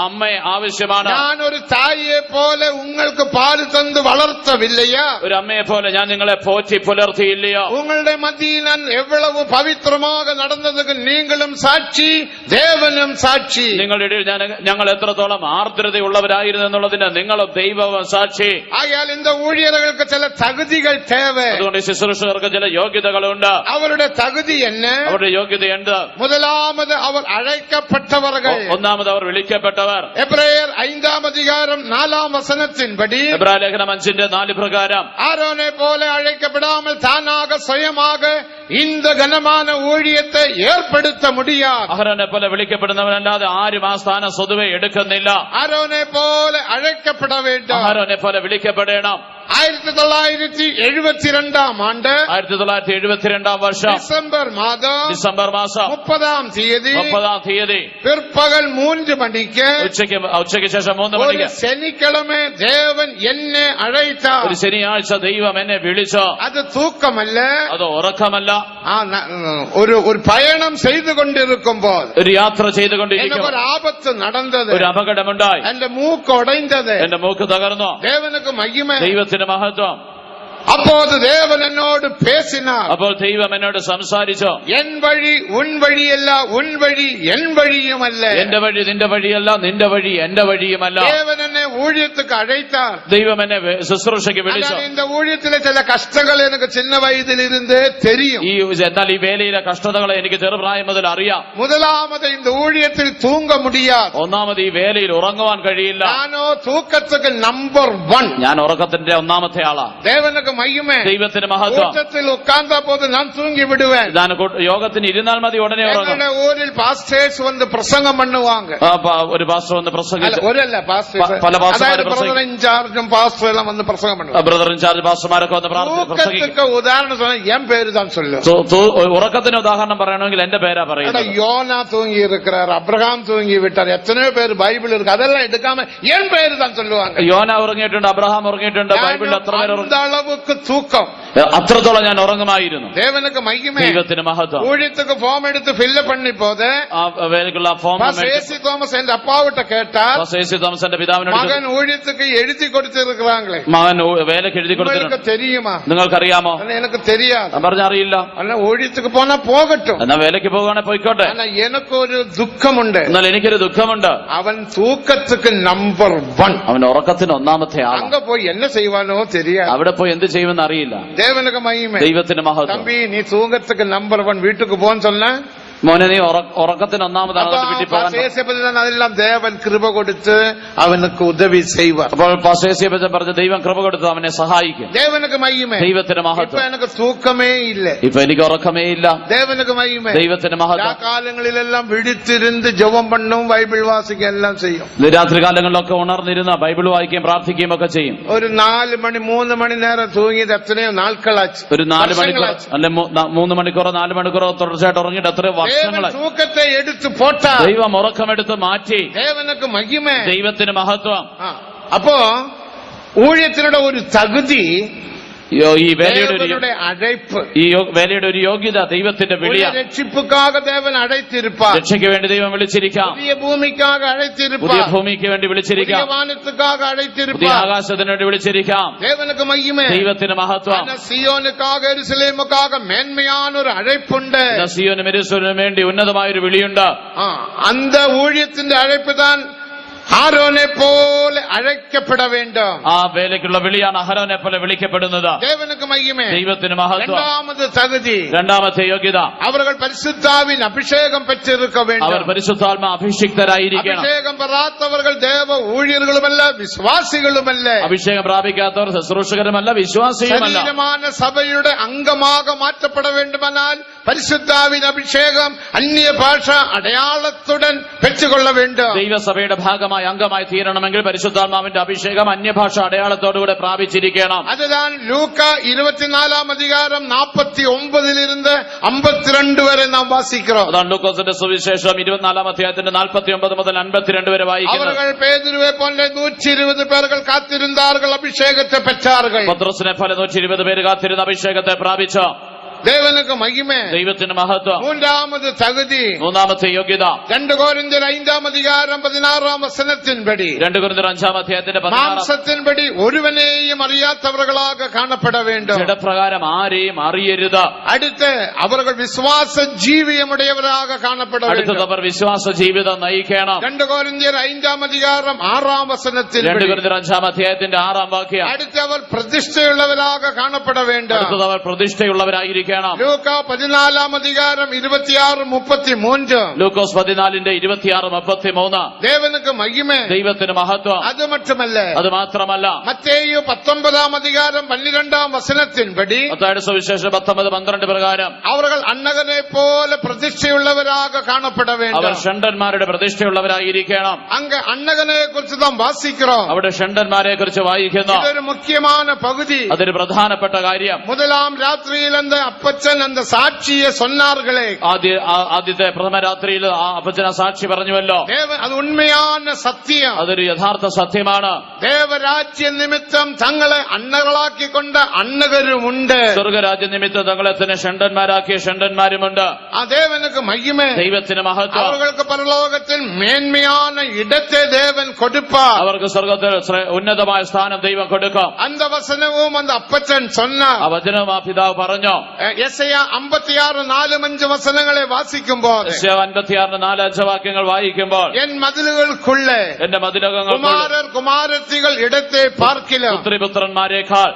അമ്മയെ ആവശ്യമാണ്. ഞാൻ ഒരു തായെ പോലെ നിങ്ങൾക്ക് പാല് തന്ന് വളർത്തവില്ലയാ. ഒരു അമ്മയെ പോലെ ഞാൻ നിങ്ങളെ പോറ്റി പുലർത്തിയില്ലയോ. ഉങ്ങളുടെ മധ്യയിൽ ഞാൻ എவ்வளவு പവിത്രமாக നടന്നതുക്ക് നീങ്ങളും സാക്ഷി, ദേവനും സാക്ഷി. നിങ്ങളുടെ ഇടയിൽ ഞങ്ങൾ എത്രത്തോളം ആർദ്രതയുള്ളവരായിരുന്നു എന്നുള്ളതിന് നിങ്ങളും ദൈവവും സാക്ഷി. ആയാൽ இந்த ஊழியர்களுக்கு ചില തകുതികൾ തേവ. അതുകൊണ്ട് ശുശ്രൂഷകർക്ക് ചില യോഗ്യതകളുണ്ട്. അവരുടെ തകുതി എന്ന്, അവരുടെ യോഗ്യതയുണ്ട്. முதலாவது അവർ അழைക്കപ്പെട്ടവர்கள். ഒന്നാമത് അവർ വിളിക്കപ്പെട്ടവർ. എബ്രായർ 5-ാം അധികാരം 4-ാം വചനത്തിൻപടി, എബ്രായ ലേഖനം 5-4 പ്രകാരം, ആരോനെ പോലെ അழைക്കപ്പെടാமல் താനാക സ്വയமாக இந்த கனமான ஊழியத்தை ஏற்படுத்த முடியாது. അഹരോനെ പോലെ വിളിക്കപ്പെടുന്നവനല്ലാതെ ആരും ആ സ്ഥാനം സ്വതുവെ എടുക്കുന്നില്ല. ആരോനെ പോലെ അழைக்கப்பட வேண்டும். അഹരോനെ പോലെ വിളിക്കപ്പെടണം. 1972-ാം ആണ്ട് 1972-ാം വർഷം ഡിസംബർ മാസം 30-ാം തീയതി പിற்பകൽ 3 മണിക്ക്, ഉച്ചയ്ക്ക് ശേഷം 3 ഒരു മണിക്ക്, ശനിക്കിഴമേ ദേവൻ എന്നെ അழைத்தார். ഒരു ശനിയാഴ്ച ദൈവം എന്നെ വിളിച്ചു. അത് തൂക്കമല്ല, അത് ഉറക്കമല്ല. ഒരു പയണം ചെയ്തുകൊണ്ടിരിക്കുമ്പോൾ ഒരു യാത്ര ചെയ്തുകൊണ്ടിരിക്കുമ്പോൾ ഒരു ആപത്ത് നടന്നത്, ഒരു അപകടമുണ്ടായി. എന്റെ മൂക്ക് ഉടഞ്ഞത്, എന്റെ മൂക്ക് തകർന്നു. ദേവനുക്ക് മഹിമ, ദൈവത്തിന് മഹത്വം. அப்போது தேவன் என்னோடு பேசினார். അപ്പോൾ ദൈവം എന്നോട് സംസാരിച്ചു. എൻ വഴി ഉൻ വഴിയല്ല, ഉൻ വഴി എൻ വഴിയുമല്ല. എന്റെ വഴി നിന്റെ വഴിയല്ല, നിന്റെ വഴി എന്റെ വഴിയുമല്ല. ദേവൻ എന്നെ ഊഴിയத்துக்கு അழைத்தார். ദൈവം എന്നെ ശുശ്രൂഷയ്ക്ക് വിളിച്ചു. இந்த ஊழியத்திலே சில கஷ்டங்கள் எனக்கு சின்ன வயதிலிருந்தே தெரியும். എന്നാൽ ഈ വേലയിലെ കഷ്ടതകളെ എനിക്ക് ചെറുപ്രായം മുതൽ അറിയാം. முதலாவது இந்த ஊழியத்தில் தூங்க முடியாது. ഒന്നാമത് ഈ വേലയിൽ ഉറങ്ങുവാൻ കഴിയില്ല. ഞാനോ തൂക്കத்துக்கு നമ്പർ 1. ഞാൻ ഉറക്കത്തിന്റെ ഒന്നാമത്തെ ആളാ. ദേവനുക്ക് മഹിമ, ദൈവത്തിന് മഹത്വം. കൂട്ടത്തിൽ ഉட்கார்ந்த போது நான் தூங்கி விடுவேன். ഞാൻ യോഗത്തിന് ഇരുന്നാൽ മതി, ഉടനെ ഉറങ്ങും. ഞങ്ങളുടെ ഊരിൽ പാസ്റ്റേഴ്സ് വന്ന് പ്രസംഗം பண்ணுவாங்க. ഒരു പാസ്റ്റർ വന്ന് പ്രസംഗിച്ചു. ഒരല്ല പാസ്റ്റേഴ്സ്, പല പാസ്റ്റർമാരെ ബ്രദർ ഇൻചാർജും പാസ്റ്റർ എല്ലാം വന്ന് പ്രസംഗം பண்ணுவாங்க. ബ്രദർ ഇൻചാർജ് പാസ്റ്റർമാരൊക്കെ വന്ന് പ്രസംഗിക്കും. ഉദാഹരണം എൻ പേര് താൻ ചൊല്ലും. ഉറക്കത്തിന് ഉദാഹരണം പറയണമെങ്കിൽ എന്റെ പേരാ പറയുന്നത്. யோனா தூங்கி இருக்கிறார், அப்ரஹாம் தூங்கி விட்டார், எத்தனையோ பேர் பைபிள் இருக்கு, அதெல்லாம் எடுக்காம என் பேரு தான் சொல்லுவாங்க. യോന ഉറങ്ങിയിട്ടുണ്ട്, അബ്രഹാം ഉറങ്ങിയിട്ടുണ്ട്, ബൈബിളിൽ എത്ര പേർ அந்த அளவுக்கு தூக்கம். അത്രത്തോളം ഞാൻ ഉറങ്ങുമായിരുന്നു. தேவனுக்கு மகிமை, ദൈവത്തിന് മഹത്വം. ஊழியத்துக்கு ஃபார்ம் எடுத்து ஃபில் பண்ணி போது വേലക്കുള്ള ഫോം ஏசி തോമസ് എന്റെ അപ്പാവിட்ட കേട്ടാர். തോമസിന്റെ പിതാവിനോട്, മകൻ ഊഴിയத்துக்கு எழுதி കൊടുത്തിരിക്കാங்களே, മകൻ വേലക്ക് എഴുതി കൊടുത്തിട്ടുണ്ട്, தெரியுமா? നിങ്ങൾക്കറിയാമോ? எனக்கு தெரியாது. ഞാൻ പറഞ്ഞറിയില്ല. അല്ല ഊഴിയத்துக்கு പോനാ പോകട്டும், എന്നാ വേലക്ക് പോകുവാണെ പോയിക്കോട്ടെ. എനിക്കൊരു ദുഃഖമുണ്ട്. എന്നാൽ എനിക്കൊരു ദുഃഖമുണ്ട്. അവൻ തൂക്കத்துக்கு നമ്പർ 1. അവൻ ഉറക്കത്തിന് ഒന്നാമത്തെ ആളാണ്. അങ്ങ പോയി എന്നെ ചെയ്യുവാനോ தெரியாது. അവിടെ പോയി എന്ത് ചെയ്യുമെന്ന് അറിയില്ല. தேவனுக்கு மகிமை. ദൈവത്തിന് മഹത്വം. தம்பி நீ தூங்கத்துக்கு நம்பர் 1 வீட்டுக்கு போன்னு சொன்ன മോനെ നീ ഉറക്കത്തിന് ഒന്നാമതാണ് വീട്ടിൽ പോകാൻ. അതെല്ലാം ദേവൻ കൃപ കൊടുത്ത് അവനക്ക് ഉദവി ചെയ്യുവാൻ. അപ്പോൾ പാസ്റ്റേഴ്സിയെ പറഞ്ഞു ദൈവം കൃപ കൊടുത്ത് അവനെ സഹായിക്കും. ദേവനക്ക് മഹിമേ. ദൈവത്തിന് മഹത്വം. എനിക്ക് തൂക്കമേ ഇല്ല, ഇപ്പൊ എനിക്ക് ഉറക്കമേ ഇല്ല. ദേവനക്ക് മഹിമേ. ദൈവത്തിന് മഹത്വം. ആ കാലങ്ങളിലെല്ലാം വിഴിത്തിരുന്ന് ജപം പണ്ണും ബൈബിൾ വാസിക്കും എല്ലാം ചെയ്യും. രാത്രി കാലങ്ങളിലൊക്കെ ഉണർന്നിരുന്ന ബൈബിൾ വായിക്കുകയും പ്രാർത്ഥിക്കുകയും ഒക്കെ ചെയ്യും. ഒരു 4 മണി 3 മണി നേരം തൂങ്ങിയത് എത്രയോ നാൾക്കളാച്ച്. ഒരു 4 മണിക്കൂർ അല്ലെ 3 മണിക്കൂറോ 4 മണിക്കൂറോ തുടർച്ചയായിട്ട് ഉറങ്ങിയിട്ട് എത്രയോ വർഷങ്ങളായി. തൂക്കത്തെ എടുത്ത് പോട്ടാ ദൈവം ഉറക്കമെടുത്ത് മാറ്റി. ദേവനക്ക് മഹിമേ. ദൈവത്തിന് മഹത്വം. അപ്പോ ഊഴിയത്തിനുടെ ഒരു തകുതി, ഈ വേലയുടെ അழைപ്പ്, ഈ വേലയുടെ ഒരു യോഗ്യത ദൈവത്തിന്റെ വിളിയാണ്. രക്ഷിപ്പുക്കാക ദേവൻ അழைത്തിരുപ്പാർ. രക്ഷയ്ക്ക് വേണ്ടി ദൈവം വിളിച്ചിരിക്കാം. പുതിയ ഭൂമിക്കാക അழைത്തിരുപ്പാർ. പുതിയ ഭൂമിക്ക് വേണ്ടി വിളിച്ചിരിക്കാം. വാനത്തുക്കാക അழைത്തിരുപ്പാർ. പുതിയ ആകാശത്തിന് വേണ്ടി വിളിച്ചിരിക്കാം. ദേവനക്ക് മഹിമേ. ദൈവത്തിന് മഹത്വം. സിയോനുക്കാക യെരുശലേമുക്കാക മേന്മயான ഒരു അழைപ്പുണ്ട്. സിയോനും യെരൂശലേമിനും വേണ്ടി ഉന്നതമായൊരു വിളിയുണ്ട്. അന്ത ഊഴിയത്തിന്റെ അழைപ്പ് താൻ ആരോനെ പോലെ അழைക്കപ്പെട വേണ്ടും. ആ വേലയ്ക്കുള്ള വിളിയാണ് അഹരോനെ പോലെ വിളിക്കപ്പെടുന്നത്. ദേവനക്ക് മഹിമേ. ദൈവത്തിന് മഹത്വം. രണ്ടാമത് തകുതി, രണ്ടാമത്തെ യോഗ്യത, അവർ പരിശുദ്ധാവിൻ അഭിഷേകം പെற்றிருக்க வேண்டும். അവർ പരിശുദ്ധാത്മ അഭിഷിക്തരായിരിക്കണം. അഭിഷേകം പെറാത്തവർ ദേവ ഊഴിയர்களுമല്ല വിശ്വാസികളുമല്ല. അഭിഷേകം പ്രാപിക്കാത്തവർ ശുശ്രൂഷകരുമല്ല വിശ്വാസികളുമല്ല. ശരീരமான സഭയുടെ അംഗமாக മാറ്റപ്പെട വേണ്ടുമെന്നാൽ പരിശുദ്ധാവിൻ അഭിഷേകം അന്യഭാഷ അടയാളത്തുടൻ പെറ്റുകൊള്ള വേണ്ടും. ദൈവസഭയുടെ ഭാഗമായി അംഗമായി തീരണമെങ്കിൽ പരിശുദ്ധാത്മാവിന്റെ അഭിഷേകം അന്യഭാഷ അടയാളത്തോടുകൂടെ പ്രാപിച്ചിരിക്കണം. അതുതാൻ ലൂക്ക 24 അധികാരം 49 52 വരെ നാം വാസിக்கிறோம். അതാണ് ലൂക്കോസിന്റെ സുവിശേഷം 24 അധ്യായത്തിന്റെ 49 മുതൽ 52 വരെ വായിക്കുന്നത്. അവர்கள் പേതുരുവെ പോലെ 120 പേர்கள் കാത്തിരുந்தார்கள், അഭിഷേകത്തെ പെற்றார்கள். പത്രോസിനെ പോലെ 120 പേര് കാത്തിരുന്ന അഭിഷേകത്തെ പ്രാപിച്ചു. ദേവനക്ക് മഹിമേ. ദൈവത്തിന് മഹത്വം. മൂന്നാമത് തകുതി, മൂന്നാമത്തെ യോഗ്യത, 2 കൊരിന്ത്യർ 5 അധികാരം 16 വചനത്തിൻപടി, 2 കൊരിന്ത്യർ 5 അധ്യായത്തിന്റെ 16 മാംസത്തിൻപടി ഒരുവനെയും അറിയാത്തവர்களாக കാണപ്പെട வேண்டும். ജഡപ്രകാരം ആരെയും അറിയരുത്. അടുത്ത് അവർ വിശ്വാസ ജീവിതമുടയവരാக കാണപ്പെട வேண்டும். അടുത്തത് അവർ വിശ്വാസ ജീവിതം നയിക്കണം. 2 കൊരിന്ത്യർ 5 അധികാരം 6 വചനത്തിൻപടി, 2 കൊരിന്ത്യർ 5 അധ്യായത്തിന്റെ 6 വാക്യം, അടുത്ത് അവർ പ്രതിഷ്ഠയുള്ളവരാக കാണപ്പെട வேண்டும். അടുത്തത് അവർ പ്രതിഷ്ഠയുള്ളവരായിരിക്കും. ലൂക്ക 14 അധികാരം 26 33, ലൂക്കോസ് 14 26 33. ദേവനക്ക് മഹിമേ. ദൈവത്തിന് മഹത്വം. അത് മറ്റുമല്ല, അത് മാത്രമല്ല, മത്തേയു 19 അധികാരം 12 വചനത്തിൻപടി, മത്തായിയുടെ സുവിശേഷം 19-12 പ്രകാരം അവർ അന്നകനെ പോലെ പ്രതിഷ്ഠയുള്ളവരാக കാണപ്പെട வேண்டும். അവർ ഷണ്ടന്മാരുടെ പ്രതിഷ്ഠയുള്ളവരായിരിക്കണം. അങ്ങ് അന്നകനെ കുറിച്ച് നാം വാസിக்கிறோம். അവിടെ ഷണ്ടന്മാരെ കുറിച്ച് വായിക്കുന്നു. ഇതൊരു മുഖ്യமான പകുതി, അതൊരു പ്രധാനപ്പെട്ട കാര്യം. മുതലാം രാത്രിയിൽ അപ്പച്ചൻ அந்த സാക്ഷിയെ சொன்னார்களே, ആദ്യത്തെ പ്രഥമ രാത്രിയിൽ ആ അപ്പച്ചൻ സാക്ഷി പറഞ്ഞുവല്ലോ. അത് ഉണ്മயான സത്യം, അതൊരു യഥാർത്ഥ സത്യമാണ്. ദേവരാജ്യ നിമിത്തം തങ്ങളെ അന്നകളാക്കിക്കൊണ്ട അന്നകരുമുണ്ട്. സ്വർഗരാജ്യ നിമിത്തം തങ്ങളെ തന്നെ ഷണ്ടന്മാരാക്കിയ ഷണ്ടന്മാരുമുണ്ട്. ആ ദേവനക്ക് മഹിമേ. ദൈവത്തിന് മഹത്വം. അവർക്ക് പരലോകത്തിൽ മേന്മயான ഇടത്തെ ദേവൻ കൊടുപ്പാർ. അവർക്ക് സ്വർഗത്തിൽ ഉന്നതമായ സ്ഥാനം ദൈവം കൊടുക്കും. അന്ത വചനവും അന്ത അപ്പച്ചൻ சொன்ன ആ വചനം ആ പിതാവ് പറഞ്ഞു. യെശയ്യാ 56:4-5 വചനങ്ങളെ വാസിക്കുമ്പോൾ, 56-4-5 വാക്യങ്ങൾ വായിക്കുമ്പോൾ, എൻ മതിലുകൾക്കുള്ളേ എന്റെ മതിലകങ്ങൾ കുമാരർ കുമാരത്തികൾ ഇടത്തെ പാർക്കിലും പുത്രിപുത്രന്മാരെക്കാൾ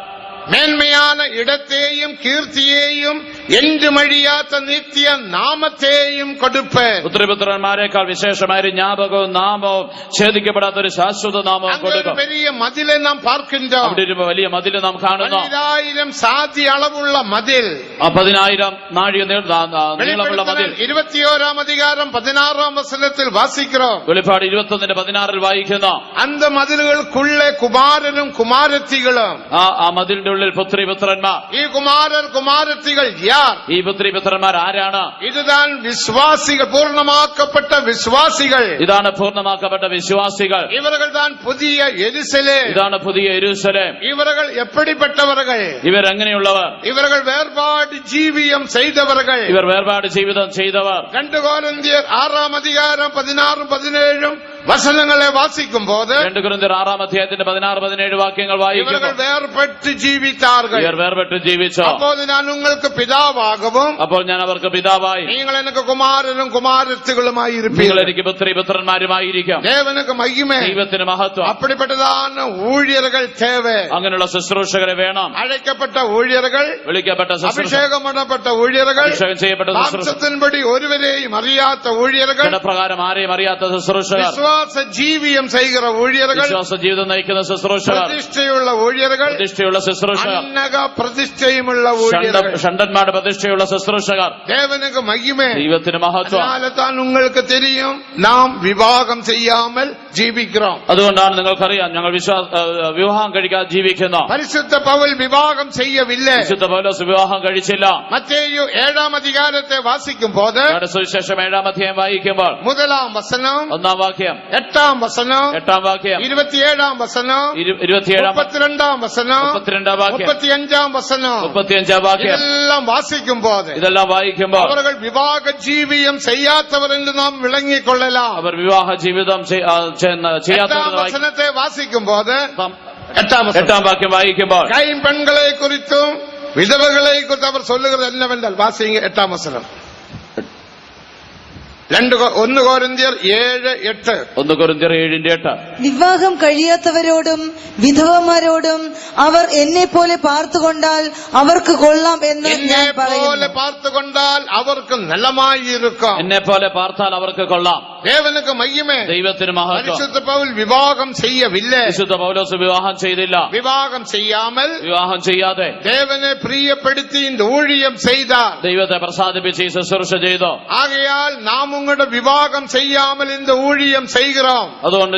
മേന്മயான இடத்தையும் കീർത്തിയെയും എന്തുമഴിയാത്ത നിത്യ നാമത്തെയും കൊടുപ്പൻ. പുത്രിപുത്രന്മാരെക്കാൾ വിശേഷമായ ജ്ഞാപകവും നാമവും ഛേദിക്കപ്പെടാത്ത ഒരു ശാശ്വത നാമവും കൊടുക്കും. പെരിയ മതിലെ നാം പാർക്കിன்றோம். അവിടെ ഒരു വലിയ മതിൽ നാം കാണുന്നു. 10,000 സാധി അളവുള്ള മതിൽ. 10,000 നാഴിക നീളമുള്ള മതിൽ. 21 അധികാരം 16 വചനത്തിൽ വാസിக்கிறோம். വെളിപ്പാട് 21:16 വായിക്കുന്നു. അന്ത മതിലുകൾക്കുള്ളേ കുമാരനും കുമാരത്തികളും. ആ മതിലിന്റെ ഉള്ളിൽ പുത്രിപുത്രന്മാർ. ഈ കുമാരർ കുമാരത്തികൾ യാർ? ഈ പുത്രിപുത്രന്മാർ ആരാണ്? ഇതാണ് വിശ്വാസികൾ, പൂർണ്ണമാക്കപ്പെട്ട വിശ്വാസികൾ. ഇതാണ് പൂർണ്ണമാക്കപ്പെട്ട വിശ്വാസികൾ. ഇവர்கள் தான் പുതിയ യെരുശലേം. ഇതാണ് പുതിയ യെരൂശലേം. ഇവர்கள் എപ്പടിപ്പെട്ടവர்கள்? ഇവരെങ്ങനെയുള്ളവർ? ഇവர்கள் വേർപാട് ജീവിതം ചെയ്തവர்கள். ഇവർ വേർപാട് ജീവിതം ചെയ്തവർ. 2 കൊരിന്ത്യർ 6 അധികാരം 16-17 വസനങ്ങളെ വാസിക്കുമ്പോൾ 2 കൊരിന്ത്യർ 6 അധ്യായത്തിന്റെ 16-17 വാക്യങ്ങൾ വായിക്കുന്നു. ഇവர்கள் വേർപെട്ട് ജീവിத்தார்கள். ഇവർ വേർപെട്ട് ജീവിച്ചു. അപ്പോൾ ഞാൻ നിങ്ങൾക്ക് പിതാവാകും, അപ്പോൾ ഞാൻ അവർക്ക് പിതാവായി, നിങ്ങൾ എനിക്ക് കുമാരനും കുമാരത്തികളുമായി നിങ്ങൾ ഇരുപ്പീர்கள். എനിക്ക് പുത്രന്മാരുമായിരിക്കും. ദേവനുക്ക് മഹിമേ, ദൈവത്തിന് മഹത്വം. அப்படிப்பட்டதான ஊழியர்கள் தேவை. അങ്ങനെയുള്ള ശുശ്രൂഷകരെ വേണം. அழைக்கப்பட்ட ஊழியர்கள், വിളിക്കപ്പെട്ട ശുശ്രൂഷകർ, அபிஷேகம் பண்ணப்பட்ட ஊழியர்கள், അഭിഷേകം ചെയ്യപ്പെട്ട ശുശ്രൂഷകർ, மாம்சத்தின்படி ஒருவரையும் அறியாத ஊழியர்கள், പ്രകാരം ആരെയും അറിയാത്ത ശുശ്രൂഷകർ, വിശ്വാസ ജീവിയം ചെയ്യുന്ന ஊழியர்கள், വിശ്വാസ ജീവിതം നയിക്കുന്ന ശുശ്രൂഷകർ, പ്രതിഷ്ഠയുള്ള ஊழியர்கள், പ്രതിഷ്ഠയുള്ള ശുശ്രൂഷകർ, അന്നക പ്രതിഷ്ഠയുമുള്ള ஊழியர்கள், ഷണ്ടന്മാരുടെ പ്രതിഷ്ഠയുള്ള ശുശ്രൂഷകർ. தேவனுக்கு மகிமை. ദൈവത്തിന് മഹത്വം. அதனால்தான் உங்களுக்கு தெரியும் நாம் விவாகம் செய்யாமல் ஜீவிக்கிறோம். അതുകൊണ്ടാണ് നിങ്ങൾക്കറിയാം ഞങ്ങൾ വിവാഹം കഴിക്കാതെ ജീവിക്കുന്നു. പരിശുദ്ധ പൗൽ വിവാഹം ചെയ്യവില്ലേ. വിശുദ്ധ പൗലോസ് വിവാഹം കഴിച്ചില്ല. മത്തേയു 7-ാം അധികാരത്തെ വാസിക്കുമ്പോൾ സുവിശേഷം 7-ാം അധ്യായം വായിക്കുമ്പോൾ 1-ാം വസനം, 1-ാം വാക്യം, 8-ാം വസനം, 8-ാം വാക്യം, 27-ാം വസനം, 27-ാം, 32-ാം വസനം, 32-ാം വാക്യം, 35-ാം വസനം, 35-ാം വാക്യം, ഇതെല്ലാം വാസിക്കുമ്പോൾ അവർ വിവാഹ ജീവിയം ചെയ്യാത്തവർ എന്ന് നാം വിളങ്ങിക്കൊള്ളലാം. അവർ വിവാഹ ജീവിതം ചെയ്യാത്ത വസനത്തെ വാസിക്കുമ്പോൾ 8-ാം വാക്യം വായിക്കുമ്പോൾ കൈമ്പെൺകളെ കുറിച്ചും വിധവകളെ കുറിച്ച് അവർ சொல்லுகிறது என்னவென்றால் வாசிங்க 8-ാം വസനം. 1 കൊരിന്ത്യർ 7:8. 1 കൊരിന്ത്യർ 7:8. വിവാഹം കഴിയാത്തവരോടും വിധവമാരോടും അവർ എന്നെ പോലെ പാർത്തുകൊണ്ടാൽ അവർക്ക് കൊള്ളാം എന്ന് ഞാൻ പറയുന്നു. പാർത്തുകൊണ്ടാൽ അവർക്ക് നല്ലമായിരിക്കും. എന്നെ പോലെ പാർത്താൽ അവർക്ക് കൊള്ളാം. ദേവനുക്ക് മഹിമേ, ദൈവത്തിന് മഹത്വം. പരിശുദ്ധ പൗൽ വിവാഹം ചെയ്യവില്ലേ. വിശുദ്ധ പൗലോസ് വിവാഹം ചെയ്തില്ല. വിവാഹം ചെയ്യാമൽ, വിവാഹം ചെയ്യാതെ ദേവനെ പ്രിയപ്പെടുത്തി இந்த ஊழியம் செய்தார். ദൈവത്തെ പ്രസാദിപ്പിച്ച് ഈ ശുശ്രൂഷ ചെയ്തു. ആകയാൽ നാം ഉങ്ങളുടെ വിവാഹം ചെയ്യാമൽ இந்த ஊழியம் செய்கிறோம். അതുകൊണ്ട്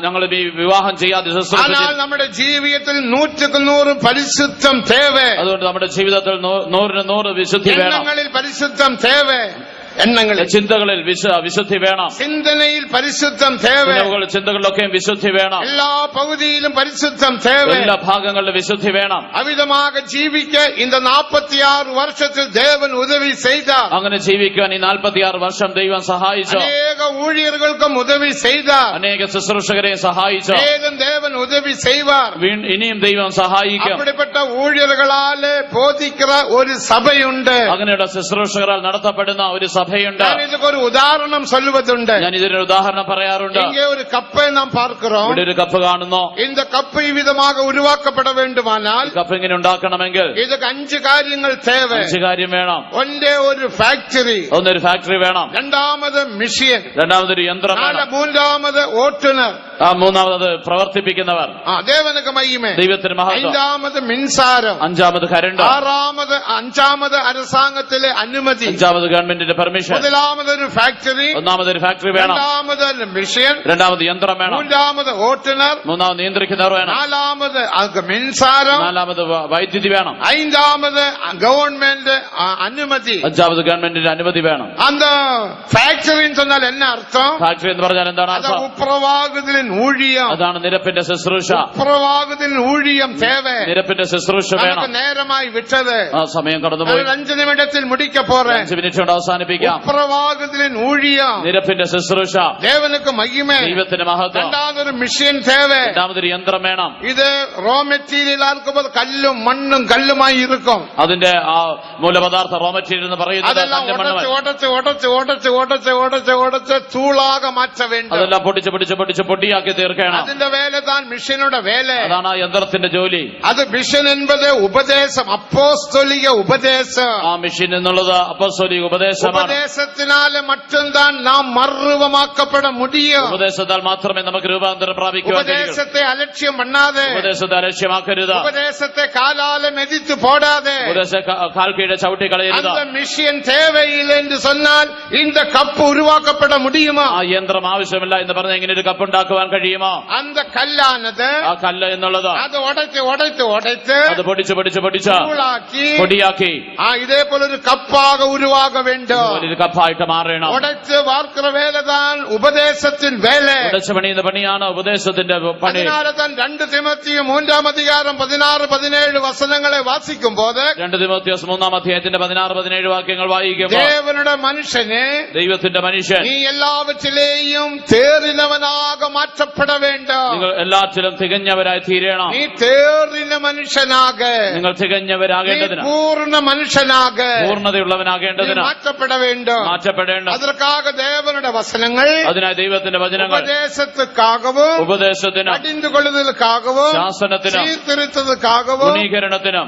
ഞങ്ങൾ ഈ വിവാഹം ചെയ്യാതെ ശുശ്രൂഷ ஆனால் നമ്മുടെ ജീവിതത്തിൽ 100% പരിശുദ്ധം தேவை. അതുകൊണ്ട് നമ്മുടെ ജീവിതത്തിൽ 100% വിശുദ്ധി വേണം. എണ്ണങ്ങളിൽ പരിശുദ്ധം தேவை. എണ്ണങ്ങളിൽ, ചിന്തകളിൽ വിശുദ്ധി വേണം. ചിന്തനയിൽ പരിശുദ്ധം தேவை. ചിന്തകളിലൊക്കെ വിശുദ്ധി വേണം. എല്ലാ പകുതിയിലും പരിശുദ്ധം தேவை. എല്ലാ ഭാഗങ്ങളിലും വിശുദ്ധി വേണം. അവിധமாக ജീവിക്ക இந்த 46 വർഷത്തിൽ ദേവൻ ഉദവി ചെയ്താർ. അങ്ങനെ ജീവിക്കുവാൻ ഈ 46 വർഷം ദൈവം സഹായിച്ചു. അനേക ഊഴിയർക്കും ഉദവി ചെയ്താർ. അനേക ശുശ്രൂഷകരെ സഹായിച്ചു. ദേവൻ ഉദവി ചെയ്വാർ. ഇനിയും ദൈവം സഹായിക്കും. അപ്പടിപ്പെട്ട ഊഴിയர்களாலே போதிக்கிற ഒരു സഭയുണ്ട്. അങ്ങനെയുള്ള ശുശ്രൂഷകരാൽ നടത്തപ്പെടുന്ന ഒരു സഭയുണ്ട്. ഒരു ഉദാഹരണം சொல்வதுണ്ട്. ഞാൻ ഇതിനൊരു ഉദാഹരണം പറയാറുണ്ട്. ഇങ്ങനെ ഒരു കപ്പ് നാം പാർக்கிறோம். ഇവിടെ ഒരു കപ്പ് കാണുന്നു. இந்த കപ്പ് ഈ വിധமாக ഉരുവാക്കപ്പെട വേണ്ടുമാനാൽ, കപ്പ് ഇങ്ങനെ ഉണ്ടാക്കണമെങ്കിൽ ഇതൊക്കെ 5 കാര്യങ്ങൾ தேவை. 5 കാര്യം വേണം. ഒന്നേ ഒരു ഫാക്ടറി, ഒന്നൊരു ഫാക്ടറി വേണം. രണ്ടാമത് മെഷീൻ, രണ്ടാമതൊരു യന്ത്രം വേണം. മൂന്നാമത് ഓട്ടുനർ, മൂന്നാമത് പ്രവർത്തിപ്പിക്കുന്നവർ. ദേവനുക്ക് മഹിമേ, ദൈവത്തിന് മഹത്വം. അഞ്ചാമത് മിൻസാരം, അഞ്ചാമത് കരണ്ട്, അഞ്ചാമത് അരസാംഗത്തിലെ അനുമതി, അഞ്ചാമത് ഗവൺമെന്റിന്റെ പെർമിഷൻ, മുതലാമതൊരു ഫാക്ടറി, ഒന്നാമതൊരു ഫാക്ടറി വേണം. രണ്ടാമത് മെഷീൻ, രണ്ടാമത് യന്ത്രം വേണം. മൂന്നാമത് ഓട്ടുനർ, മൂന്നാമത് നിയന്ത്രിക്കുന്നവർ വേണം. നാലാമത് മിൻസാരം, നാലാമത് വൈദ്യുതി വേണം. അഞ്ചാമത് ഗവൺമെന്റ് അനുമതി, അഞ്ചാമത് ഗവൺമെന്റിന്റെ അനുമതി വേണം. அந்த ഫാക്ടറിன்னு சொன்னால் என்ன அர்த்தம்? ഫാക്ടറി എന്ന് പറഞ്ഞാൽ എന്താണ് അർത്ഥം? ഉപ്രവാഹത്തിൻ ഊഴിയം, അതാണ് നിരപ്പിന്റെ ശുശ്രൂഷ. ഉപ്രവാഹത്തിൻ ഊഴിയം தேவை. നിരപ്പിന്റെ ശുശ്രൂഷ വേണം. നേരമായി വിട്ടത്, സമയം കടന്നുപോയി. 5 നിമിഷത്തിൽ മുടിക്ക പോറേ, 5 മിനിറ്റ് കൊണ്ട് അവസാനിപ്പിക്കാം. ഉപ്രവാഹത്തിൻ ഊഴിയം, നിരപ്പിന്റെ ശുശ്രൂഷ. ദേവനുക്ക് മഹിമേ, ദൈവത്തിന് മഹത്വം. രണ്ടാമതൊരു മെഷീൻ தேவை. രണ്ടാമതൊരു യന്ത്രം വേണം. ഇത് റോ മെറ്റീരിയൽ ആക്കുമ്പോൾ കല്ലും മണ്ണും കല്ലുമായി ഇരിക്കും. അതിന്റെ ആ മൂലപദാർത്ഥ റോ മെറ്റീരിയൽ എന്ന് പറയുന്നത് തൂളാക മാറ്റ വേണ്ട. അതെല്ലാം പൊടിയാക്കി തീർക്കണം. അതിന്റെ വേല താൻ മിഷനുടെ വേല. അതാണ് ആ യന്ത്രത്തിന്റെ ജോലി. അത് മിഷൻ എന്നത് ഉപദേശം, അപ്പോസ്തോലിക ഉപദേശം. ആ മിഷൻ എന്നുള്ളത് അപ്പോസ്തോലിക ഉപദേശമാണ്. ഉപദേശത്തിനാല് മറ്റുംതാൻ നാം മറുരൂപമാക്കപ്പെട മുടിയും. ഉപദേശത്താൽ മാത്രമേ നമുക്ക് രൂപാന്തരം പ്രാപിക്കുവാൻ കഴിയൂ. ഉപദേശത്തെ അലക്ഷ്യം പണ്ണാതെ, ഉപദേശത്തെ അലക്ഷ്യമാക്കരുത്. ഉപദേശത്തെ കാലാലെ മെതിത്ത് പോടാതെ, ഉപദേശ കാൽ കീഴെ ചവിട്ടി കളയരുത്. മിഷൻ தேவையில்லை என்று சொன்னால் இந்த கப்பு உருவாக்கப்பட முடியுமா? ആ യന്ത്രം ആവശ്യമില്ല എന്ന് പറഞ്ഞ ഇങ്ങനെ ഒരു കപ്പ് ഉണ്ടാക്കുവാൻ കഴിയുമോ? அந்த കല്ലാനത്, ആ കല്ല് എന്നുള്ളത് അത് ഉടച്ച് അത് പൊടിച്ച് പൊടിയാക്കി ഇതേപോലെ ഒരു കപ്പാക ഉരുവാക വേണ്ടോ? ഒരു കപ്പായിട്ട് മാറണം. ഉടച്ച് വാർക്കുന്ന വേലതാൻ ഉപദേശത്തിൻ വേല. ഉടച്ച് പണിയുന്ന പണിയാണ് ഉപദേശത്തിന്റെ പണി. 2 തിമോത്തിയും 3-ാം അധികാരം 16-17 വസനങ്ങളെ വാസിക്കുമ്പോൾ, 2 തിമോത്തിയോസ് 3-ാം അധ്യായത്തിന്റെ 16-17 വാക്യങ്ങൾ വായിക്കുമ്പോൾ, ദേവനുടെ മനുഷ്യനെ, ദൈവത്തിന്റെ മനുഷ്യൻ നീ എല്ലാവറ്റിലെയും തേറിനവനാകെ മാറ്റപ്പെട വേണ്ട. നിങ്ങൾ എല്ലാറ്റിലും തികഞ്ഞവരായി തീരണം. നീ തേറിന മനുഷ്യനാകെ, നിങ്ങൾ തികഞ്ഞവരാകേണ്ടതിന്, പൂർണ്ണ മനുഷ്യനാകെ, പൂർണ്ണതയുള്ളവനാകേണ്ടതിന് മാറ്റപ്പെട വേണ്ട. മാറ്റപ്പെടേണ്ട. അതற்காக தேவனுடைய வசனங்கள், അതിനായി ദൈവത്തിന്റെ വചനങ്ങൾ ഉപദേശத்துக்காகவும் ഉപദേശത്തിനും அறிந்து கொள்ளுதலுக்காகவும் ശാസനത്തിനും சீர்திருத்தத்துக்காகவும் ഗുണീകരണത്തിനും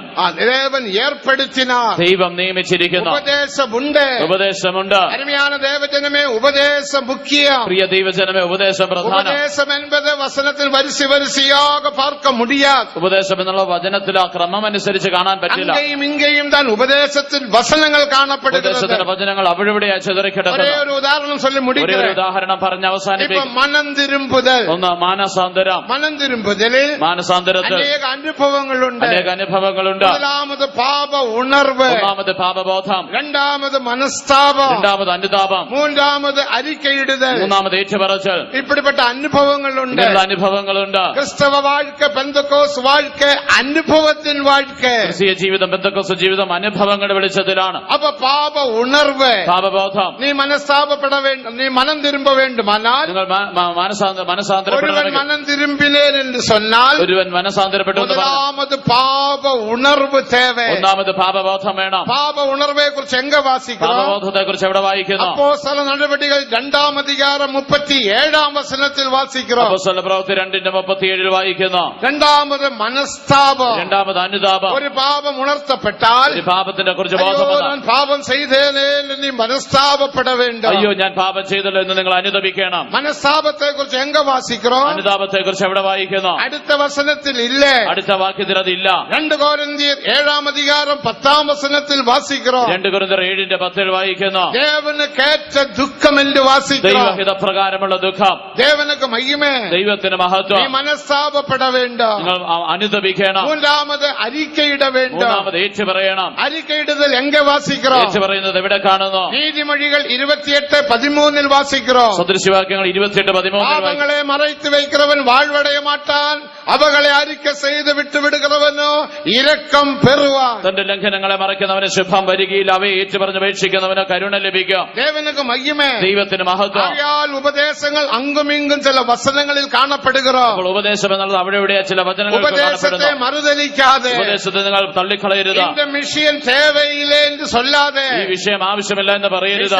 தேவன் ஏற்படுத்தினார். ദൈവം നിയമിച്ചിരിക്കുന്നു. ഉപദേശമുണ്ട്, ഉപദേശമുണ്ട്. அருமையான தேவஜனமே, உபதேசம் முக்கியம். പ്രിയ ദൈവജനമേ, ഉപദേശം പ്രധാനം. ഉപദേശം என்பது வசனத்தில் வரிசையாக பார்க்க முடியாது. ഉപദേശം എന്നുള്ള വചനത്തിൽ ആ ക്രമമനുസരിച്ച് കാണാൻ പറ്റില്ല. அங்கேயும் இங்கேயும் தான் ഉപദേശത്തിൽ വസനങ്ങൾ കാണപ്പെടുகிறது. ഉപദേശത്തിന്റെ വചനങ്ങൾ അവിടെ ചിതറിക്കിടക്കുന്നു. ஒரே ஒரு உதாரணம் சொல்லி ഒരു முடிக்கிறேன். ഉദാഹരണം പറഞ്ഞ് അവസാനിപ്പിക്കും. மனம் திரும்புதல். ഒന്ന് മാനസാന്തരം. மனம் திரும்புதலில் മാനസാന്തരത്തിൽ அநேக അനുഭവങ്ങളുണ്ട്. അനേക അനുഭവങ്ങളുണ്ട്. முதலாவது பாப உணர்வு, ഒന്നാമത് പാപബോധം, இரண்டாவது மனஸ்தாபம், രണ്ടാമത് അനുതാപം, மூன்றாவது அறிக்கையிடுதல். മൂന്നാമത് ഏറ്റുപറച്ചൽ. இப்படிப்பட்ட അനുഭവങ്ങൾ ഉണ്ട്. ഇങ്ങനെയുള്ള അനുഭവങ്ങളുണ്ട്. ക്രിസ്തവ வாழ்க்கை, பெந்தகோஸ் வாழ்க்கை അനുഭവത്തിൻ வாழ்க்கை. ക്രിസ്തീയ ജീവിതം, പെന്തക്കോസ്ത് ജീവിതം അനുഭവങ്ങളുടെ വെളിച്ചത്തിലാണ്. அப்ப பாப உணர்வு, പാപബോധം. நீ மனஸ்தாபப்பட வேண்டும், நீ மனம் திரும்ப வேண்டுமானால், നിങ്ങൾ ஒருவன் മനസാന്തരപ്പെടണമെങ്കിൽ, மனம் திரும்பினேன் என்று சொன்னால், ഒരുവൻ മനസാന്തരപ്പെട്ടു എന്ന് പറഞ്ഞാൽ முதலாவது பாப உணர்வு தேவை. ഒന്നാമത് പാപബോധം വേണം. பாப உணர்வை குறித்து எங்க வாசிக்கிறோம்? പാപബോധത്തെ കുറിച്ച് എവിടെ വായിക്കുന്നു? அப்போஸ்தല நடவடிக்கைகள் 2 அதிகாரம் 37 வசனத்தில் வாசிக்கிறோம். അപ്പോസ്തല പ്രവൃത്തി 2:37 വായിക്കുന്നു. രണ്ടാമത് മനസ്താപം, രണ്ടാമത് അനുതാപം. ഒരു പാപം ഉണർത്തപ്പെട്ടാൽ, ഒരു പാപത്തിന്റെ കുറിച്ച് ബോധം അയ്യോ വന്നാൽ, ഞാൻ പാപം ചെയ്തേനേ എന്ന് നീ മനസ്താപപ്പെട വേണ്ട. അയ്യോ ഞാൻ പാപം ചെയ്തല്ലോ എന്ന് നിങ്ങൾ അനുതപിക്കണം. മനസ്താപത്തെ കുറിച്ച് എങ്ക വാസിக்கிறோம்? അനുതാപത്തെ കുറിച്ച് എവിടെ വായിക്കുന്നു? അടുത്ത വസനത്തിൽ ഇല്ല. അടുത്ത വാക്യത്തിൽ അതില്ല. 2 കൊരിന്ത്യർ 7 அதிகாரம் 10 വസനത്തിൽ വാസിக்கிறோം. 2 കൊരിന്ത്യർ 7:10 വായിക്കുന്നു. ദേവന് കേറ്റ ദുഃഖം എന്ന് വാസിக்கிறோம். ദൈവഹിത പ്രകാരമുള്ള ദുഃഖം, ദേവനക്ക് മഹിമേ, ദൈവത്തിന് മഹത്വം. നീ മനസ്താപപ്പെട വേണ്ട. നിങ്ങൾ അനുതപിക്കണം. മൂന്നാമത് അറിക്കയിട വേണ്ട. മൂന്നാമത് ഏറ്റു പറയണം. അറിക്കയിടുതൽ എങ്ക വാസിக்கிறோம்? ഏറ്റു പറയുന്നത് എവിടെ കാണുന്നു? നീതിമൊഴികൾ 28:13 വാസിக்கிறோம். സദൃശവാക്യങ്ങൾ 28:13 പാപങ്ങളെ മറച്ചു വയ്ക്കുന്നവൻ വാഴ്വടയ മാട്ടാൻ, അവകളെ അറിക്ക ചെയ്ത് വിട്ടുവിടുகிறവനോ ഇരക്കം പെറുവാൻ. തന്റെ ലംഘനങ്ങളെ മറയ്ക്കുന്നവന് ശുഭം വരികയില്ല, അവയെ ഏറ്റുപറഞ്ഞപേക്ഷിക്കുന്നവന് കരുണ ലഭിക്കും. ദേവനക്ക് മഹിമേ, ദൈവത്തിന് മഹത്വം. ആകയാൽ ഉപദേശങ്ങൾ അങ്ങുമിങ്ങും ചില വസനങ്ങളിൽ കാണപ്പെടുகிறோம். അപ്പോൾ ഉപദേശം എന്നുള്ളത് അവിടെ ഇവിടെ ചില വചനങ്ങൾ ഉപദേശത്തെ മറുതലിക്കാതെ, ഉപദേശത്തെ നിങ്ങൾ തള്ളിക്കളയരുത്. இந்த മിഷൻ தேவையில்லை என்று சொல்லாതെ, ഈ വിഷയം ആവശ്യമില്ല എന്ന് പറയരുത്.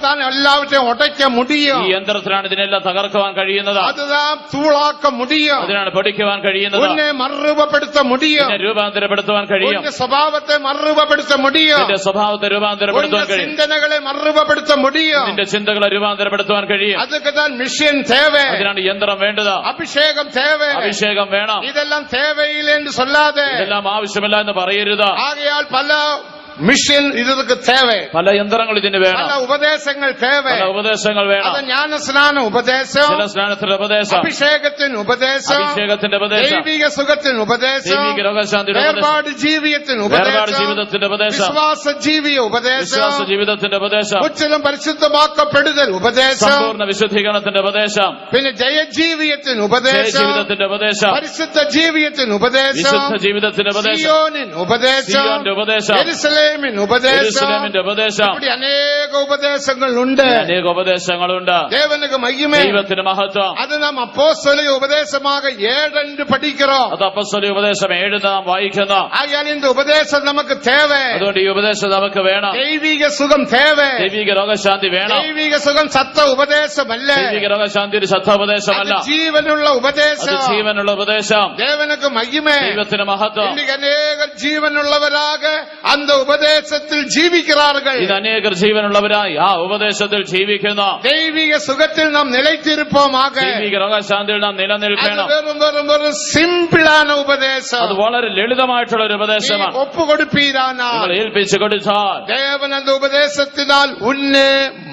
താൻ എല്ലാവற்றையும் ഉടയ്ക്ക മുടിയും. ഈ യന്ത്രത്തിലാണ് ഇതിനെല്ലാം തകർക്കുവാൻ കഴിയുന്നത്. അതുതാൻ തൂളാക്ക മുടിയും. അതിനാണ് പഠിക്കുവാൻ കഴിയുന്നത്. ഉന്നെ മറുരൂപപ്പെടുത്ത മുടിയും. ഇതിനെ രൂപാന്തരപ്പെടുത്തുവാൻ കഴിയും. ഉന്റെ സ്വഭാവത്തെ മറുരൂപപ്പെടുത്ത മുടിയും. നിന്റെ സ്വഭാവത്തെ രൂപാന്തരപ്പെടുത്തുവാൻ കഴിയും. ചിന്തകളെ മറുരൂപപ്പെടുത്ത മുടിയും. നിന്റെ ചിന്തകളെ രൂപാന്തരപ്പെടുത്തുവാൻ കഴിയും. അതൊക്കെ താൻ മിഷൻ தேவை. അതിനാണ് യന്ത്രം വേണ്ടത്. അഭിഷേകം தேவை. അഭിഷേകം വേണം. ഇതെല്ലാം தேவைയിல்லை എന്ന് சொல்லாതെ, ഇതെല്ലാം ആവശ്യമില്ല എന്ന് പറയരുത്. ആകയാൽ പല മിഷൻ ഇതൊക്കെ தேவை. പല യന്ത്രങ്ങൾ ഇതിന് വേണം. പല ഉപദേശങ്ങൾ தேவை. പല ഉപദേശങ്ങൾ വേണം. അത് ജ്ഞാനസ്നാന ഉപദേശം, ചില സ്നാനത്തിന്റെ ഉപദേശം, അഭിഷേകത്തിന് ഉപദേശം, അഭിഷേകത്തിന്റെ ഉപദേശം, ദൈവിക സുഖത്തിന് ഉപദേശം, ദൈവിക രോഗശാന്തിയുടെ ഉപദേശം, വേർപാട് ജീവിതത്തിന് വേർപാട് ഉപദേശം, ജീവിതത്തിന്റെ ഉപദേശം, വിശ്വാസ ജീവിയ ഉപദേശം, വിശ്വാസ ജീവിതത്തിന്റെ ഉപദേശം, മുற்றிലും പരിശുദ്ധമാക്കപ്പെടുതൽ ഉപദേശം, സമ്പൂർണ്ണ വിശുദ്ധീകരണത്തിന്റെ ഉപദേശം, പിന്നെ ജയജീവിയത്തിന് ഉപദേശം, ജീവിതത്തിന്റെ ഉപദേശം, പരിശുദ്ധ ജീവിയത്തിന് ഉപദേശം, വിശുദ്ധ ജീവിതത്തിന്റെ ഉപദേശം, സിയോനിൻ ഉപദേശം, സിയോന്റെ ഉപദേശം, യെരുസലേമിൻ ഉപദേശം, യെരൂശലേമിന്റെ ഉപദേശം, இப்படி അനേക ഉപദേശങ്ങളുണ്ട്. അനേക ഉപദേശങ്ങളുണ്ട്. ദേവനുക്ക് മഹിമേ, ദൈവത്തിന് മഹത്വം. അത് നാം അപ്പോസ്തലിക ഉപദേശமாக 7 പഠിக்கிறோம். അത് അപ്പോസ്തലിക ഉപദേശം 7 നാം വായിക്കുന്നു. ആകയാൽ இந்த ഉപദേശം നമുക്ക് தேவை. അതുകൊണ്ട് ഈ ഉപദേശം നമുക്ക് വേണം. ദൈവിക സുഖം தேவை. ദൈവിക രോഗശാന്തി വേണം. ദൈവിക സുഖം സത്ത ഉപദേശമല്ല. ദൈവിക രോഗശാന്തി ഒരു സത്ത ഉപദേശമല്ല. അത് ജീവനുള്ള അത് ഉപദേശം. ജീവനുള്ള ഉപദേശം. ദേവനുക്ക് മഹിമേ, ദൈവത്തിന് മഹത്വം. இன்னைக்கு அநேகர் ஜீவனுள்ளவராக அந்த உபதேசத்தில் ஜீவிக்கிறார்கள். ഇത് അനേകർ ജീവനുള്ളവരായി ആ ഉപദേശത്തിൽ ജീവിക്കുന്നു. ദൈവിക സുഖത്തിൽ നാം നിലയ്ത്തിരുപ്പോമാക. ദൈവിക രോഗശാന്തിയിൽ നാം അത് നിലനിൽക്കണം. വെറും സിമ്പിളാണ് ഉപദേശം. അത് വളരെ ലളിതമായിട്ടുള്ള ഒരു ഉപദേശമാണ്. ഒപ്പുകൊടുപ്പീരാനാ നിങ്ങൾ ഏൽപ്പിച്ചു കൊടുത്താൽ ദേവൻ அந்த ഉപദേശത്തിനാൽ ഉന്നെ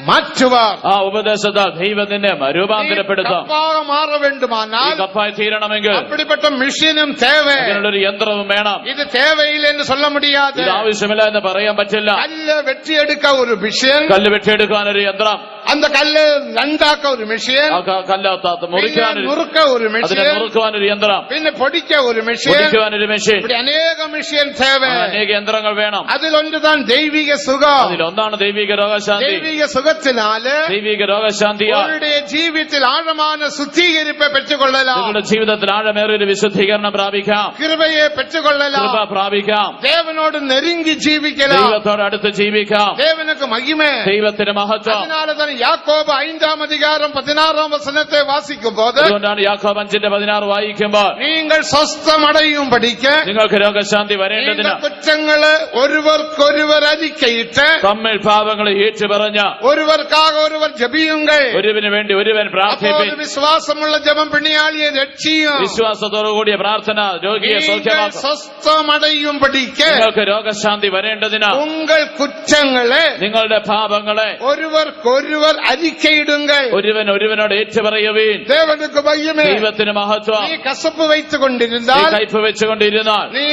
മാറ്റുവാർ. ആ ഉപദേശത്താൽ ദൈവം നിന്നെ രൂപാന്തരപ്പെടുത്തും. കപ്പാக മാറ വേണ്ടുമാനാൽ, ഈ കപ്പായി തീരണമെങ്കിൽ அப்படிப்பட்ட மிஷினும் தேவை. അതിനുള്ളൊരു യന്ത്രവും വേണം. ഇത് தேவையில்லை என்று சொல்ல முடியாது. ഇത് ആവശ്യമില്ല എന്ന് പറയാൻ പറ്റില്ല. കല്ല് വെട്ടിയെടുക്ക ഒരു മിഷ്യൻ, കല്ല് വെട്ടിയെടുക്കാൻ ഒരു യന്ത്രം, அந்த കല്ല് രണ്ടാക്ക ഒരു മിഷ്യൻ, ആ കല്ല് മുറിക്കാൻ നുറുക്ക ഒരു അതിനെ മിഷ്യൻ, മുറുക്കുവാൻ ഒരു യന്ത്രം, പിന്നെ പൊടിക്ക ഒരു മിഷ്യൻ, പൊടിക്കുവാൻ ഒരു മെഷീൻ. இப்படி അനേക മിഷ്യൻ தேவை. അനേക യന്ത്രങ്ങൾ വേണം. അതിലൊന്നുதான் ദൈവിക സുഖം. അതിലൊന്നാണ് ദൈവിക രോഗശാന്തി. ദൈവിക സുഖത്തിൽ சுகத்தினால ദൈവിക രോഗശാന്തിയാൽ உங்களுடைய ஜீவியத்தில் ஆழமான சுத்திகரிப்பை பெற்றுக்கொள்ளலாம். നിങ്ങളുടെ ജീവിതത്തിൽ ആഴമേറിയ ഒരു വിശുദ്ധീകരണം പ്രാപിക്കാം, கிருபையை பெற்றுக்கொள்ளலாம். കൃപ പ്രാപിക്കാം, தேவனோடு நெருங்கி ஜீவிக்கலாம். ദൈവത്തോട് അടുത്ത് ജീവിക്കാം. தேவனுக்கு மகிமை. ദൈവത്തിന് മഹത്വം. அதனாலதான் யாக்கோபு 5:16 வாசிக்கும் போது അതുകൊണ്ടാണ് യാക്കോബ് 5:16 വായിക്കുമ്പോൾ நீங்கள் சொஸ்தம் அடையும் படிக்க നിങ്ങൾക്ക് രോഗശാന്തി വരേണ്ടതിന് குற்றங்களை ஒருவருக்கொருவர் அறிக்கையிட்டு തമ്മിൽ പാപങ്ങളെ ഏറ്റുപറഞ്ഞ ஒருவருக்காக ஒருவர் ஜெபியுங்கள். ഒരുവിന് വേണ്ടി ഒരുവൻ പ്രാർത്ഥിപ്പിൻ. விசுவாசமுள்ள ஜெபம் பிணியாளியை ரட்சியும். വിശ്വാസത്തോടുകൂടിയ പ്രാർത്ഥന രോഗിയെ സൗഖ്യമാക്കും. சொஸ்தம் அடையும் படிக்க നിങ്ങൾക്ക് രോഗശാന്തി വരേണ്ടതിന് உங்கள் குற்றங்களை നിങ്ങളുടെ പാപങ്ങളെ ஒருவருக்கொருவர் அறிக்கையிடுங்கள். ഒരുവൻ ഒരുവനോട് ഏറ്റുപറയുവീൻ. தேவனுக்கு மகிமை. ദൈവത്തിന് മഹത്വം. நீ கசப்பு வைத்துக் നീ கொண்டிருந்தால், കയ്പ് വെച്ചുകൊണ്ടിരുന്നാൽ, நீ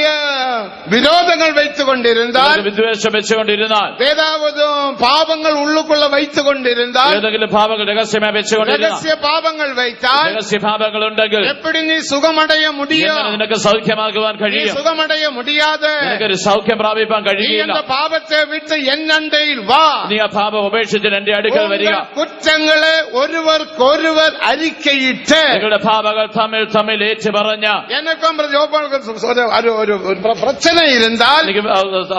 விரோதங்கள் வைத்துக் கொண்டிருந்தால், വിദ്വേഷം വെച്ചുകൊണ്ടിരുന്നാൽ, ஏதாவது பாவங்கள் உள்ளுக்குள்ள வைத்துக் கொண்டிருந்தால், ഏതെങ്കിലും പാപങ്ങൾ രഹസ്യമായി വെച്ചുകൊണ്ടിരുന്നാൽ, ரகசிய பாவங்கள் வைத்தால் രഹസ്യ പാപങ്ങൾ ഉണ്ടെങ്കിൽ எப்படி நீ സുഖമടയ முடியும்? എങ്ങനെ നിനക്ക് സൗഖ്യമാക്കുവാൻ நீ കഴിയും? സുഖമടയ முடியாது. നിനക്കൊരു സൗഖ്യം പ്രാപിപ്പാൻ நீ കഴിയില്ല. அந்த பாவத்தை விட்டு என் அண்டையில் வா. നീ ആ പാപം ഉപേക്ഷിച്ച് എന്റെ അടുക്കൽ വരിക. உங்கள் குற்றங்களை ஒருவருக்கொருவர் அறிக்கையிட்டு നിങ്ങളുടെ പാപങ്ങൾ തമ്മിൽ തമ്മിൽ ഏറ്റുപറഞ്ഞ எனக்கும் ஒரு பிரச்சனை இருந்தால், എനിക്ക്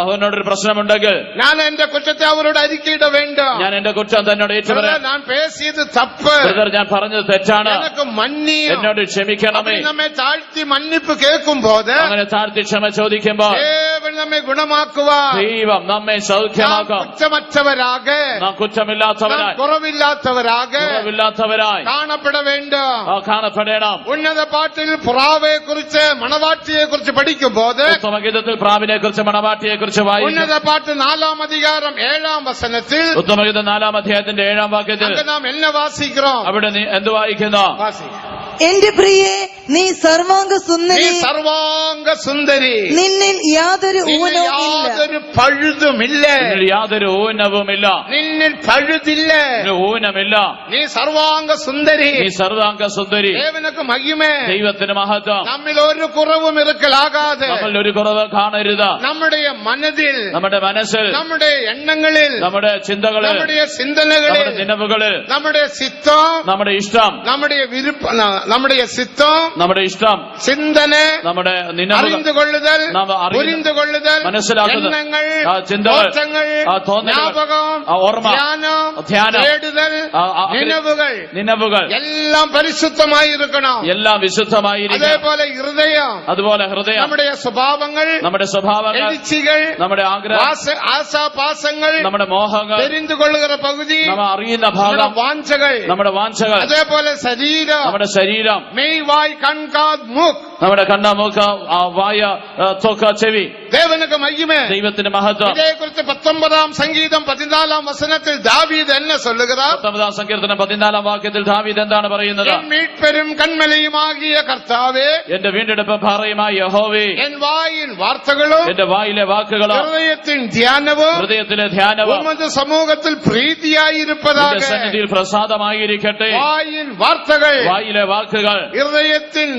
അവനോടൊരു പ്രശ്നമുണ്ടെങ്കിൽ நான் என்ற குற்றத்தை அவரோட அறிக்கையிட வேண்டும். ഞാൻ എന്റെ കുറ്റം തന്നോട് ഏറ്റുപറയാം. நான் பேசியது தப்பு, ബ്രദർ, ഞാൻ പറഞ്ഞത് തെറ്റാണ്, எனக்கு மன்னியும். എന്നോട് ക്ഷമിക്കണമേ. நம்மை தாழ்த்தி மன்னிப்பு கேட்கும் போது അങ്ങനെ താഴ്ത്തി ക്ഷമ ചോദിക്കുമ്പോൾ தேவன் நம்மை குணமாக்குவார். ദൈവം നമ്മെ நாம் സൗഖ്യമാക്കും. குற்றமற்றவராக, നാം കുറ്റമില്ലാത്തവരായി, நாம் குறவில்லாதவராக കുറവില്ലാത്തവരായി காணப்பட வேண்டும். കാണപ്പെടണം. ഉന്നത പാട്ടിൽ പുറാവെ കുറിച്ച് മണവാട്ടിയെ കുറിച്ച് പഠിക്കും പോത് ഉത്തമഗീതത്തിൽ പ്രാവിനെ കുറിച്ച് മണവാട്ടിയെ കുറിച്ച് വായിക്കും. ഉന്നത പാട്ട് 4:7 ഉത്തമഗീതം 4-ാം അധ്യായത്തിന്റെ 7-ാം വാക്യത്തിൽ നാം എന്നെ വാസിக்கிறோം. അവിടെ നീ എന്ത് വായിക്കുന്നു? എന്റെ പ്രിയേ, നീ സർവാംഗ നീ സുന്ദരി, സർവാംഗ സുന്ദരി, നിന്നിൽ യാതൊരു ഊനവും ഇല്ല. യാതൊരു പഴുതുമില്ല, നിന്നിൽ യാതൊരു ഊനവുമില്ല, നിന്നിൽ പഴുതില്ല, നിന്നിൽ ഊനമില്ല. നീ സർവാംഗ സുന്ദരി. നീ സർവാംഗ സുന്ദരി. ദേവനുക്ക് മഹിമേ. ദൈവത്തിന് മഹത്വം. നമ്മിൽ ഒരു കുറവും ഇറുക്കലാകാതെ നമ്മളിൽ ഒരു കുറവ് കാണരുത്. നമ്മുടെ മനതിൽ, നമ്മുടെ മനസ്സിൽ, നമ്മുടെ എണ്ണങ്ങളിൽ, നമ്മുടെ ചിന്തകളിൽ, നമ്മുടെ ചിന്തനകളിൽ, നമ്മുടെ നിലവുകളിൽ, നമ്മുടെ സിത്തം, നമ്മുടെ ഇഷ്ടം, നമ്മുടെ നമ്മുടെ സിത്തം, നമ്മുടെ ഇഷ്ടം, ചിന്തന, നമ്മുടെ നിലവുകൾ, അറിந்து കൊള്ളുതൽ, നാം പുരിந்து കൊള്ളുതൽ, മനസ്സിലാക്കുന്നത്, എണ്ണങ്ങൾ, ആ ചിന്തകൾ, തോറ്റങ്ങൾ, ആ തോന്നലുകൾ, ജ്ഞാപകം, ആ ഓർമ്മ, ധ്യാനം, തേടുതൽ, നിലവുകൾ എല്ലാം പരിശുദ്ധമായിരിക്കണം. എല്ലാം വിശുദ്ധമായിരിക്കും. അതേപോലെ ഹൃദയം, അതുപോലെ ഹൃദയം, നമ്മുടെ സ്വഭാവങ്ങൾ, നമ്മുടെ സ്വഭാവങ്ങൾ, എഴുച്ചികൾ, നമ്മുടെ ആഗ്രഹം, ആശാപാസങ്ങൾ, നമ്മുടെ മോഹങ്ങൾ, தெரிந்து கொள்ளுகிற പകുതി, നമ്മൾ അറിയുന്ന ഭാഗം, വാഞ്ചകൾ, നമ്മുടെ വാഞ്ചകൾ, അതേപോലെ ശരീരം, നമ്മുടെ ശരീരം, മെയ്, വായ്, കൺകാത്, മൂക്ക്, നമ്മുടെ കണ്ണ, മൂക്ക്, വായ, ത്വക്ക്, ചെവി. ദേവനുക്ക് മഹിമേ. ദൈവത്തിന്റെ മഹത്വം. ഇതേക്കുറിച്ച് 19-ാം സംഗീതം 14-ാം ദാവീദ് എന്നെ சொல்லுகிறார். 19-ാം സങ്കീർത്തനം 14-ാം വാക്യത്തിൽ ദാവീദ് എന്താണ് പറയുന്നത്? എൻ മീട്പെരും കൺമലയുമാകിയ കർത്താവേ, എന്റെ വീണ്ടെടുപ്പ് പാറയുമായ യഹോവേ, എൻ വായിൻ വാർത്തകളും എന്റെ വായിലെ വാക്കുകളും ഹൃദയത്തിൻ ധ്യാനവും ഹൃദയത്തിലെ ധ്യാനവും ഉമ്മത് സമൂഹത്തിൽ നിന്റെ പ്രീതിയായിരിപ്പதாக. സന്നിധിയിൽ പ്രസാദമായിരിക്കട്ടെ. വായിൻ വാർത്തകൾ, വായിലെ വാക്കുകൾ, ഹൃദയത്തിൻ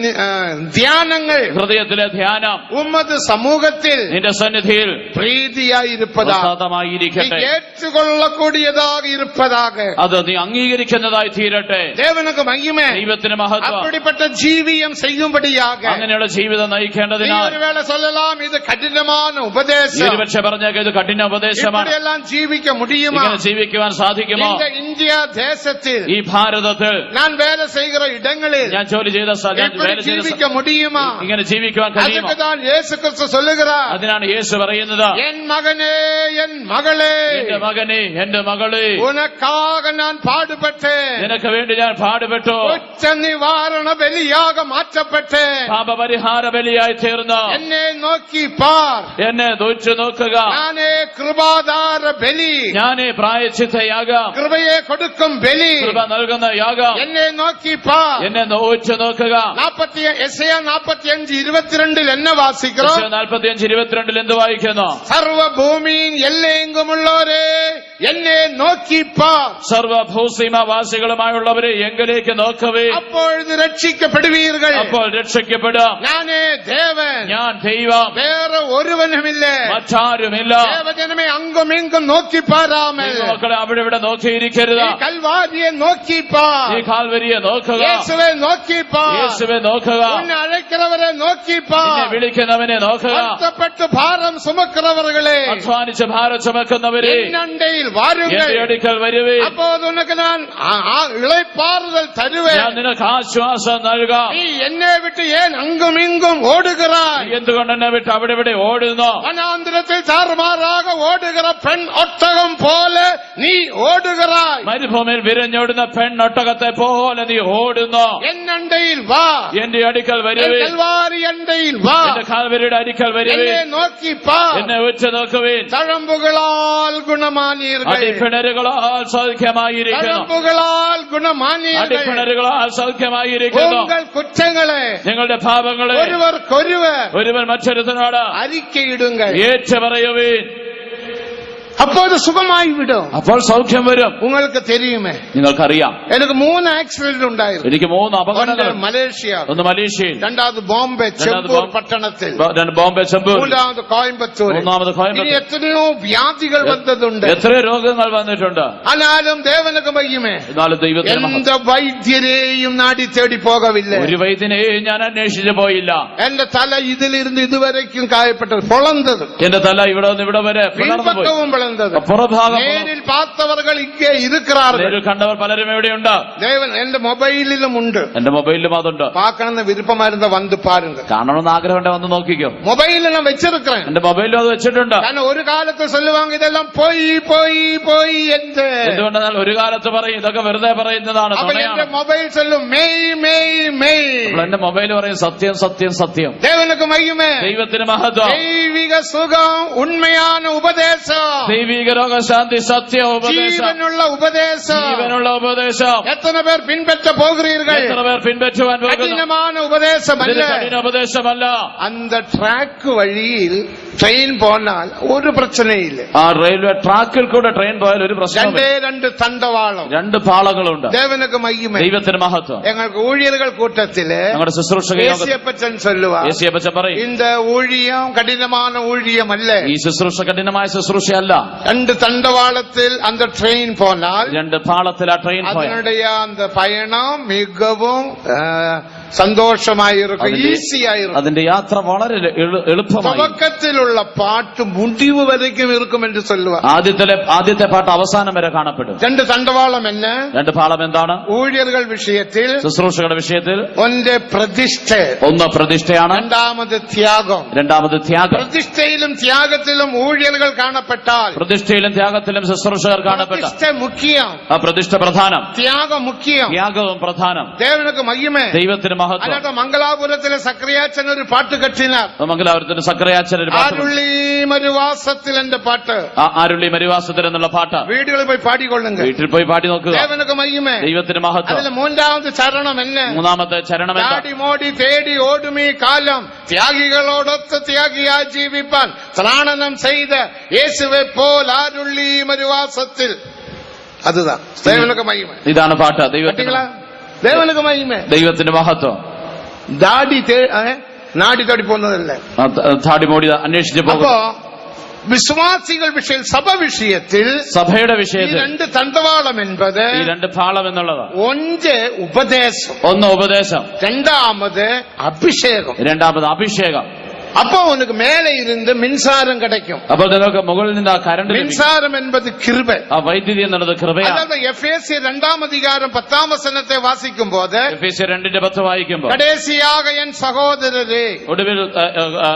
ധ്യാനങ്ങൾ, ഹൃദയത്തിലെ ധ്യാനം ഉമ്മത് സമൂഹത്തിൽ നിന്റെ സന്നിധിയിൽ പ്രീതിയായിരിപ്പதாக, പ്രസാദമായിരിക്കട്ടെ. ഏറ്റുകൊള്ളக்கூடிയதாக இருப்பதாக. അത് നീ അംഗീകരിക്കുന്നതായി തീരട്ടെ. ദേവനുക്ക് മഹിമേ. ദൈവത്തിന് മഹത്വം. அப்படிப்பட்ட ஜீவியம் செய்யும்படியாக. അങ്ങനെയുള്ള ജീവിതം നയിക്കേണ്ടതിനാൽ ഒരുവേള சொல்லலாம் ഇത് കഠിനமான ഉപദേശം. ഒരുപക്ഷെ പറഞ്ഞേക്കാം ഇത് കഠിന ഉപദേശമാണ്. இப்படியெல்லாம் ஜீவிக்க முடியுமா? ഇങ്ങനെ ജീവിക്കുവാൻ സാധിക്കുമോ? இந்த இந்தியா தேசத்தில் ഈ ഭാരതത്തിൽ நான் வேலை செய்கிற இடங்களில் ഞാൻ ജോലി ചെയ്ത இப்படி ஜீவிக்க முடியுமா? ഇങ്ങനെ ജീവിക്കുവാൻ കഴിയുമോ? அதுக்குதான் இயேசு கிறிஸ்து சொல்லுகிறார், അതിനാണ് യേശു പറയുന്നത്, என் மகனே, என் மகளே, എന്റെ മകനെ, എന്റെ മകളെ, உனக்காக நான் பாடுபட்டேன், നിനക്ക് വേണ്ടി ഞാൻ പാടുപെട്ടു, குற்ற நிவாரண ബലിயாக മാറ്റപ്പെട്ടேன், പാപപരിഹാര ബലിയായി തീർന്നു. എന്നെ നോക്കി പാർ, എന്നെ ദൂച്ചു നോക്കുക, ഞാനേ കൃപാധാര ബലി, ഞാനേ പ്രായശ്ചിത്തയാകാം, കൃപയെ കൊടുക്കും ബലി, കൃപ നൽകുന്ന യാഗം, എന്നെ നോക്കി പാർ. എന്നെ ദൂച്ചു നോക്കുക. 45:22 എന്നെ വാസിக்கிறோம். 45:22 എന്ത് വായിക്കുന്നു? സർവഭൂമിയിൽ എല്ലെങ്കുമുള്ളവരെ എന്നെ നോക്കിപ്പാർ. സർവഭൂസീമവാസികളുമായുള്ളവരെ എങ്കിലേക്ക് നോക്കവേ, അപ്പോഴത് രക്ഷിക്കപ്പെടുവീர்கள். അപ്പോൾ രക്ഷിക്കപ്പെടാം. ഞാനേ ദേവൻ, ഞാൻ ദൈവം, വേറെ ഒരുവനുമില്ല, മറ്റാരുമില്ല. ദേവജനമേ അങ്ങും ഇങ്ങും നോക്കിപ്പാരാമൽ. മക്കളെ അവിടെ ഇവിടെ നോക്കിയിരിക്കരുത്. കൽവാരിയെ നോക്കിപ്പാർ, ഈ കാൽവരിയെ നോക്കുക, യേശുവെ നോക്കിപ്പാർ, യേശുവെ നോക്കുക, ഉന്നെ അழைக்கிறவரை നോക്കിപ്പാർ, വിളിക്കുന്നവനെ നോക്കുക. കഷ്ടപ്പെട്ട് ഭാരം സുമக்கிறவர்களே, അധ്വാനിച്ച് ഭാരം ചുമക്കുന്നവരെ എന്നണ്ടയിൽ വാരുங்கள், എന്റെ അടുക്കൽ വരുവേ, അപ്പോൾ ഉനക്ക് ഞാൻ ഇളപ്പാറുതൽ തരുവേൻ. ഞാൻ നിനക്ക് ആശ്വാസം നൽകാം. നീ എന്നെ വിട്ട് ഏൻ അങ്ങും ഇങ്ങും ഓടുகிறாய்? എന്തുകൊണ്ട് എന്നെ വിട്ട് അവിടെ ഇവിടെ ഓടുന്നു? വനാന്തരത്തിൽ താറുമാറാക ഓടുകിற പെൺ ഒട്ടകം പോലെ നീ ഓടുகிறாய். മരുഭൂമിയിൽ വിരഞ്ഞോടുന്ന പെണ്ണൊട്ടകത്തെ പോലെ നീ ഓടുന്നു. എന്നണ്ടയിൽ വാ, എന്റെ അടുക്കൽ വരുവേ, കൽവാരി അണ്ടയിൽ വാ, എന്റെ കാൽവരിയുടെ അടുക്കൽ വരുവേ, എന്നെ നോക്കിപ്പാർ, എന്നെ ഉച്ച നോക്കുവേ. തഴമ്പുകളാൽ ഗുണമാനീர்கள், അടിപ്പിണരുകളാൽ സൗഖ്യമായിരിക്കുന്നു, തഴമ്പുകളാൽ ഗുണമാനീர்கள், അടിപ്പിണരുകളാൽ സൗഖ്യമായിരിക്കുന്നു. ഉங்கள் കുറ്റങ്ങളെ, നിങ്ങളുടെ പാപങ്ങളെ ഒരുവർക്കൊരുവർ ഒരുവൻ മറ്റൊരുത്തനോട് അറിക്കയിടുங்கள், ഏറ്റു പറയുവേ, അപ്പോൾ സുഖമായി വിടും. അപ്പോൾ സൗഖ്യം വരും. നിങ്ങൾക്ക് തെരിയുമേ, നിങ്ങൾക്കറിയാം, എനിക്ക് 3 ആക്സിഡന്റ് ഉണ്ടായിരുന്നു. എനിക്ക് 3 അപകടങ്ങൾ. മലേഷ്യ, ഒന്ന് മലേഷ്യയിൽ, രണ്ടാമത് ബോംബെ ചെമ്പൂർ പട്ടണത്തിൽ, ബോംബെ ചെമ്പൂർ, മൂന്നാമത് കോയമ്പത്തൂർ, മൂന്നാമത് കോയമ്പത്തൂർ. എത്രയോ വ്യാധികൾ വന്നതുണ്ട്, എത്രയോ രോഗങ്ങൾ വന്നിട്ടുണ്ട്. ആനാലും ദേവനക്ക് മയ്യുമേ, എന്നാലും ദൈവത്തിന് എന്റെ വൈദ്യരെയും നാടി തേടി പോകവില്ല, ഒരു വൈദ്യനെയും ഞാൻ അന്വേഷിച്ചു പോയില്ല. എന്റെ തല ഇതിലിരുന്ന് ഇതുവരയ്ക്കും കായപ്പെട്ടത്, പൊളന്തത്, എന്റെ തല ഇവിടെ നിന്ന് ഇവിടെ വരെ പിൻപക്കവും പിളന്തത്, പുറഭാഗം. നേരിൽ பார்த்தவர்கள் இங்கே இருக்கிறார்கள், നേരിൽ കണ്ടവർ പലരും എവിടെയുണ്ട്. ദേവൻ എന്റെ മൊബൈലിലും ഉണ്ട്, എന്റെ മൊബൈലിലും അതുണ്ട്. பார்க்கணும்னு விருப்பமாயிருந்த வந்து பாருங்க, കാണണമെന്ന് ആഗ്രഹമുണ്ടെ വന്ന് നോക്കിക്കോ. മൊബൈലിൽ ഞാൻ വെച്ചിരിக்கிறேன், എന്റെ മൊബൈലിലും അത് വെച്ചിട്ടുണ്ട്. കാരണം ഒരു കാലത്ത് சொல்லுவாங்க ഇതെല്ലാം പോയി പോയി പോയി എന്ന്. എന്തുകൊണ്ടെന്നാൽ ഒരു കാലത്ത് പറയും ഇതൊക്കെ വെറുതെ പറയുന്നതാണ്, അപ്പോൾ എന്റെ മൊബൈൽ ചൊല്ലും മെയ് മെയ് മെയ്. അപ്പോൾ എന്റെ മൊബൈൽ പറയും സത്യം സത്യം സത്യം. ദേവനുക്ക് മഹിമേ, ദൈവത്തിന് മഹത്വം. ദൈവിക സുഖം, ഉണ്മயான ഉപദേശം, ദൈവിക രോഗശാന്തി, സത്യ ഉപദേശം, ജീവനുള്ള ഉപദേശം, ജീവനുള്ള ഉപദേശം. എത്ര പേർ പിൻപറ്റ പോകുന്നീர்கள்? എത്ര പേർ പിൻപറ്റുവാൻ പോകുന്നു? കഠിനமான ഉപദേശമല്ല, കഠിന ഉപദേശമല്ല. அந்த ട്രാക്ക് വഴിയിൽ ട്രെയിൻ പോന്നാൽ ഒരു പ്രശ്നയില്ല. ആ റെയിൽവേ ട്രാക്കിൽ കൂടെ ട്രെയിൻ പോയാൽ ഒരു പ്രശ്നം. രണ്ട് തണ്ടവാളം, 2 പാളങ്ങളുണ്ട്. ദേവനുക്ക് മഹിമ, ദൈവത്തിന് മഹത്വം. ഞങ്ങൾക്ക് ഊഴിയர்கள் കൂട്ടത്തില് ഞങ്ങളുടെ ശുശ്രൂഷകൻ യേശുപ്പച്ചൻ சொல்லுவார், യേശുപ്പച്ചൻ പറയും இந்த ஊழியம் கடினமான ஊழியம் அல்ல, ഈ ശുശ്രൂഷ കഠിനമായ ശുശ്രൂഷയല്ല. 2 தண்டவாளத்தில் அந்த ட்ரெயின் போனால் 2 പാളത്തിൽ ആ ട്രെയിൻ പോയാൽ அதனுடைய அந்த பயணம் மிகவும் സന്തോഷമായിരിക്കും, ഈസിയായിരിക്കും. അതിന്റെ യാത്ര വളരെ എളുപ്പമായി. തുടക്കത്തിലുള്ള പാട്ട് മുടിവ് വരയ്ക്കും ഇരിക്കും എന്ന് ചൊല്ലുക. ആദ്യത്തെ പാട്ട് അവസാനം വരെ കാണപ്പെടും. 2 തണ്ടവാളം എന്ന് 2 പാളം എന്താണ്? ഊഴിയர்கள் വിഷയത്തിൽ, ശുശ്രൂഷകളുടെ വിഷയത്തിൽ ഒന്ന് പ്രതിഷ്ഠ, ഒന്ന് പ്രതിഷ്ഠയാണ്, രണ്ടാമത് ത്യാഗം. രണ്ടാമത് ത്യാഗം. പ്രതിഷ്ഠയിലും ത്യാഗത്തിലും ഊഴിയர்கள் കാണപ്പെട്ടാൽ, പ്രതിഷ്ഠയിലും ത്യാഗത്തിലും ശുശ്രൂഷകർ കാണപ്പെട്ട, പ്രതിഷ്ഠ മുഖ്യം, ആ പ്രതിഷ്ഠ പ്രധാനം, ത്യാഗം മുഖ്യം, ത്യാഗവും പ്രധാനം. ദേവനുക്ക് മഹിമേ, ദൈവത്തിന് മഹത്വം. അല്ലാതെ മംഗലാപുരത്തിലെ സക്രിയാച്ചൻ ഒരു പാട്ട് കെട്ടിനാർ, മംഗലാപുരത്തിന് സക്രിയാച്ചൻ ഒരു പാട്ട്, ആരുള്ളി മരുവാസത്തിൽ എന്റെ പാട്ട്, ആരുള്ളി മരുവാസത്തിൽ എന്നുള്ള പാട്ട് വീടുകളിൽ പോയി പാടിക്കൊള്ളുങ്ക, വീട്ടിൽ പോയി പാടി നോക്കുക. ദേവനുക്ക് മഹിമേ, ദൈവത്തിന് മഹത്വം. അതിൽ മൂന്നാമത് ചരണം എന്ന്, മൂന്നാമത്തെ ചരണം ചാടി മോടി തേടി ഓടുമീ കാലം ത്യാഗികളോടൊത്ത് ത്യാഗിയായി ജീവിപ്പാൻ ത്രാണനം ചെയ്ത യേശുവെ പോൽ ആരുള്ളി മരുവാസത്തിൽ. അതുതാ ദേവനുക്ക് മഹിമേ. ഇതാണ് പാട്ട്. ദേവനുക്ക് മഹിമേ, ദൈവത്തിന്റെ മഹത്വം. നാടി തേടി പോകുന്നതല്ലേ, താടി മോടി അന്വേഷിച്ച് പോകും. അപ്പോ വിശ്വാസികൾ വിഷയം, സഭ വിഷയത്തിൽ, സഭയുടെ വിഷയത്തിൽ 2 തണ്ടവാളം എന്നത്, ഈ 2 പാളം എന്നുള്ളത്, ഒന്ന് ഉപദേശം, ഒന്ന് ഉപദേശം, രണ്ടാമത് അഭിഷേകം, രണ്ടാമത് അഭിഷേകം. அப்போ உனக்கு மேலே இருந்து மின்சாரம் கிடைக்கும். അപ്പോൾ നിങ്ങൾക്ക് മുകളിൽ നിന്ന് ആ കറണ്ട് ലഭിക്കും. மின்சாரம் என்பது கிருபை. ആ വൈദ്യുതി എന്നുള്ളത് കൃപയാണ്. അതായത് എഫേസ്യർ 2-ാം അധികാരം 10-ാം വചനത്തെ വാസിക്കുമ്പോൾ, എഫേസ്യർ 2:10 വായിക്കുമ്പോൾ, കടേസിയാക എൻ സഹോദരരെ, ഒടുവിൽ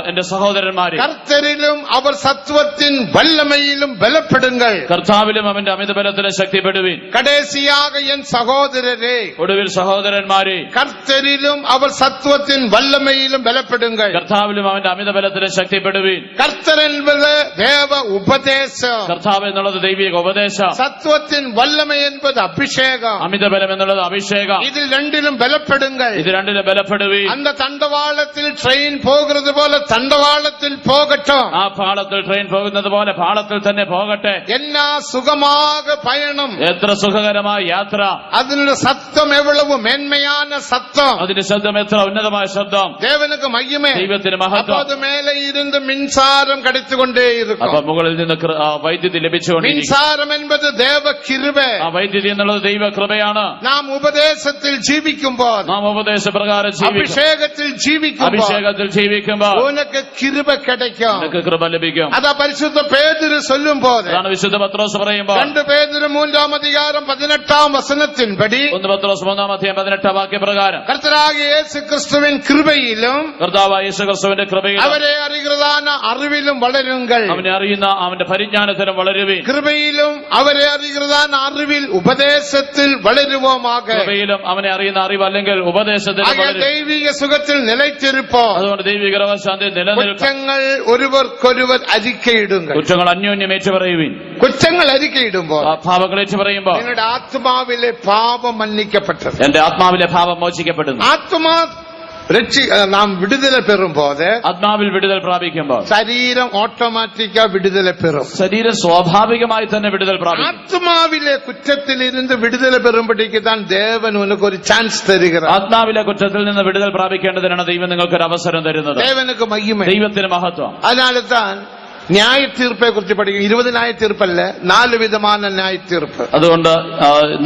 എന്റെ സഹോദരന്മാരെ, കർത്തരിലും അവർ സത്വത്തിൻ വല്ലമയിലും ബലപ്പെടുങ്ങൾ, കർത്താവിലും അവന്റെ അമിതബലത്തിലും ശക്തിപ്പെടുവിൻ. കടേസിയാക എൻ സഹോദരരെ, ഒടുവിൽ സഹോദരന്മാരെ, കർത്തരിലും അവർ സത്വത്തിൻ വല്ലമയിലും ബലപ്പെടുങ്ങൾ, കർത്താവിലും അവന്റെ കർത്താവിന്റെ അമിതബലത്തിന് ശക്തിപ്പെടുവീൻ. കർത്തർ என்பது தேவ உபதேசம். കർത്താവ് എന്നുള്ളത് ദൈവിക ഉപദേശം. சத்துவத்தின் வல்லமை என்பது அபிஷேகம். അമിതബലം എന്നുള്ളത് അഭിഷേകം. இதில் ரெண்டிலும் பலப்படுங்கள். ഇത് രണ്ടിലും ബലപ്പെടുവീൻ. அந்த தண்டவாளத்தில் ட்ரெயின் போகிறது போல தண்டவாளத்தில் போகட்டும். ആ പാളത്തിൽ ട്രെയിൻ പോകുന്നത് പോലെ പാളത്തിൽ തന്നെ പോകട്ടെ. என்ன சுகமாக பயணம். എത്ര സുഖകരമായ യാത്ര. അതിന്റെ சத்தம் எவ்வளவு மேன்மையான சத்தம். അതിന്റെ ശബ്ദം എത്ര ഉന്നതമായ ശബ്ദം. தேவனுக்கு மகிமை. ദൈവത്തിന് മഹത്വം. அப்போது மேலே இருந்து மின்சாரம் கிடைத்துக்கொண்டே இருக்கும். അപ്പൊ മുകളിൽ നിന്ന് വൈദ്യുതി ലഭിച്ചുകൊണ്ടിരിക്കും. மின்சாரம் என்பது தேவ கிருபை. ആ വൈദ്യുതി എന്നുള്ളത് ദൈവ കൃപയാണ്. നാം ഉപദേശത്തിൽ ജീവിക്കുമ്പോൾ, നാം ഉപദേശപ്രകാരം അഭിഷേകത്തിൽ ജീവിക്കുമ്പോൾ, അഭിഷേകത്തിൽ ജീവിക്കുമ്പോൾ ഉനക്ക് കൃപ கிடைக்கும். നിനക്ക് കൃപ ലഭിക്കും. അതാ പരിശുദ്ധ പേതുരു ചൊല്ലുമ്പോൾ, അതാണ് വിശുദ്ധ പത്രോസ് പറയുമ്പോൾ 2 പേതുരു 3-ാം അധികാരം 18-ാം വചനത്തിൻപടി, 1 പത്രോസ് 3-ാം അധ്യായം 18-ാം വാക്യപ്രകാരം, കർത്തരാകിയ യേശു ക്രിസ്തുവിൻ കൃപയിലും കർത്താവായ യേശു ക്രിസ്തുവിന്റെ കൃപയിലും അവരെ അറിയുന്നതാന അറിവിലും വളരുങ്ങൾ. അവനെ അറിയുന്ന അവന്റെ പരിജ്ഞാനത്തിലും വളരുവീൻ. കൃപയിലും അവരെ അറിയുന്നതാന അറിവിൽ ഉപദേശത്തിൽ വളരുവോമാക. കൃപയിലും അവനെ അറിയുന്ന അറിവ് അല്ലെങ്കിൽ ഉപദേശത്തിൽ ദൈവിക സുഖത്തിൽ നിലച്ചിരിപ്പോ. അതുകൊണ്ട് ദൈവിക ശാന്തി നിലനിൽക്കും. കുറ്റങ്ങൾ ഒരുവർക്കൊരുവർ അറിക്കയിടുക. കുറ്റങ്ങൾ അന്യോന്യം ഏറ്റുപറയുവീൻ. കുറ്റങ്ങൾ അറിക്കയിടുമ്പോൾ, പാപങ്ങൾ ഏറ്റുപറയുമ്പോൾ നിങ്ങളുടെ ആത്മാവിലെ പാപം മன்னிக்கப்பட்டது. എന്റെ ആത്മാവിലെ പാപം മോചിക്കപ്പെടുന്നു. ആത്മാ നാം വിടുതല പെറുമ്പോൾ, ആത്മാവിൽ വിടുതൽ പ്രാപിക്കുമ്പോൾ ശരീരം ഓട്ടോമാറ്റിക്കാ വിടുതല പെറും. ശരീരം സ്വാഭാവികമായി തന്നെ വിടുതൽ പ്രാപിക്കും. ആത്മാവിലെ കുറ്റത്തിലിരുന്ന് വിടുതല പെറുമ്പോഴേക്ക് താൻ ദേവൻ ഉനക്ക് ഒരു ചാൻസ് തരിക. ആത്മാവിലെ കുറ്റത്തിൽ നിന്ന് വിടുതൽ പ്രാപിക്കേണ്ടതിനാണ് ദൈവം നിങ്ങൾക്ക് ഒരു അവസരം തരുന്നത്. ദേവനക്ക് മഹിമ, ദൈവത്തിന് മഹത്വം. അതിനാൽ താൻ ന്യായ തീർപ്പെ കുറിച്ച് പഠിക്കും. 20 ന്യായ തീർപ്പല്ല, 4 വിധமான ന്യായ തീർപ്പ്. അതുകൊണ്ട്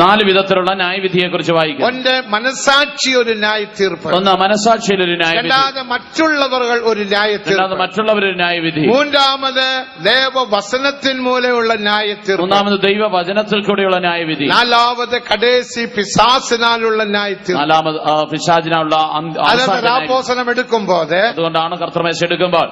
4 വിധത്തിലുള്ള ന്യായവിധിയെ കുറിച്ച് വായിക്കും. ഒന്ന് മനസാക്ഷി ഒരു ന്യായ തീർപ്പ്. ഒന്ന് മനസാക്ഷിയിൽ ഒരു ന്യായവിധി. രണ്ടാമത് മറ്റുള്ളവർ ഒരു ന്യായ തീർപ്പ്. മറ്റുള്ളവരൊരു ന്യായവിധി. മൂന്നാമത് ദൈവവചനത്തിൻ മൂലമുള്ള ന്യായ തീർപ്പ്. മൂന്നാമത് ദൈവവചനത്തിൽ കൂടിയുള്ള ന്യായവിധി. നാലാമത് കടേസി പിശാസിനാലുള്ള ന്യായ തീർപ്പ്. നാലാമത് പിശാചിനുള്ള അപ്പോസ്തലം എടുക്കുമ്പോൾ, അതുകൊണ്ടാണ് കർത്തൃമേശ എടുക്കുമ്പോൾ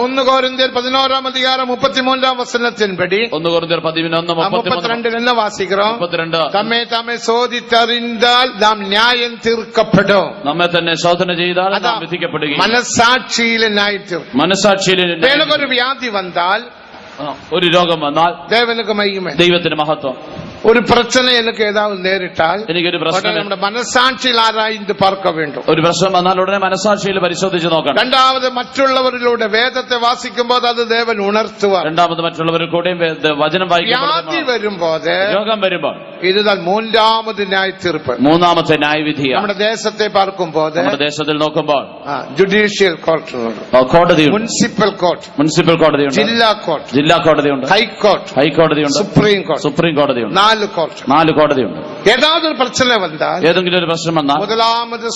1 കൊരിന്ത്യർ 11-ാം അധികാരം 33-ാം വചനത്തിൻപടി, 1 കൊരിന്ത്യർ 11:32 என்ன வாசிக்கிறோம்? 32 നമ്മെ തമ്മെ ശോധിച്ചറിந்தாൽ നാം ന്യായം തീർക്കപ്പെടും. നമ്മെ തന്നെ ശോധന ചെയ്താൽ നാം വിധിക്കപ്പെടുകയും. മനസാക്ഷിയിലെ ന്യായ തീർപ്പ്. മനസാക്ഷിയിലെ ഒരു വ്യാധി വന്നാൽ, ഒരു രോഗം വന്നാൽ ദേവനക്ക് മഹിമ, ദൈവത്തിന് മഹത്വം. ഒരു പ്രശ്നം എനിക്ക് ഏതാവും നേരിട്ടാൽ എനിക്കൊരു പ്രശ്നം നമ്മുടെ മനസാക്ഷിയിൽ ആരായിന്ന് പാർക്ക വേണ്ടും. ഒരു പ്രശ്നം വന്നാൽ ഉടനെ മനസാക്ഷിയിൽ പരിശോധിച്ച് നോക്കണം. രണ്ടാമത് മറ്റുള്ളവരിലൂടെ വേദത്തെ വാസിക്കുമ്പോൾ അത് ദേവൻ ഉണർത്തുക. രണ്ടാമത് മറ്റുള്ളവരിൽ കൂടെയും വചനം വായിക്കുമ്പോൾ, വ്യാധി വരുമ്പോൾ, രോഗം വരുമ്പോൾ, ഇതാണ് 3-ാമത് ന്യായ തീർപ്പ്. മൂന്നാമത്തെ ന്യായവിധിയാണ്. നമ്മുടെ ദേശത്തെ പാർക്കുമ്പോൾ, നമ്മുടെ ദേശത്തിൽ നോക്കുമ്പോൾ ജുഡീഷ്യൽ കോർട്ട്, കോടതിയുണ്ട്, മുനിസിപ്പൽ കോർട്ട്, മുനിസിപ്പൽ കോടതിയുണ്ട്, ജില്ലാ കോർട്ട്, ജില്ലാ കോടതിയുണ്ട്, ഹൈക്കോർട്ട്, ഹൈക്കോടതിയുണ്ട്, സുപ്രീം കോർട്ട്, സുപ്രീം കോടതിയുണ്ട്. 4 കോർട്ട്, 4 കോടതിയുണ്ട്. ഏതാതൊരു പ്രശ്നം വന്നാൽ, ഏതെങ്കിലും ഒരു പ്രശ്നം വന്നാൽ മുതലാമത്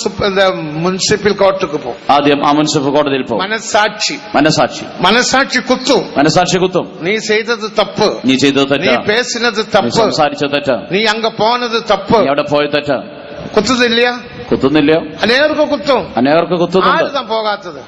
മുനിസിപ്പൽ കോർട്ടുക്ക് പോകും. ആദ്യം ആ മുനിസിപ്പൽ കോടതിയിൽ പോകും. മനസാക്ഷി, മനസാക്ഷി, മനസാക്ഷി കുത്തും. മനസാക്ഷി കുത്തും. നീ ചെയ്തത് തപ്പ്, നീ ചെയ്തത് നീ തെറ്റാ, പേസിനത് നീ തപ്പ്, സംസാരിച്ചത് തെറ്റാ, നീ അങ്ങ് പോനത് തപ്പ്, നീ അവിടെ പോയ തെറ്റാ. കുത്തുന്നില്ല? കുത്തുന്നില്ലയോ? അനേർക്ക് കുത്തും. അനേകർക്ക് കുത്തുന്നുണ്ട്. ആരുതാ പോകാത്തത്?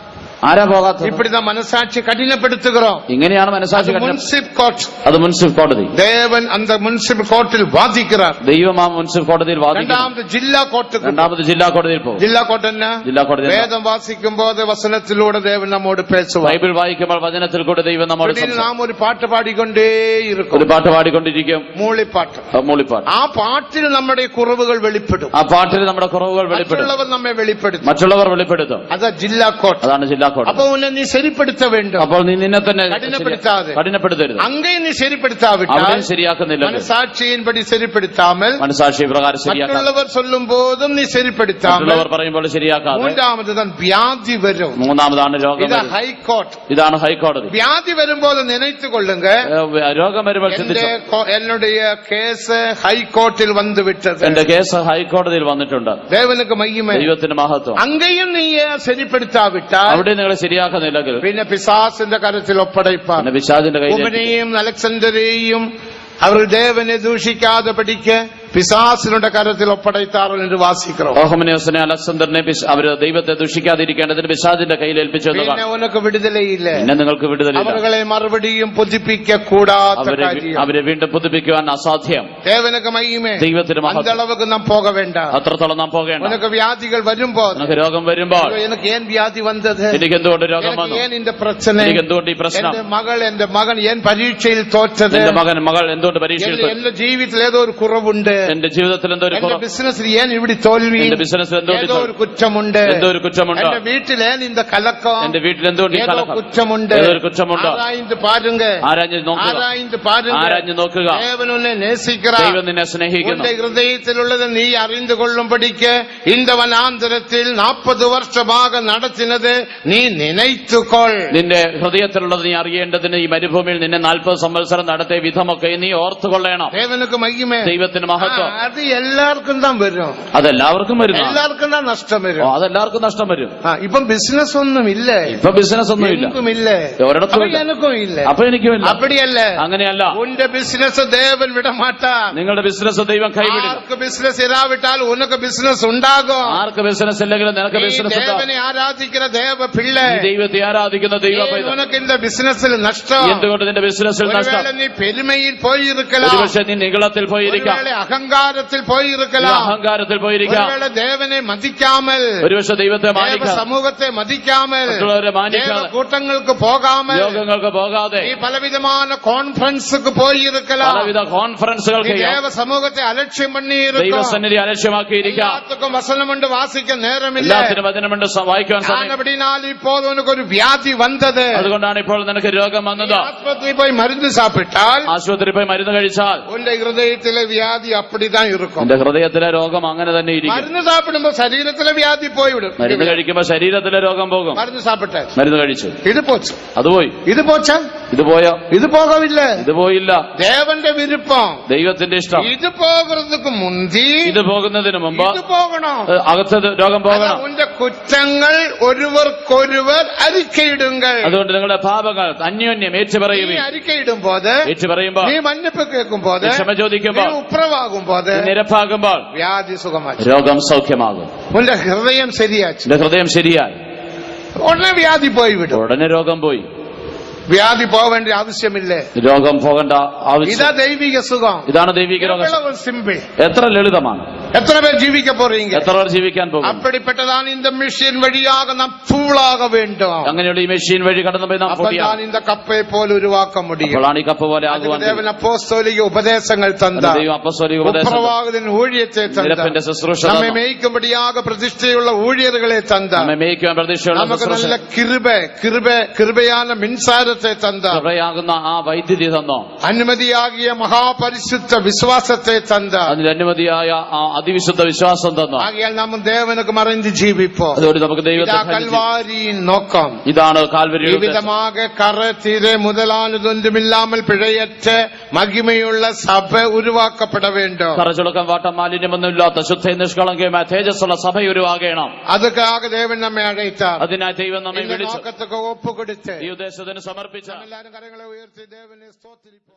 ആരാ പോകാത്തത്? ഇപ്പിടിതാ മനസാക്ഷി കഠിനപ്പെടുത്തുകയോ. ഇങ്ങനെയാണ് മനസാക്ഷി. മുനിസിപ്പൽ കോർട്ട്, അത് മുനിസിപ്പൽ കോടതി. ദേവൻ അന്ത മുനിസിപ്പൽ കോർട്ടിൽ വാദിക്கிறார். ദൈവം ആ മുനിസിപ്പൽ കോടതിയിൽ വാദിക്കും. രണ്ടാമത് ജില്ലാ കോർട്ട്, രണ്ടാമത് ജില്ലാ കോടതിയിൽ പോകും. ജില്ലാ കോർട്ട് തന്നെ ജില്ലാ കോടതി. വേദം വാസിക്കുമ്പോൾ വചനത്തിലൂടെ ദേവൻ നമ്മോട് പേശുവാ. ബൈബിൾ വായിക്കുമ്പോൾ വചനത്തിൽ കൂടെ ദൈവം നമ്മോട് നാം ഒരു പാട്ട് പാടിക്കൊണ്ടേയിരിക്കും. ഒരു പാട്ട് പാടിക്കൊണ്ടിരിക്കും, മൂളിപ്പാട്ട്. മൂളിപ്പാട്ട്. ആ പാട്ടിൽ നമ്മുടെ കുറവുകൾ വെളിപ്പെടും. ആ പാട്ടിൽ നമ്മുടെ കുറവുകൾ വെളിപ്പെടും. മറ്റുള്ളവർ നമ്മെ വെളിപ്പെടുത്തും. മറ്റുള്ളവർ വെളിപ്പെടുത്തും. അതാ ജില്ലാ കോർട്ട്. അതാണ് ജില്ലാ കോടതി. അപ്പൊ നീ ശരിപ്പെടുത്ത വേണ്ടും. അപ്പോൾ നീ നിന്നെ തന്നെ കഠിനപ്പെടുത്തരുത്. അങ്ങേ നീ ശരിപ്പെടുത്താവിട്ടാൽ ശരിയാക്കുന്നില്ല. മനസാക്ഷിയിൻപടി ശരിപ്പെടുത്താമൽ, മനസാക്ഷി പ്രകാരം മറ്റുള്ളവർ ചൊല്ലും പോതും നീ ശരിപ്പെടുത്താമൽ, പറയുമ്പോൾ ശരിയാക്കാതെ. മൂന്നാമത് വ്യാധി വരും. മൂന്നാമതാണ് രോഗം. ഇത് ഹൈക്കോർട്ട്. ഇതാണ് ഹൈക്കോടതി. വ്യാധി വരുമ്പോൾ നിனைத்து കൊള്ളുങ്ക, രോഗം വരുമ്പോൾ என்னுடைய കേസ് ഹൈക്കോർട്ടിൽ വന്നു വിട്ടത്. എന്റെ കേസ് ഹൈക്കോടതിയിൽ വന്നിട്ടുണ്ട്. ദേവനക്ക് മഹിമ, ദൈവത്തിന് മഹത്വം. അങ്ങയും നീ ശരിപ്പെടുത്താവിട്ടാൽ, അവിടെ നിങ്ങൾ ശരിയാക്കുന്നില്ലെങ്കിൽ പിന്നെ പിശാസിന്റെ കരത്തിൽ ഒപ്പടയ്പ്പാൻ. പിശാചിന്റെ കയ്യിൽ ഉമനെയും അലക്സാണ്ടരെയും അവർ ദേവനെ ദൂഷിക്കാതെ പഠിക്ക പിശാസിനുടെ കരത്തിൽ ഒപ്പടൈത്താറൽ എന്ന് വാസിக்கிறோம். ഓഹമനിയോസിനെ അലക്സാണ്ടറിനെ അവര് ദൈവത്തെ ദുഷിക്കാതിരിക്കേണ്ടതിന് പിശാചിന്റെ കയ്യിൽ ഏൽപ്പിച്ചു. പിന്നെ ഉനക്ക് വിടുതലയില്ല. പിന്നെ നിങ്ങൾക്ക് വിടുതലില്ല. അവരെ മറുപടിയും പുതുപ്പിക്ക കൂടാത്ത കാര്യം. അവരെ വീണ്ടും പുതുപ്പിക്കുവാൻ അസാധ്യം. ദേവനക്ക് മഹിമേ. ദൈവത്തിന് മഹത്വം. അന്തളവക്ക് നാം പോക വേണ്ട. അത്രത്തോളം നാം പോകേണ്ട. ഉനക്ക് വ്യാധികൾ വരുമ്പോൾ, ഉനക്ക് രോഗം വരുമ്പോൾ, എനിക്ക് ഏൻ വ്യാധി വന്നത്, എനിക്ക് എന്തുകൊണ്ട് രോഗം വന്നു, ഏൻ ഇന്റെ പ്രശ്നം, എനിക്ക് എന്തുകൊണ്ട് ഈ പ്രശ്നം, എന്റെ മകൻ ഏൻ പരീക്ഷയിൽ തോറ്റത്, എന്റെ മകൾ എന്തുകൊണ്ട് പരീക്ഷയിൽ തോറ്റത്, എന്റെ ജീവിതത്തിൽ ഏതോ ഒരു കുറവുണ്ട്, എന്റെ ജീവിതത്തിൽ എന്തോ ഒരു കുറവ്, ബിസിനസ്സിൽ ഏൻ ഇവിടെ തോൽവി, എന്റെ ബിസിനസ്സിൽ ഏതോ ഒരു കുറ്റമുണ്ട്, എന്തോ ഒരു കുറ്റമുണ്ട്, എന്റെ വീട്ടിൽ ഏൻ ഇന്ത കലക്കം, എന്റെ വീട്ടിൽ എന്തുകൊണ്ട് ഈ കലക്കം, കുറ്റമുണ്ട്, ഏതോ ഒരു കുറ്റമുണ്ട്. ആരായിന്റ് പാരുങ്ക, ആരാഞ്ഞ് നോക്കുക. ദൈവം നിന്നെ സ്നേഹിക്കുന്നു. ഹൃദയത്തിലുള്ളത് നീ അറിഞ്ഞു കൊള്ളുമ്പടിക്ക് இந்த വനാന്തരത്തിൽ 40 വർഷமாக നടത്തിനത് നീ നിനൈത്തുകൊൾ. നിന്റെ ഹൃദയത്തിലുള്ളത് നീ അറിയേണ്ടതിന് ഈ മരുഭൂമിയിൽ നിന്നെ 40 സംവത്സരം നടത്തിയ വിധമൊക്കെ നീ ഓർത്തുകൊള്ളണം. ദേവനുക്ക് മഹിമേ. ദൈവത്തിന് മഹത്വം. അത് എല്ലാവർക്കും താൻ വരും. അതെല്ലാവർക്കും വരും. എല്ലാവർക്കും താൻ നഷ്ടം വരും. അതെല്ലാവർക്കും നഷ്ടം വരും. ഇപ്പം ബിസിനസ് ഒന്നും ഇല്ല. ഇപ്പൊ ബിസിനസ് ഒന്നും ഇല്ല. ഒരിടത്തും എനിക്കും ഇല്ല. അപ്പൊ എനിക്കും ഇല്ല. അപ്പടിയല്ല. അങ്ങനെയല്ല. ഉന്റെ ബിസിനസ് ദേവൻ വിടമാട്ടാ. നിങ്ങളുടെ ബിസിനസ് ദൈവം കൈവിടും. ആർക്ക് ബിസിനസ് ഇരാവിട്ടാൽ ഉനക്ക് ബിസിനസ് ഉണ്ടാകും. ആർക്ക് ബിസിനസ് ഇല്ലെങ്കിലും നിനക്ക് ബിസിനസ് ഉണ്ടാകും. ദേവനെ ആരാധിക്കുന്ന ദേവ പിള്ളേ. ദൈവത്തെ ആരാധിക്കുന്ന ദൈവ പൈതൽ. ഉനക്ക് ഇന്റെ ബിസിനസ്സിൽ നഷ്ടം. എന്തുകൊണ്ട് നിന്റെ ബിസിനസ്സിൽ നഷ്ടം? നീ പെരുമയിൽ പോയിരിക്കലാം. ഒരുപക്ഷെ നീ നികളത്തിൽ പോയിരിക്കാം. അഹങ്കാരത്തിൽ പോയിരിക്കലാം. അഹങ്കാരത്തിൽ പോയിരിക്കാം. ദേവനെ മതിക്കാമൽ. ഒരുപക്ഷെ ദൈവത്തെ മാനിക്കാം. സമൂഹത്തെ മതിക്കാമൽ. മറ്റുള്ളവരെ മാനിക്കാതെ. കൂട്ടങ്ങൾക്ക് പോകാമൽ. യോഗങ്ങൾക്ക് പോകാതെ. ഈ പലവിധமான കോൺഫറൻസുക്ക് പോയിരിക്കലാം. പലവിധ കോൺഫറൻസുകൾക്ക് ദേവ സമൂഹത്തെ അലക്ഷ്യം പണിയിരിക്കും. ദൈവസന്നിധി അലക്ഷ്യമാക്കിയിരിക്കാം. വസനമുണ്ട് വാസിക്കാൻ നേരമില്ല. എല്ലാത്തിനും വചനമുണ്ട് വായിക്കുവാൻ സമയം. ഇപ്പോൾ ഒരു വ്യാധി വന്നത്. അതുകൊണ്ടാണ് ഇപ്പോൾ നിനക്ക് രോഗം വന്നത്. ആശുപത്രിയിൽ പോയി മരുന്ന് സാപ്പിട്ടാൽ, ആശുപത്രിയിൽ പോയി മരുന്ന് കഴിച്ചാൽ ഉന്റെ ഹൃദയത്തിലെ വ്യാധി അപ്പടിതാൻ ഇരിക്കും. എന്റെ ഹൃദയത്തിലെ രോഗം അങ്ങനെ തന്നെ ഇരിക്കും. മരുന്ന് സാപ്പിടുമ്പോ ശരീരത്തിലെ വ്യാധി പോയിവിടും. മരുന്ന് കഴിക്കുമ്പോ ശരീരത്തിലെ രോഗം പോകും. മരുന്ന് സാപ്പിട്ടെ മരുന്ന് കഴിച്ചു, ഇത് പോച്ചു, അത് പോയി. ഇത് പോച്ചാ, ഇത് പോയോ? ഇത് പോകവില്ല. ഇത് പോയില്ല. ദേവന്റെ വിരുപ്പം, ദൈവത്തിന്റെ ഇഷ്ടം. ഇത് പോകുന്നതിന് മുന്തി ഇത് പോകുന്നതിന് മുമ്പ് ഇത് പോകണം. അകത്ത് രോഗം പോകണം. ഉന്റെ കുറ്റങ്ങൾ ഒരുവർക്കൊരുവർ അറിക്കയിടുങ്ങൾ. അതുകൊണ്ട് നിങ്ങളുടെ പാപങ്ങൾ അന്യോന്യം ഏറ്റുപറയുകയും, അറിക്കയിടുമ്പോൾ ഏറ്റുപറയുമ്പോൾ, നീ മഞ്ഞപ്പ് കേൾക്കുമ്പോൾ, ക്ഷമ ചോദിക്കുമ്പോൾ, ഉപ്രവാകുമ്പോൾ, നിരപ്പാകുമ്പോൾ വ്യാധി സുഖമായി, രോഗം സൗഖ്യമാകും. ഉന്റെ ഹൃദയം ശരിയാച്ചു. എന്റെ ഹൃദയം ശരിയായി ഉടനെ വ്യാധി പോയി വിടും. ഉടനെ രോഗം പോയി. വ്യാധി പോവേണ്ട ആവശ്യമില്ലേ? രോഗം പോകേണ്ട ആവശ്യം. ഇതാ ദൈവിക സുഖം. ഇതാണ് ദൈവിക രോഗം. സിമ്പിൾ. എത്ര ലളിതമാണ്. എത്ര പേർ ജീവിക്ക പോറീങ്ക? എത്ര പേർ ജീവിക്കാൻ പോകും? അപ്പടിപ്പെട്ടതാണ് இந்த മെഷീൻ വഴിയാക നാം ഫൂളാക വേണ്ടും. അങ്ങനെയുള്ള ഈ മെഷീൻ വഴി കടന്നു പോയി നാം അപ്പതാണ് இந்த കപ്പை പോലെ ഉരുവാക്ക முடியும். അപ്പോഴാണ് ഈ കപ്പ പോലെ ആകുവാൻ ദേവൻ അപ്പോസ്തലിക ഉപദേശങ്ങൾ തന്ന, ദൈവം അപ്പോസ്തലിക ഉപദേശം, പ്രവാചകൻ ഊഴിയത്തെ തന്ന, നിരപ്പിന്റെ ശുശ്രൂഷ, നമ്മെ മേയ്ക്കുമ്പടിയാക പ്രതിഷ്ഠയുള്ള ഊഴിയർകളെ തന്ന, നമ്മെ മേയ്ക്കുവാൻ പ്രതിഷ്ഠയുള്ള നമുക്ക് നല്ല കൃപയാന മിൻസാരത്തെ തന്ന, കൃപയാകുന്ന ആ വൈദ്യുതി തന്നോ, അനുമതിയാകിയ മഹാപരിശുദ്ധ വിശ്വാസത്തെ തന്ന, അതിന് അനുമതിയായ ആ അതിവിശുദ്ധ വിശ്വാസം തന്നോ. ആകിയാൽ നാം ദേവനുക്ക് മറിഞ്ഞ് ജീവിപ്പോ. അതുകൊണ്ട് നമുക്ക് ദൈവത്തെ കൽവാരിயின் നോക്കം ഇതാണ്. കാൽവരി വിധமாக കറ തീരെ മുതലാനതൊന്നുമില്ലാமல் പിഴയറ്റ മഹിമയുള്ള സഭ ഉരുവാക്കപ്പെട വേണ്ടും. കറചുളക്കം വാട്ടം മാലിന്യമൊന്നുമില്ലാത്ത ശുദ്ധ നിഷ്കളങ്കയുമായ തേജസ്സുള്ള സഭ ഉരുവാകണം. അതുക്കാக ദേവൻ നമ്മെ അഴൈത്താർ. അതിനായി ദൈവം നമ്മെ വിളിച്ചു, ഒപ്പുകൊടുത്ത് ഈ ഉദ്ദേശത്തിന് സമർപ്പിച്ച എല്ലാവരും കരങ്ങളെ ഉയർത്തി ദേവനെ സ്തോത്രിപ്പോ.